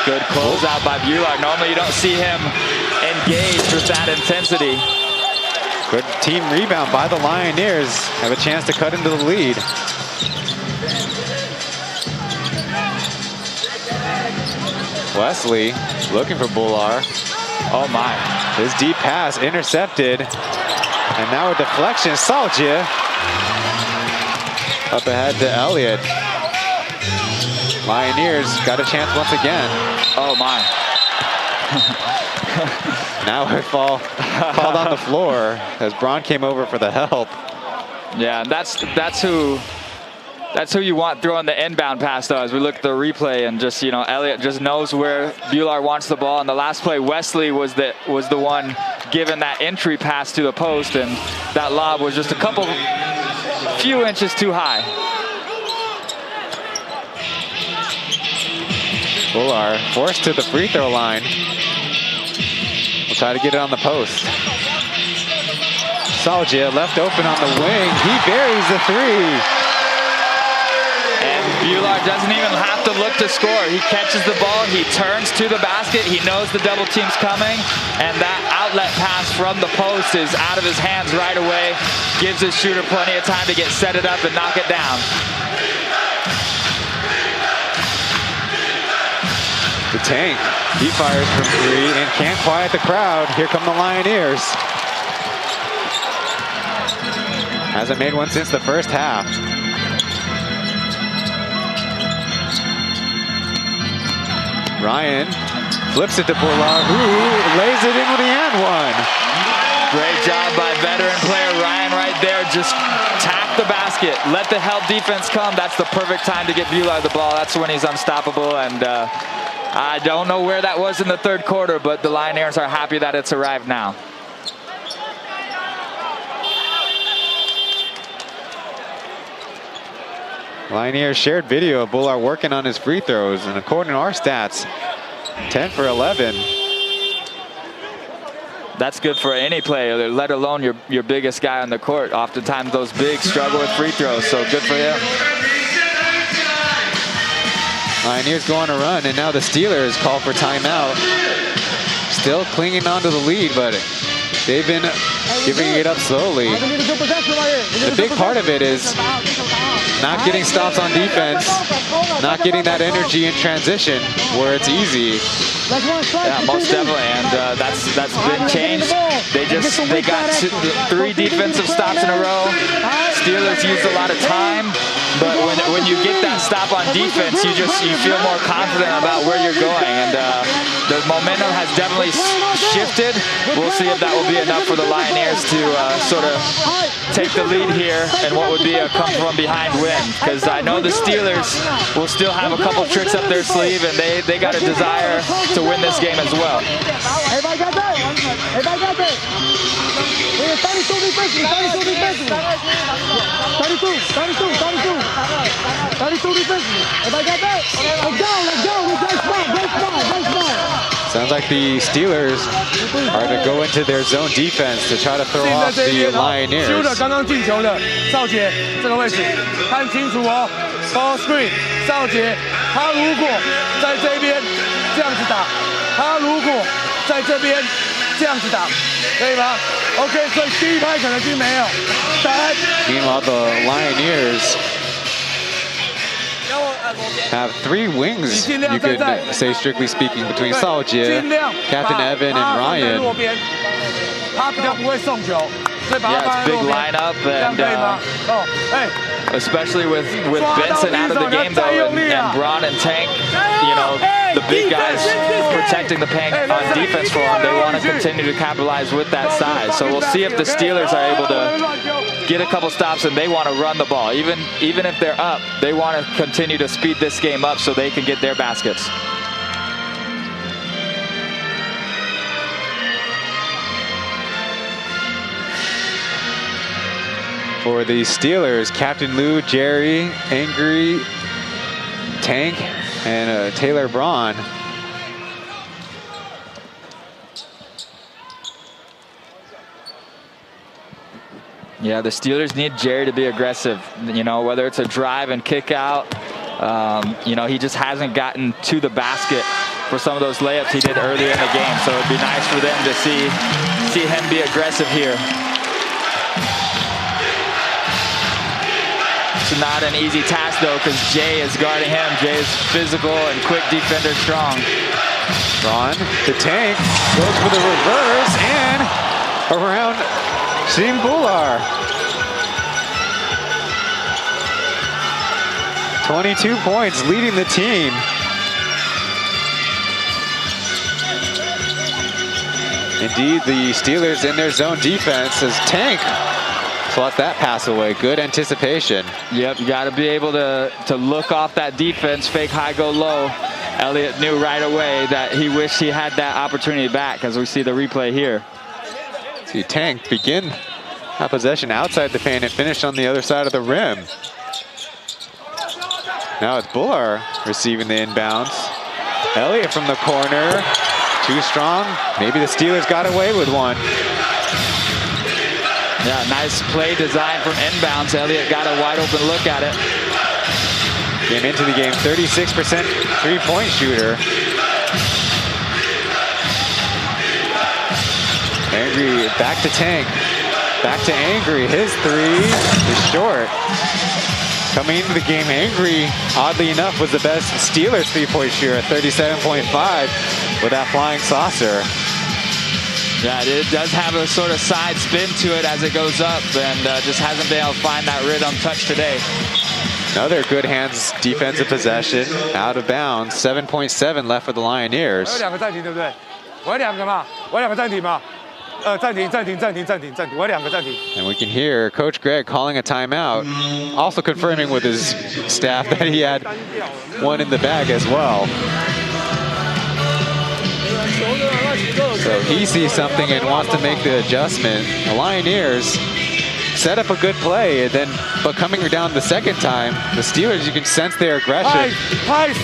Good closeout by Bular. Normally you don't see him engaged with that intensity. Good team rebound by the Lioneers. Have a chance to cut into the lead. Wesley looking for Bular. Oh my. His deep pass intercepted. And now a deflection. Seoljie up ahead to Elliott. Lioneers got a chance once again. Oh my. Now it called on the floor as Braun came over for the help. Yeah, that's who you want throwing the inbound pass though. As we look at the replay and just, you know, Elliott just knows where Bular wants the ball. And the last play, Wesley was the one given that entry pass to the post, and that lob was just a few inches too high. Bular forced to the free throw line. We'll try to get it on the post. Seoljie left open on the wing. He buries the three. And Bular doesn't even have to look to score. He catches the ball, he turns to the basket, he knows the double team's coming, and that outlet pass from the post is out of his hands right away. Gives his shooter plenty of time to get set it up and knock it down. The Tank, he fires from three and can't quiet the crowd. Here come the Lioneers. Hasn't made one since the first half. Ryan flips it to Bular, who lays it in with the and one. Great job by veteran player Ryan right there. Just tack the basket. Let the help defense come. That's the perfect time to get Bular the ball. That's when he's unstoppable. And I don't know where that was in the third quarter, but the Lioneers are happy that it's arrived now. Lioneers shared video of Bular working on his free throws, and according to our stats, 10 for 11. That's good for any player, let alone your biggest guy on the court. Oftentimes those bigs struggle with free throws, so good for him. Lioneers go on a run, and now the Steelers call for timeout. Still clinging on to the lead, but they've been giving it up slowly. The big part of it is not getting stops on defense, not getting that energy in transition where it's easy. Yeah, most definitely, and that's been changed. They got three defensive stops in a row. Steelers used a lot of time, but when you get that stop on defense, you feel more confident about where you're going, and the momentum has definitely shifted. We'll see if that will be enough for the Lioneers to sort of take the lead here and what would be a come from behind win, because I know the Steelers will still have a couple tricks up their sleeve, and they got a desire to win this game as well. Everybody got that? Everybody got that? 32 defenses, 32 defenses. 32 defenses. Everybody got that? Let's go. Great spot. Sounds like the Steelers are to go into their zone defense to try to throw off the Lioneers. Shooter 刚刚进球的少杰这个位置，看清楚哦 ，ball screen， 少杰，他如果在这边这样子打，他如果在这边这样子打，可以吗 ？OK， 所以第一拍可能性没有。Meanwhile, the Lioneers have three wings, you could say, strictly speaking, between Seoljie, Captain Evan, and Ryan. Yeah, it's big lineup, and especially with Benson out of the game though, and Braun and Tank, you know, the big guys protecting the paint on defense for them. They want to continue to capitalize with that size. So we'll see if the Steelers are able to get a couple stops, and they want to run the ball. Even if they're up, they want to continue to speed this game up so they can get their baskets. For the Steelers, Captain Lou, Jerry, Angry, Tank, and Taylor Braun. Yeah, the Steelers need Jerry to be aggressive. You know, whether it's a drive and kick out, you know, he just hasn't gotten to the basket for some of those layups he did earlier in the game. So it'd be nice for them to see him be aggressive here. It's not an easy task though, because Jay is guarding him. Jay is physical and quick defender, strong. Ron, the tank, goes for the reverse and around Bular. 22 points, leading the team. Indeed, the Steelers in their zone defense as Tank swats that pass away. Good anticipation. Yep, you got to be able to look off that defense, fake high, go low. Elliott knew right away that he wished he had that opportunity back, as we see the replay here. See Tank begin a possession outside the paint and finish on the other side of the rim. Now it's Bular receiving the inbounds. Elliott from the corner. Too strong. Maybe the Steelers got away with one. Yeah, nice play design from inbounds. Elliott got a wide open look at it. Came into the game 36% three-point shooter. Angry back to Tank. Back to Angry. His three is short. Coming into the game, Angry, oddly enough, was the best Steelers three-point shooter at 37.5 with that flying saucer. Yeah, it does have a sort of side spin to it as it goes up, and just hasn't been able to find that rhythm touch today. Another good hands defensive possession, out of bounds. 7.7 left for the Lioneers. 我有2个暂停，对不对？我有2个嘛，我有2个暂停嘛。暂停，我有2个暂停。 And we can hear Coach Greg calling a timeout, also confirming with his staff that he had one in the bag as well. So he sees something and wants to make the adjustment. The Lioneers set up a good play, and then but coming down the second time, the Steelers, you can sense their aggression. Trying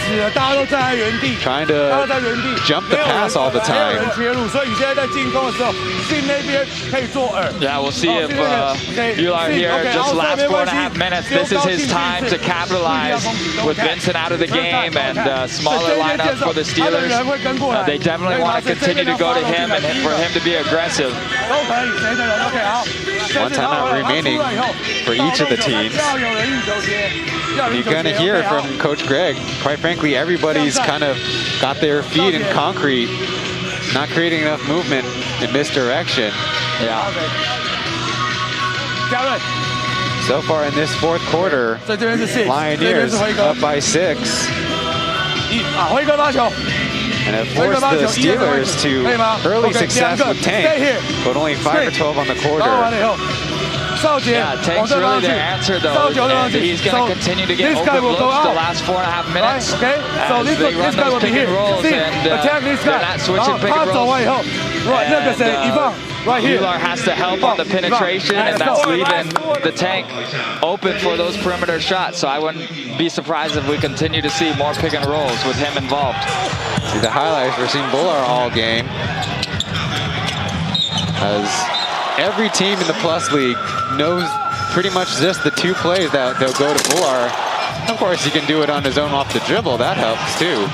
to jump the pass all the time. Yeah, we'll see if Bular here, just last 4.5 minutes, this is his time to capitalize with Vincent out of the game and smaller lineup for the Steelers. They definitely want to continue to go to him and for him to be aggressive. One timeout remaining for each of the teams. And you're going to hear from Coach Greg. Quite frankly, everybody's kind of got their feet in concrete, not creating enough movement in misdirection. Yeah. So far in this fourth quarter, Lioneers up by 6. And have forced the Steelers to early success with Tank, but only 5 for 12 on the quarter. Yeah, Tank's really their answer though, and he's going to continue to get overlooked the last 4.5 minutes as they run those pick and rolls, and they're not switching pick and rolls. Bular has to help on the penetration, and that's leaving the Tank open for those perimeter shots. So I wouldn't be surprised if we continue to see more pick and rolls with him involved. See the highlights, we're seeing Bular all game. As every team in the Plus League knows pretty much just the 2 plays that they'll go to Bular. Of course, he can do it on his own off the dribble. That helps too.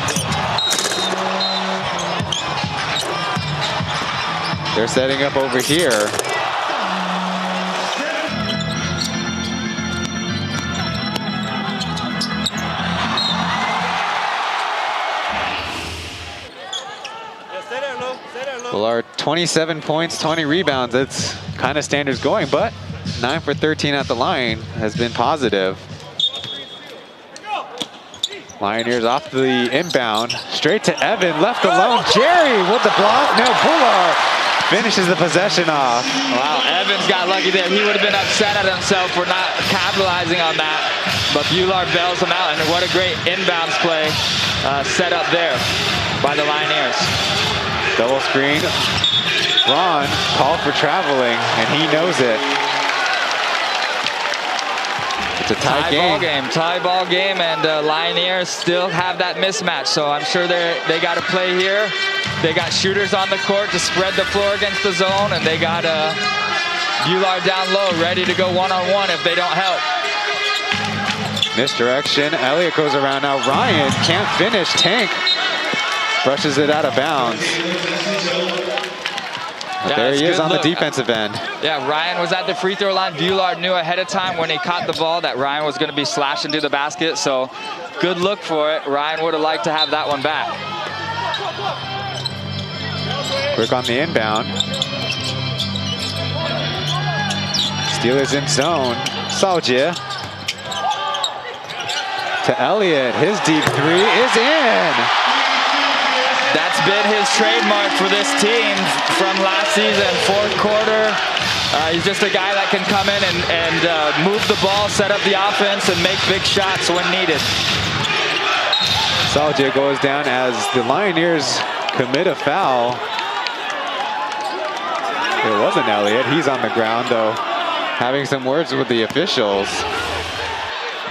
They're setting up over here. Bular, 27 points, 20 rebounds. That's kind of standards going, but 9 for 13 at the line has been positive. Lioneers off the inbound, straight to Evan, left alone. Jerry with the block. No, Bular finishes the possession off. Wow, Evans got lucky there. He would have been upset at himself for not capitalizing on that, but Bular bails him out, and what a great inbounds play set up there by the Lioneers. Double screen. Ron called for traveling, and he knows it. It's a tie game. Tie ball game, and Lioneers still have that mismatch. So I'm sure they got to play here. They got shooters on the court to spread the floor against the zone, and they got Bular down low, ready to go one-on-one if they don't help. Misdirection. Elliott goes around now. Ryan can't finish. Tank brushes it out of bounds. But there he is on the defensive end. Yeah, Ryan was at the free throw line. Bular knew ahead of time when he caught the ball that Ryan was going to be slashing to the basket. So good look for it. Ryan would have liked to have that one back. Quick on the inbound. Steelers in zone. Saojie to Elliott. His deep three is in. That's been his trademark for this team from last season, fourth quarter. He's just a guy that can come in and move the ball, set up the offense, and make big shots when needed. Saojie goes down as the Lioneers commit a foul. It wasn't Elliott. He's on the ground, though, having some words with the officials.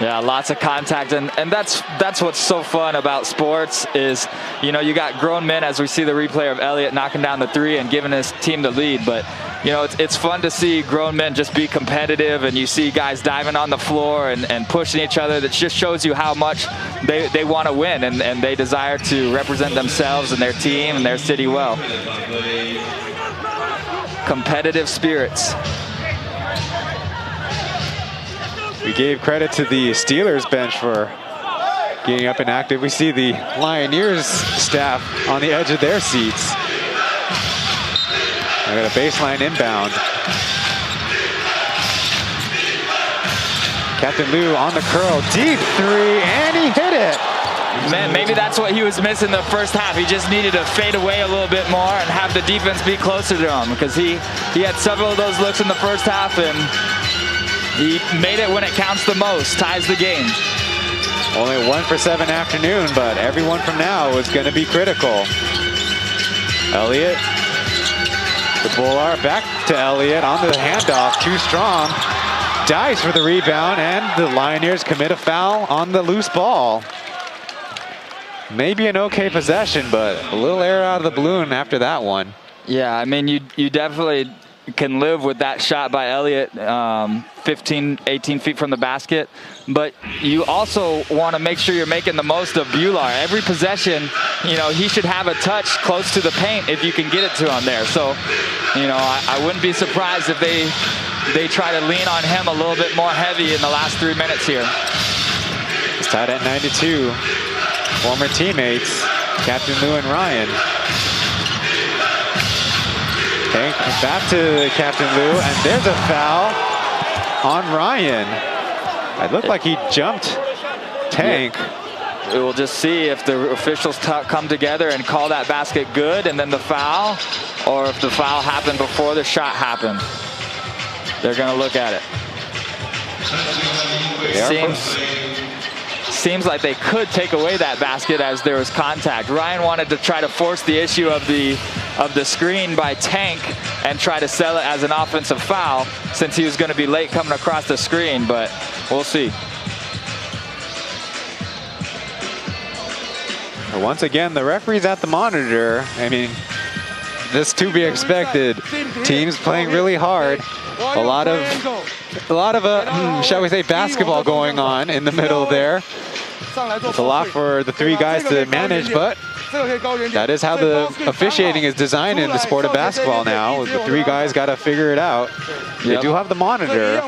Yeah, lots of contact, and that's what's so fun about sports is, you know, you got grown men, as we see the replay of Elliott knocking down the three and giving his team the lead, but you know, it's fun to see grown men just be competitive, and you see guys diving on the floor and pushing each other. That just shows you how much they want to win, and they desire to represent themselves and their team and their city well. Competitive spirits. We gave credit to the Steelers bench for getting up and active. We see the Lioneers staff on the edge of their seats. I got a baseline inbound. Captain Liu on the curl, deep three, and he hit it. Man, maybe that's what he was missing the first half. He just needed to fade away a little bit more and have the defense be closer to him, because he had several of those looks in the first half, and he made it when it counts the most, ties the game. Only 1 for 7 afternoon, but everyone from now is going to be critical. Elliott, the Bullard back to Elliott on the handoff, too strong. Dives for the rebound, and the Lioneers commit a foul on the loose ball. Maybe an okay possession, but a little air out of the balloon after that one. Yeah, I mean, you definitely can live with that shot by Elliott, 15, 18 feet from the basket. But you also want to make sure you're making the most of Bular. Every possession, you know, he should have a touch close to the paint if you can get it to him there. So, you know, I wouldn't be surprised if they try to lean on him a little bit more heavy in the last 3 minutes here. It's tied at 92. Former teammates, Captain Liu and Ryan. Tank back to Captain Liu, and there's a foul on Ryan. It looked like he jumped Tank. Yeah. We'll just see if the officials come together and call that basket good and then the foul, or if the foul happened before the shot happened. They're going to look at it. Seems like they could take away that basket as there was contact. Ryan wanted to try to force the issue of the screen by Tank and try to sell it as an offensive foul since he was going to be late coming across the screen, but we'll see. Once again, the referee's at the monitor. I mean, this to be expected. Teams playing really hard. A lot of shall we say, basketball going on in the middle there. It's a lot for the three guys to manage, but that is how the officiating is designed in the sport of basketball now. The three guys got to figure it out. They do have the monitor.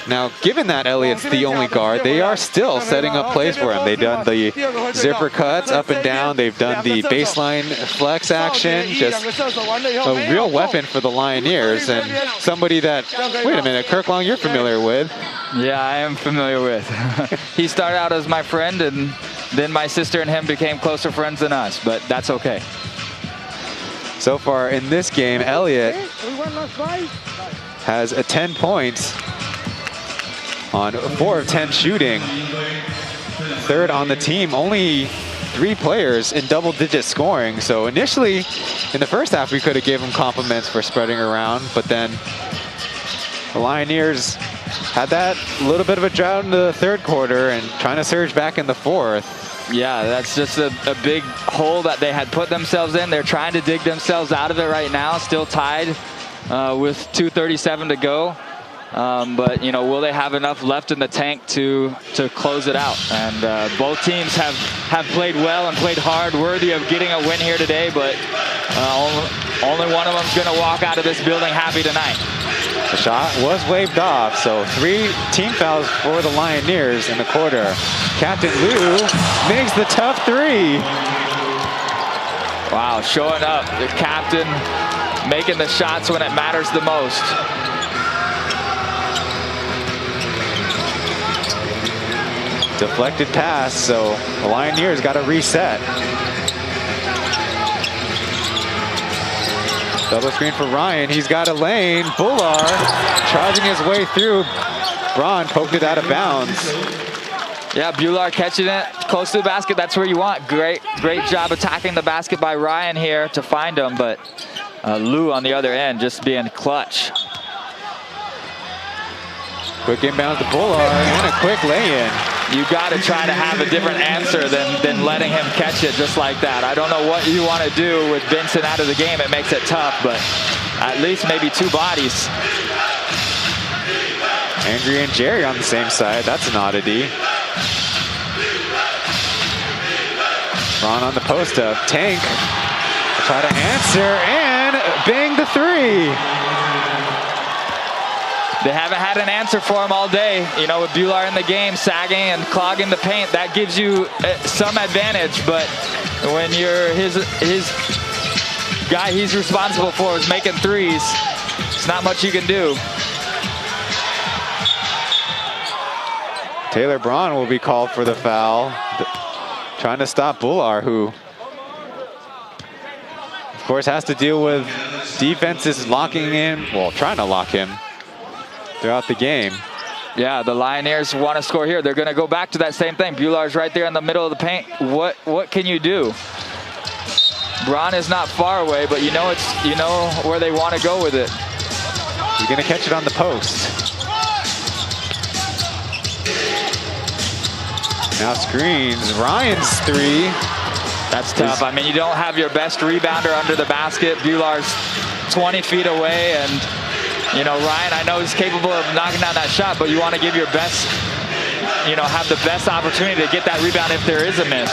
Now, given that Elliott's the only guard, they are still setting up plays for him. They've done the zipper cuts up and down. They've done the baseline flex action. Just a real weapon for the Lioneers, and somebody that, wait a minute, Kirk Long, you're familiar with. Yeah, I am familiar with. He started out as my friend, and then my sister and him became closer friends than us, but that's okay. So far in this game, Elliott has 10 points on 4 of 10 shooting. Third on the team, only 3 players in double-digit scoring. So initially, in the first half, we could have given him compliments for spreading around, but then the Lioneers had that little bit of a drought in the third quarter and trying to surge back in the fourth. Yeah, that's just a big hole that they had put themselves in. They're trying to dig themselves out of it right now, still tied with 2:37 to go. But, you know, will they have enough left in the tank to close it out? And both teams have played well and played hard, worthy of getting a win here today, but only one of them's going to walk out of this building happy tonight. The shot was waved off, so 3 team fouls for the Lioneers in the quarter. Captain Liu makes the tough 3. Wow, showing up, the captain making the shots when it matters the most. Deflected pass, so the Lioneers got to reset. Double screen for Ryan. He's got a lane. Bullard charging his way through. Braun poked it out of bounds. Yeah, Bullard catching it close to the basket. That's where you want. Great job attacking the basket by Ryan here to find him, but Liu on the other end just being clutch. Quick inbound to Bullard and a quick lay-in. You got to try to have a different answer than letting him catch it just like that. I don't know what you want to do with Vincent out of the game. It makes it tough, but at least maybe 2 bodies. Andrea and Jerry on the same side. That's an oddity. Ron on the post up. Tank try to answer and bang the 3. They haven't had an answer for him all day. You know, with Bullard in the game, sagging and clogging the paint, that gives you some advantage. But when you're his guy he's responsible for is making 3s, it's not much you can do. Taylor Braun will be called for the foul. Trying to stop Bullard, who, of course, has to deal with defenses locking in, well, trying to lock him throughout the game. Yeah, the Lioneers want to score here. They're going to go back to that same thing. Bullard's right there in the middle of the paint. What can you do? Braun is not far away, but you know where they want to go with it. He's going to catch it on the post. Now screens. Ryan's 3. That's tough. I mean, you don't have your best rebounder under the basket. Bullard's 20 feet away, and you know, Ryan, I know he's capable of knocking down that shot, but you want to give your best, you know, have the best opportunity to get that rebound if there is a miss.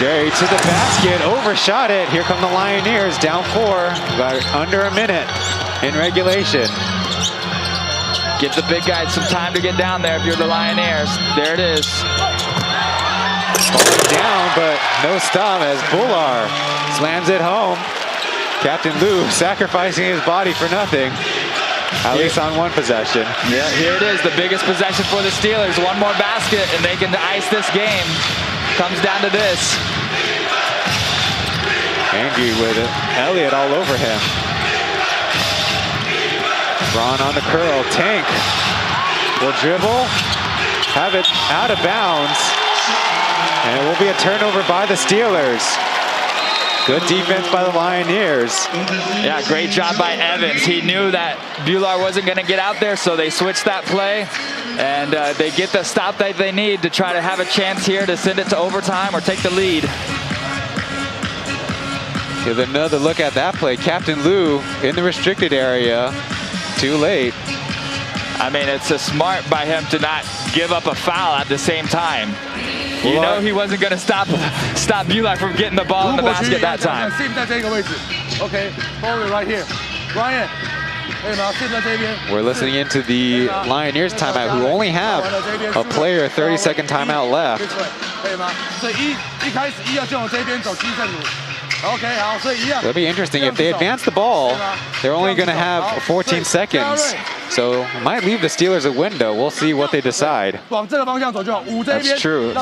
Jerry to the basket, overshot it. Here come the Lioneers, down 4, about under a minute in regulation. Give the big guys some time to get down there if you're the Lioneers. There it is. Falling down, but no stop as Bullard slams it home. Captain Liu sacrificing his body for nothing, at least on one possession. Yeah, here it is, the biggest possession for the Steelers. One more basket and they can ice this game. Comes down to this. Angry with it. Elliott all over him. Braun on the curl. Tank will dribble, have it out of bounds, and it will be a turnover by the Steelers. Good defense by the Lioneers. Yeah, great job by Evans. He knew that Bullard wasn't going to get out there, so they switched that play. And they get the stop that they need to try to have a chance here to send it to overtime or take the lead. Give another look at that play. Captain Liu in the restricted area. Too late. I mean, it's a smart by him to not give up a foul at the same time. You know he wasn't going to stop Bullard from getting the ball in the basket that time. Okay, hold it right here. Ryan. We're listening into the Lioneers timeout, who only have a player 30-second timeout left. It'll be interesting. If they advance the ball, they're only going to have 14 seconds. So it might leave the Steelers a window. We'll see what they decide. That's true.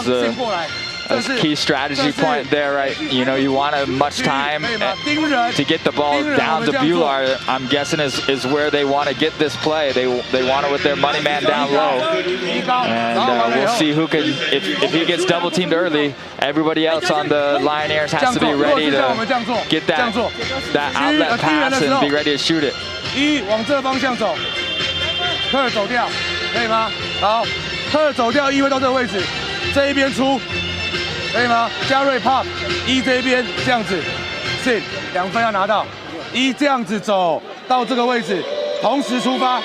It's a key strategy point there, right? You know, you want as much time to get the ball down to Bullard. I'm guessing is where they want to get this play. They want it with their money man down low. And we'll see who can, if he gets double teamed early, everybody else on the Lioneers has to be ready to get that outlet pass and be ready to shoot it. 往这方向走，科尔走掉，可以吗？好，科尔走掉，会到这个位置，这一边出，可以吗？嘉瑞 pop， 这一边这样子 ，sit 2分要拿到，这样子走到这个位置，同时出发，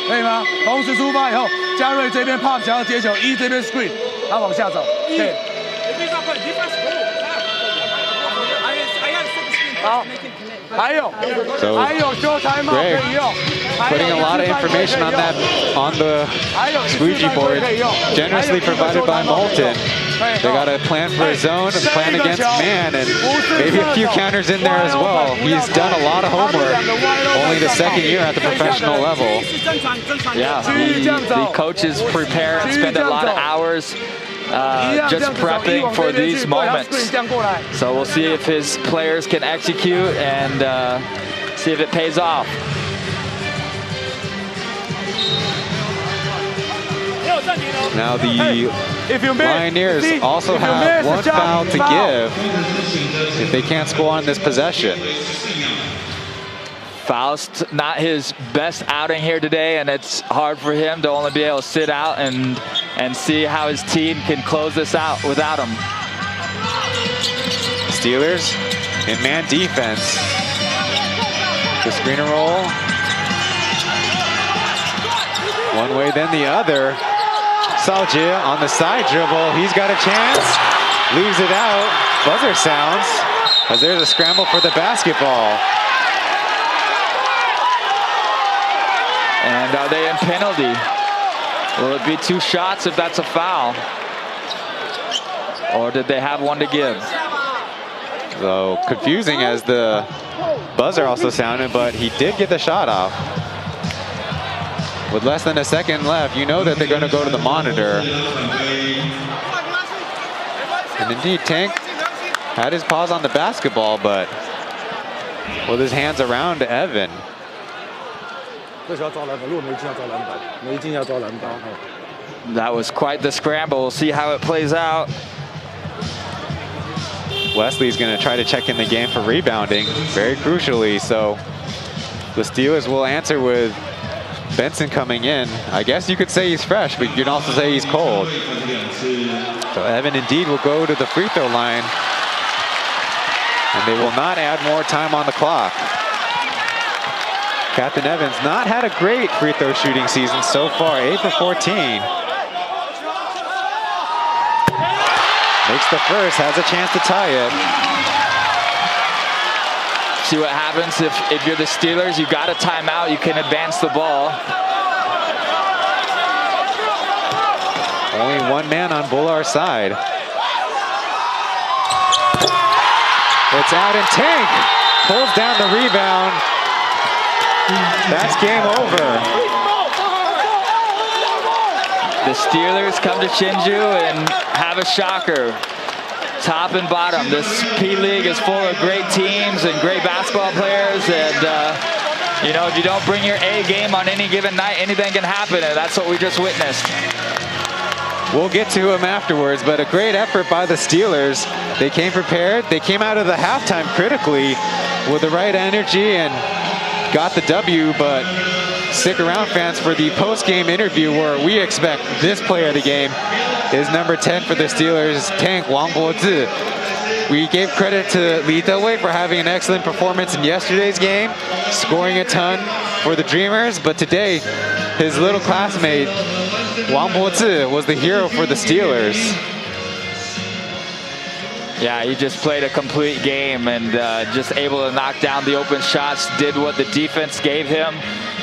可以吗？同时出发以后，嘉瑞这边 pop 想要接球，这边 screen， 他往下走，对。好，还有 show time out 可以用。putting a lot of information on the squeegee board, generously provided by Moulton. They got a plan for a zone, a plan against man, and maybe a few counters in there as well. He's done a lot of homework, only the second year at the professional level. Yeah, the coaches prepare and spend a lot of hours just prepping for these moments. So we'll see if his players can execute and see if it pays off. Now the Lioneers also have one foul to give if they can't score on this possession. Faust, not his best outing here today, and it's hard for him to only be able to sit out and see how his team can close this out without him. Steelers in man defense. The screen and roll. One way, then the other. Saoji on the side dribble. He's got a chance. Leaves it out. Buzzer sounds as there's a scramble for the basketball. And are they in penalty? Will it be 2 shots if that's a foul? Or did they have one to give? So confusing as the buzzer also sounded, but he did get the shot off. With less than a second left, you know that they're going to go to the monitor. And indeed, Tank had his paws on the basketball, but with his hands around Evan. That was quite the scramble. We'll see how it plays out. Wesley's going to try to check in the game for rebounding, very crucially. So the Steelers will answer with Benson coming in. I guess you could say he's fresh, but you can also say he's cold. So Evan indeed will go to the free throw line, and they will not add more time on the clock. Captain Evans not had a great free throw shooting season so far, 8 for 14. Makes the first, has a chance to tie it. See what happens if you're the Steelers. You got a timeout, you can advance the ball. Only one man on Bullar's side. It's out, and Tank pulls down the rebound. That's game over. The Steelers come to Hsinchu and have a shocker. Top and bottom. This P.LEAGUE is full of great teams and great basketball players, and you know, if you don't bring your A game on any given night, anything can happen, and that's what we just witnessed. We'll get to him afterwards, but a great effort by the Steelers. They came prepared. They came out of the halftime critically with the right energy and got the W, but stick around, fans, for the post-game interview where we expect this player of the game is number 10 for the Steelers, Tank Wang Bozi. We gave credit to Li Dewei for having an excellent performance in yesterday's game, scoring a ton for the Dreamers, but today his little classmate Wang Bozi was the hero for the Steelers. Yeah, he just played a complete game and just able to knock down the open shots, did what the defense gave him,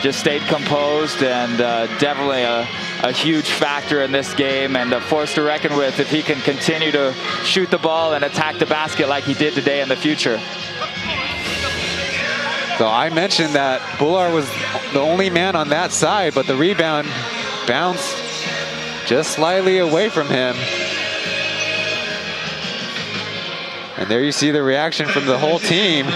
just stayed composed, and definitely a huge factor in this game and a force to reckon with if he can continue to shoot the ball and attack the basket like he did today in the future. So I mentioned that Bullar was the only man on that side, but the rebound bounced just slightly away from him. And there you see the reaction from the whole team.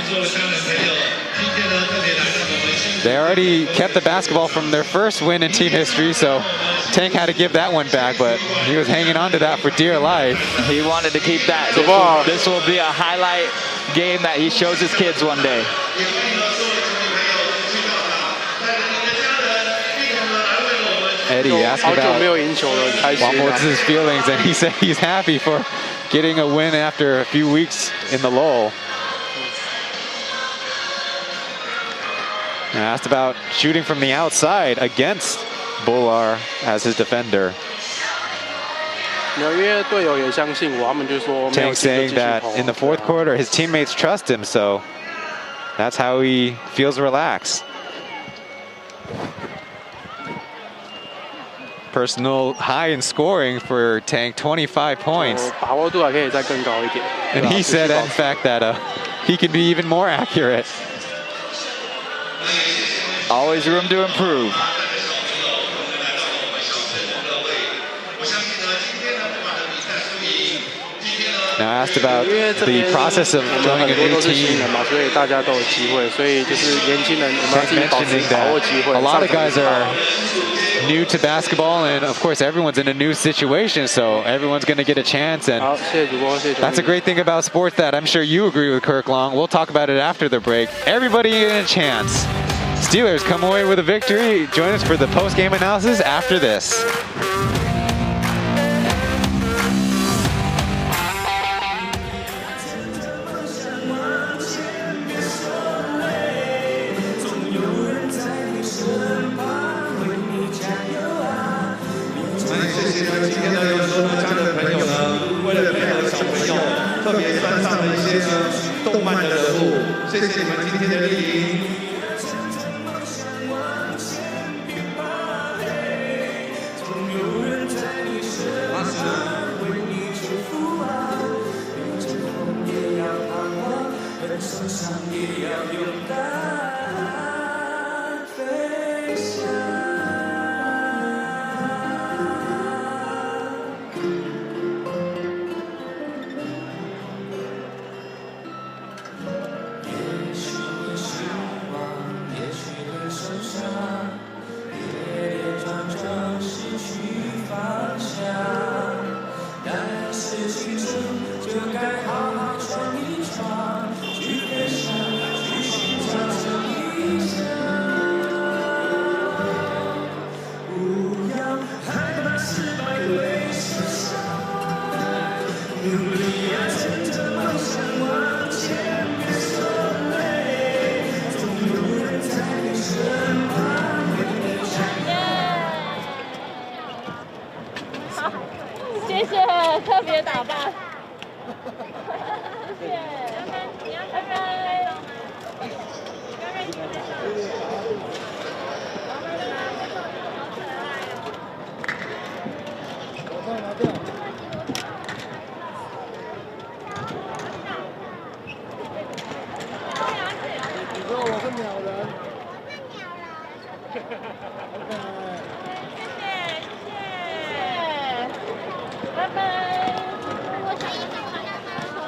They already kept the basketball from their first win in team history, so Tank had to give that one back, but he was hanging on to that for dear life. He wanted to keep that. This will be a highlight game that he shows his kids one day. Eddie asked about Wang Bozi's feelings, and he said he's happy for getting a win after a few weeks in the lull. And asked about shooting from the outside against Bullar as his defender. Tank saying that in the fourth quarter his teammates trust him, so that's how he feels relaxed. Personal high in scoring for Tang, 25 points. 把握度还可以再更高一点。 And he said, in fact, that he can be even more accurate. Always room to improve. Now asked about the process of joining a new team. 所以大家都有机会，所以就是年轻人我们要自己保持 Mentioning 把握机 that 会。 a lot of guys are new to basketball, and of course everyone's in a new situation, so everyone's going to get a chance. And 好，谢谢主播，谢谢。 that's a great thing about sports that I'm sure you agree with, Kirk Long. We'll talk about it after the break. Everybody getting a chance. Steelers come away with a victory. Join us for the post-game analysis after this.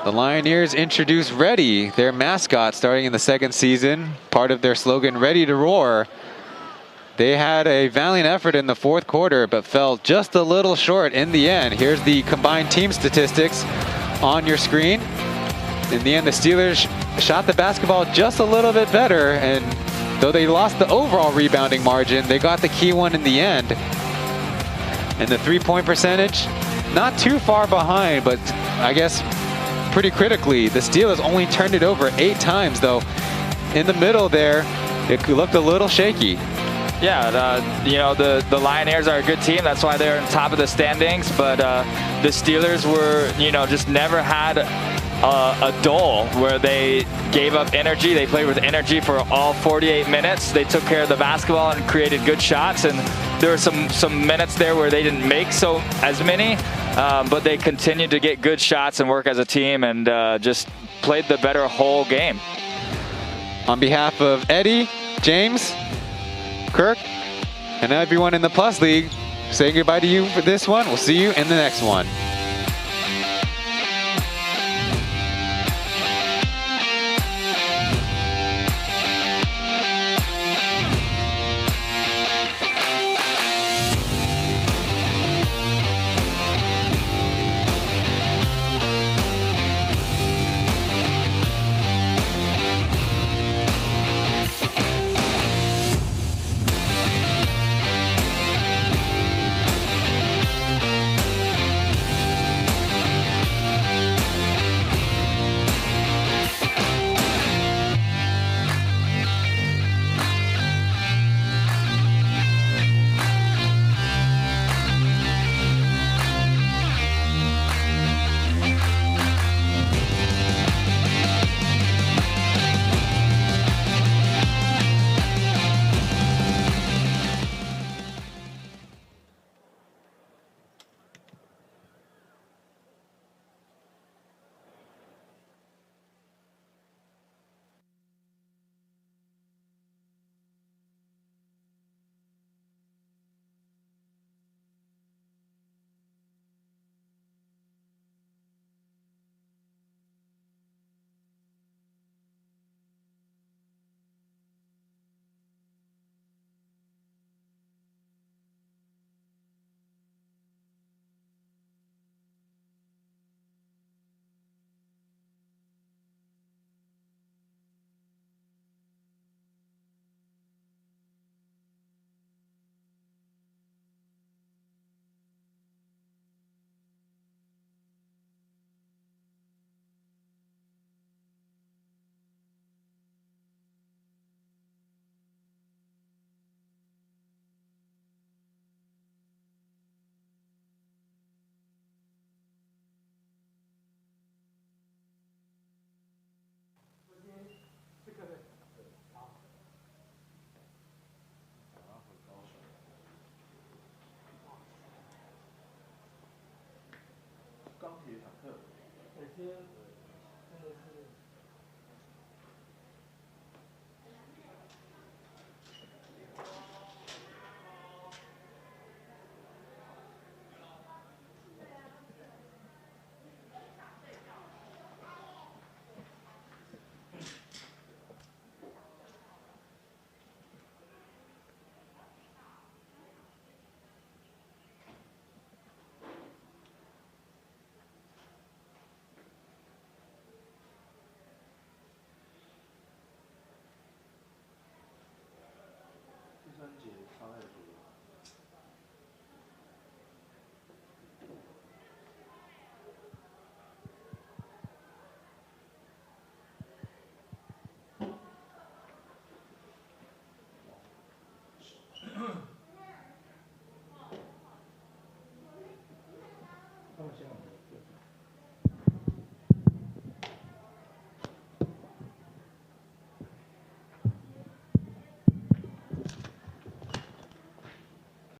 The Lioneers introduced Ready, their mascot, starting in the second season. Part of their slogan, Ready to Roar. They had a valiant effort in the fourth quarter, but fell just a little short in the end. Here's the combined team statistics on your screen. In the end, the Steelers shot the basketball just a little bit better, and though they lost the overall rebounding margin, they got the key one in the end. And the three-point percentage, not too far behind, but I guess pretty critically. The Steelers only turned it over 8 times, though. In the middle there, it looked a little shaky. Yeah, you know, the Lioneers are a good team. That's why they're on top of the standings. But the Steelers were, you know, just never had a dull where they gave up energy. They played with energy for all 48 minutes. They took care of the basketball and created good shots. And there were some minutes there where they didn't make as many, but they continued to get good shots and work as a team and just played the better whole game. On behalf of Eddie, James, Kirk, and everyone in the Plus League, saying goodbye to you for this one. We'll see you in the next one. 课，这些